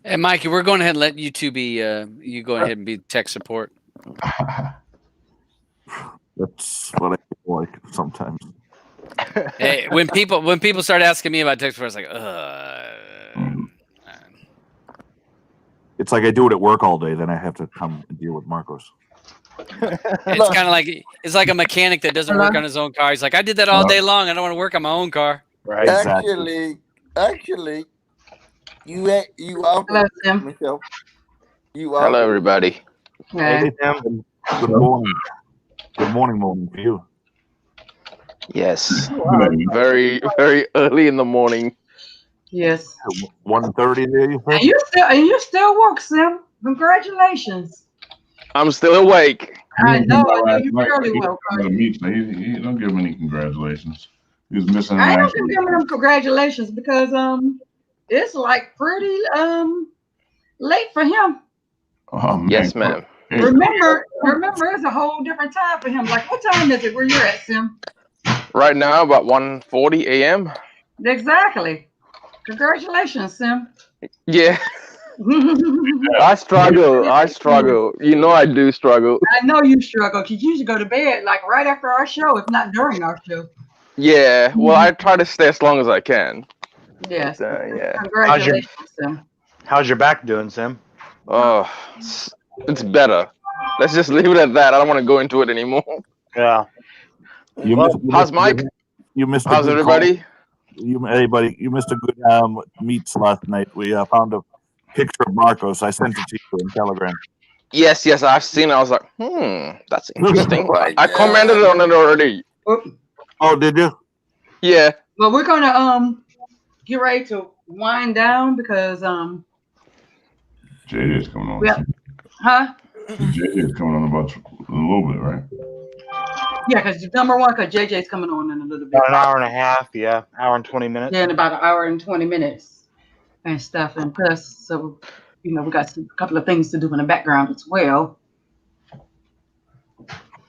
Hey, Mikey, we're going ahead and let you two be. You go ahead and be tech support. That's what I feel like sometimes. Hey, when people start asking me about tech support, it's like, It's like I do it at work all day, then I have to come and deal with Marcos. It's kind of like it's like a mechanic that doesn't work on his own car. He's like, I did that all day long. I don't want to work on my own car. Right. Actually, you offer Michelle. Hello, everybody. Hey, Tim. Good morning. Good morning for you. Yes. Very, very early in the morning. Yes. 1:30 there, you think? And you still work, Sim. Congratulations. I'm still awake. I know you fairly well. He don't give him any congratulations. He was missing. I don't give him congratulations because it's like pretty late for him. Oh, man. Yes, ma'am. Remember, it's a whole different time for him. Like, what time is it where you're at, Sim? Right now, about 1:40 a.m. Exactly. Congratulations, Sim. Yeah. I struggle. You know I do struggle. I know you struggle because you usually go to bed like right after our show, if not during our show. Yeah. Well, I try to stay as long as I can. Yes. Yeah. Congratulations, Sim. How's your back doing, Sim? Oh, it's better. Let's just leave it at that. I don't want to go into it anymore. Yeah. How's Mike? You missed. How's everybody? you missed a good meets last night. We found a picture of Marcos. I sent it to you in Telegram. Yes, I've seen it. I was like, that's interesting. But I commented on it already. Oh, did you? Yeah. Well, we're gonna get ready to wind down because JJ's coming on. Huh? JJ's coming on about a little bit, right? Yeah, because number one, because JJ's coming on in a little bit. About an hour and a half, yeah, hour and 20 minutes. Yeah, in about an hour and 20 minutes and stuff. And plus, so we got a couple of things to do in the background as well.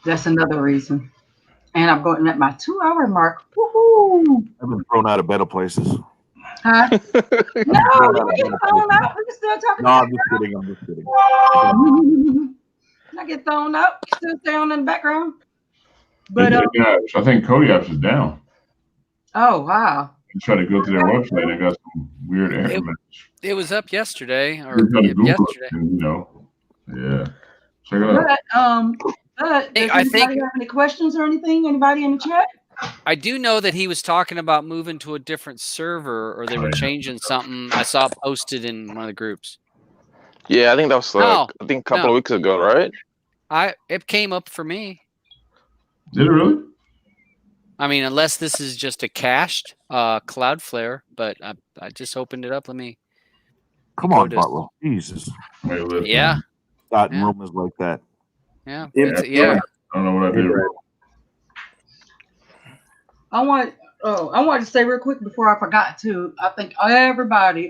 That's another reason. And I'm going at my 2-hour mark. Woohoo! I've been thrown out of better places. Huh? No, you get thrown out. We're still talking. No, I'm just kidding. Not get thrown out. Still stay on in the background. But I think Cody Apps is down. Oh wow! I tried to go to their website and I got some weird error message. It was up yesterday or yesterday. Yeah. Check it out. But does anybody have any questions or anything? Anybody in the chat? I do know that he was talking about moving to a different server, or they were changing something. I saw posted in one of the groups. Yeah, I think that was a couple of weeks ago, right? It came up for me. Did it really? I mean, unless this is just a cached Cloudflare, but I just opened it up. Let me. Come on, Butler. Jesus. Yeah. Starting rumors like that. Yeah. I don't know what I did. I wanted to say real quick before I forgot to. I think everybody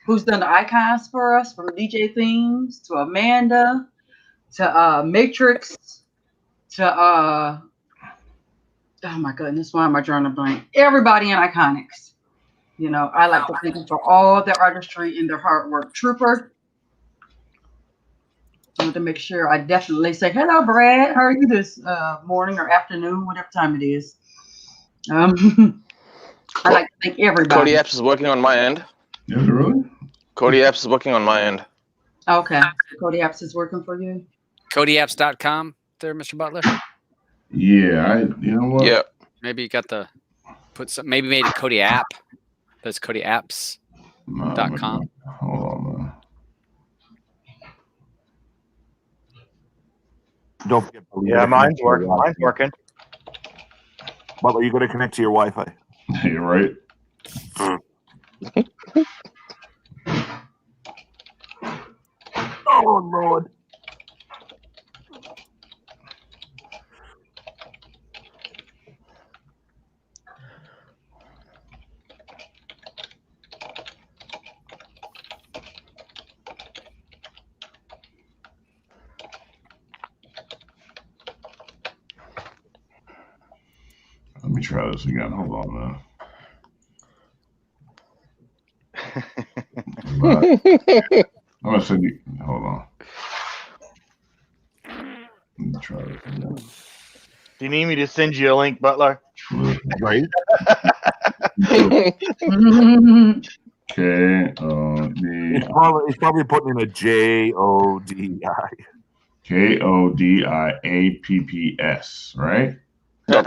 who's done the icons for us, from DJ Themes to Amanda to Matrix to oh my goodness, why am I drawing a blank? Everybody in Iconics. I like to thank them for all their artistry and their hard work. Trooper. I want to make sure I definitely say hello, Brad. How are you this morning or afternoon, whatever time it is? I like to thank everybody. Cody Apps is working on my end. Is it really? Cody Apps is working on my end. Okay. Cody Apps is working for you? CodyApps.com there, Mr. Butler? Yeah, you know what? Yeah. Maybe you got maybe made it Cody App. That's CodyApps.com. Hold on, man. Don't forget. Yeah, mine's working. Mine's working. Butler, you got to connect to your Wi-Fi. You're right. Oh, Lord. Let me try this again. Hold on, man. I'm gonna send you. Hold on. Let me try this again. Do you need me to send you a link, Butler? Right. He's probably putting in a JODI. KODIAPPS, right?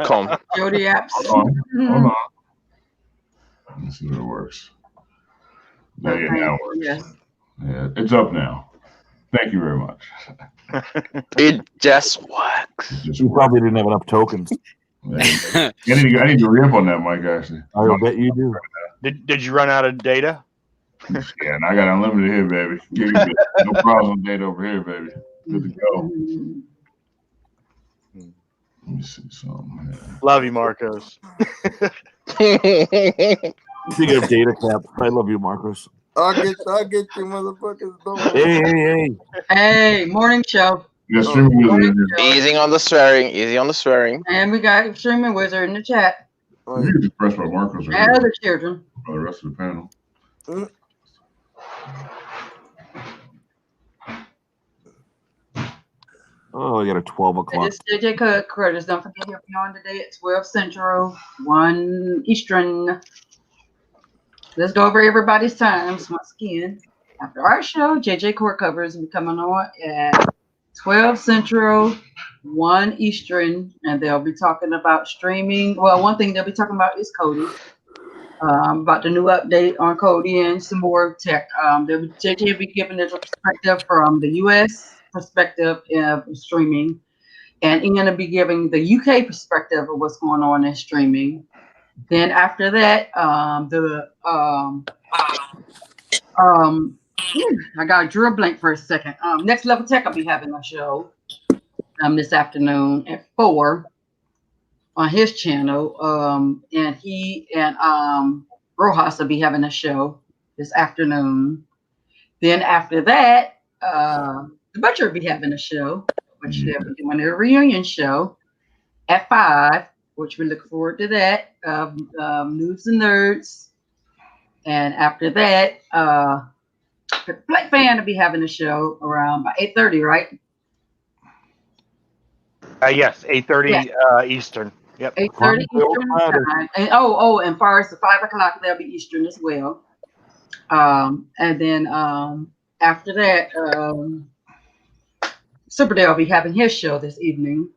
.com. Jody Apps. Hold on. Let me see if it works. Now it works. Yes. Yeah, it's up now. Thank you very much. It just works. You probably didn't have enough tokens. I need to re-up on that, Mike, actually. I bet you do. Did you run out of data? Yeah, and I got unlimited here, baby. No problem with data over here, baby. Good to go. Let me see something. Love you, Marcos. Speaking of data cap, I love you, Marcos. I'll get you motherfuckers. Hey, morning show. Easy on the swearing. And we got Streaming Wizard in the chat. You can just press by Marcos or and other children. by the rest of the panel. Oh, I got a 12 o'clock. It's JJ Curtis. Don't forget he'll be on today at 12 Central, 1 Eastern. Let's go over everybody's times once again. After our show, JJ Core Covers will be coming on at 12 Central, 1 Eastern, and they'll be talking about streaming. Well, one thing they'll be talking about is Cody. about the new update on Cody and some more tech. JT will be giving us a perspective from the US perspective of streaming, and Ian will be giving the UK perspective of what's going on in streaming. Then after that, I got a drill blank for a second. Next Level Tech will be having a show this afternoon at 4 on his channel. And he and Rojas will be having a show this afternoon. Then after that, the Butcher will be having a show, which they'll be doing a reunion show at 5, which we look forward to that. News and Nerds. And after that, the Black Fan will be having a show around by 8:30, right? Yes, 8:30 Eastern. Yep. 8:30 Eastern time. And and far as the 5 o'clock, they'll be Eastern as well. And then after that, Superdale will be having his show this evening.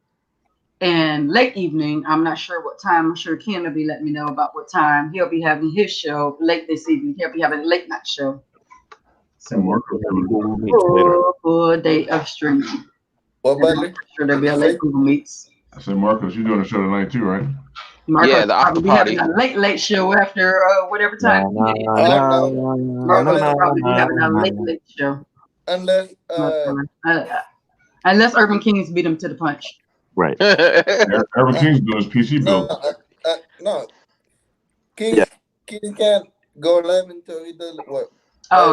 And late evening, I'm not sure what time. I'm sure Ken will be letting me know about what time he'll be having his show late this evening. He'll be having a late night show. So full day of streaming. What, buddy? I'm sure there'll be a late Google Meets. I said, Marcos, you're doing a show tonight too, right? Marcos Yeah, the after probably party. having a late show after whatever time. Marcos will probably be having a late show. Unless Unless Urban Kings beat him to the punch. Right. Urban King's doing his PC build. No. King can't go live until he does what?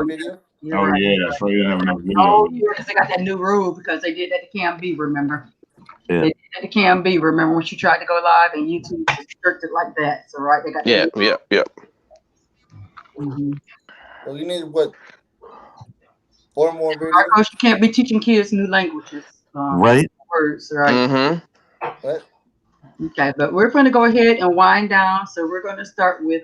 Video? Oh, Right. yeah, that's right. You didn't have enough video. Oh, yes, they got that new rule because they did that to Cam B, remember? Yeah. They did that to Cam B, remember when she tried to go live and YouTube restricted like that. So, right, they got Yeah. Mm-hmm. Well, you need what? 4 more videos? Marcos, you can't be teaching kids new languages. Right. Words, right? Mm-hmm. What? Okay, but we're going to go ahead and wind down. So we're going to start with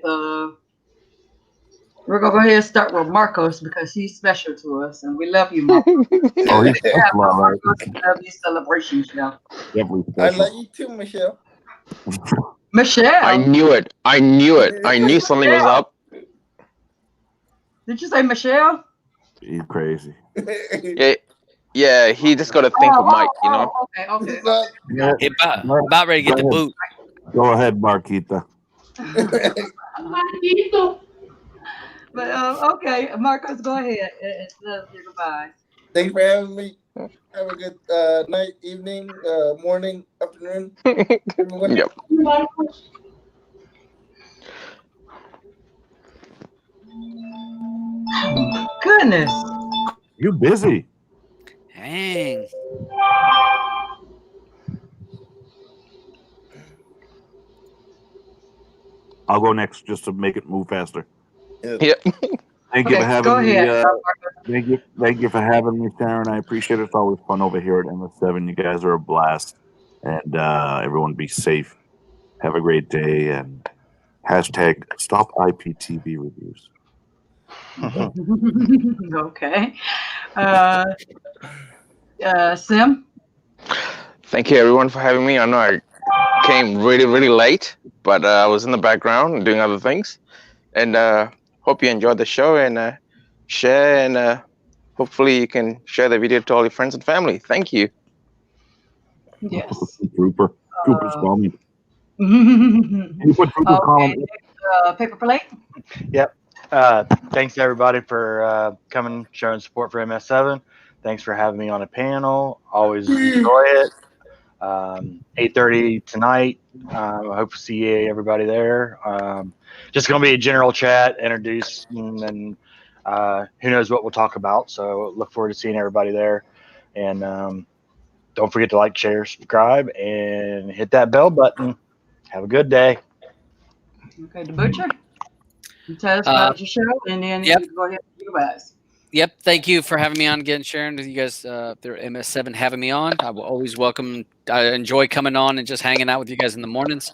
we're going to go ahead and start with Marcos because he's special to us and we love you, Marcos. Oh, he's Marcos, love you celebration show. I love you too, Michelle. Michelle. I knew it. I knew something was up. Did you say Michelle? He's crazy. Yeah, he just got to think of Mike, you know. Okay. Hey, about ready to get the boot. Go ahead, Marquita. But okay, Marcos, go ahead. Let's say goodbye. Thanks for having me. Have a good night, evening, morning, afternoon. Everyone. Yep. Goodness. You busy? Dang. I'll go next just to make it move faster. Yep. Thank you for having go me. ahead. Thank you for having me, Sharon. I appreciate it. It's always fun over here at MS7. You guys are a blast. And everyone be safe. Have a great day. And hashtag stop IPTV reviews. Okay. Sim? Thank you, everyone, for having me. I know I came really, really late, but I was in the background doing other things. And hope you enjoyed the show and share. And hopefully you can share the video to all your friends and family. Thank you. Yes. Cooper's calling. Paper plate? Yep. Thanks to everybody for coming, showing support for MS7. Thanks for having me on a panel. Always enjoy it. 8:30 tonight. I hope to see everybody there. Just going to be a general chat, introducing, and who knows what we'll talk about. So look forward to seeing everybody there. And don't forget to like, share, subscribe, and hit that bell button. Have a good day. Okay, the Butcher? You tell us about your show, and then you can go ahead and do guys. Yep. Thank you for having me on again, Sharon. You guys, they're MS7 having me on. I will always welcome. I enjoy coming on and just hanging out with you guys in the mornings.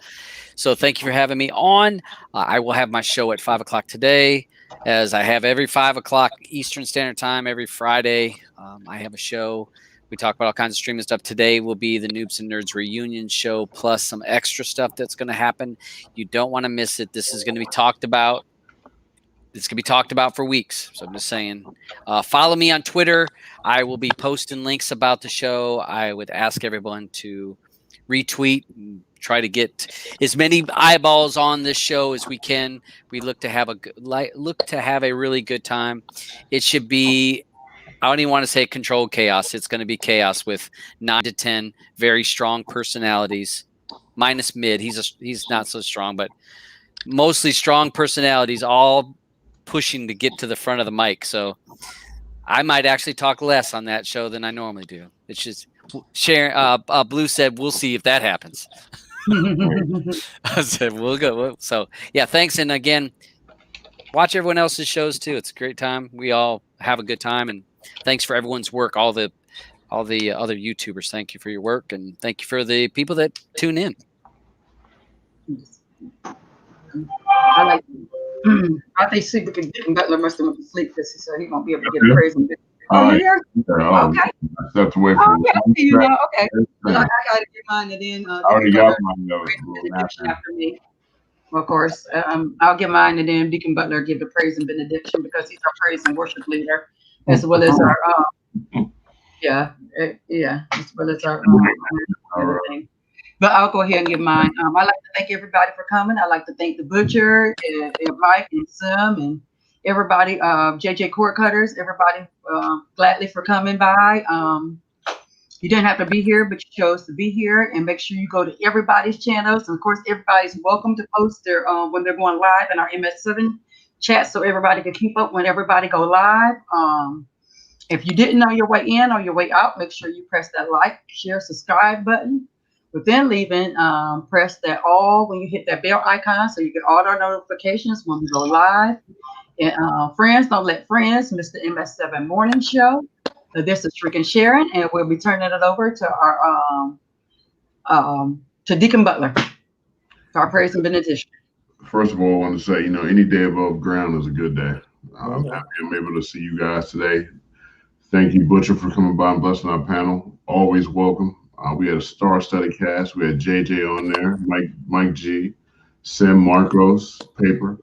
So thank you for having me on. I will have my show at 5 o'clock today, as I have every 5 o'clock Eastern Standard Time every Friday. I have a show We talk about all kinds of streaming stuff. Today will be the Noobs and Nerds reunion show plus some extra stuff that's going to happen. You don't want to miss it. This is going to be talked about. It's going to be talked about for weeks. So I'm just saying, follow me on Twitter. I will be posting links about the show. I would ask everyone to retweet and try to get as many eyeballs on this show as we can. We look to have a really good time. It should be, I don't even want to say controlled chaos. It's going to be chaos with 9 to 10 very strong personalities, minus Mid. He's not so strong, but mostly strong personalities, all pushing to get to the front of the mic. So I might actually talk less on that show than I normally do. It's just Sharon. Blue said, "We'll see if that happens." I said, "We'll go." So yeah, thanks. And again, watch everyone else's shows too. It's a great time. We all have a good time, and thanks for everyone's work. All the other YouTubers, thank you for your work, and thank you for the people that tune in. I think Super Butler must have went to sleep because he said he won't be able to get praise. Oh, you're here? Okay. I stepped away from I see you now. Okay. Well, I got to get mine, and then I already got mine though. after me. Of course, I'll get mine, and then Deacon Butler give the praise and benediction because he's our praise and worship leader, as well as our as well as our everything. But I'll go ahead and give mine. I'd like to thank everybody for coming. I'd like to thank the Butcher and Mike and Sim and everybody, JJ Cord Cutters, everybody gladly for coming by. You didn't have to be here, but you chose to be here. And make sure you go to everybody's channels. And of course, everybody's welcome to post their when they're going live in our MS7 chat, so everybody can keep up when everybody go live. If you didn't know your way in or your way out, make sure you press that like, share, subscribe button. But then leaving, press that all when you hit that bell icon so you get all our notifications when we go live. And friends, don't let friends miss the MS7 morning show. This is Freaking Sharon, and we'll be turning it over to our to Deacon Butler for our praise and benediction. First of all, I want to say, any day above ground is a good day. I'm happy I'm able to see you guys today. Thank you, Butcher, for coming by and blessing our panel. Always welcome. We had a star-studded cast. We had JJ on there, Mike G, Sim, Marcos, Paper.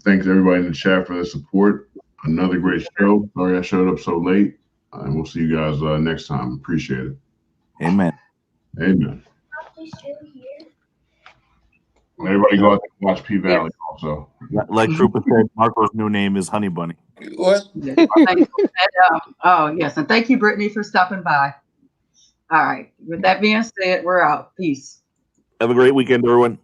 Thanks everybody in the chat for the support. Another great show. Sorry I showed up so late. And we'll see you guys next time. Appreciate it. Amen. Amen. Everybody go out and watch P Valley also. Like Trooper said, Marco's new name is Honey Bunny. What? Yes, and thank you, Brittany, for stopping by. All right. With that being said, we're out. Peace. Have a great weekend, everyone.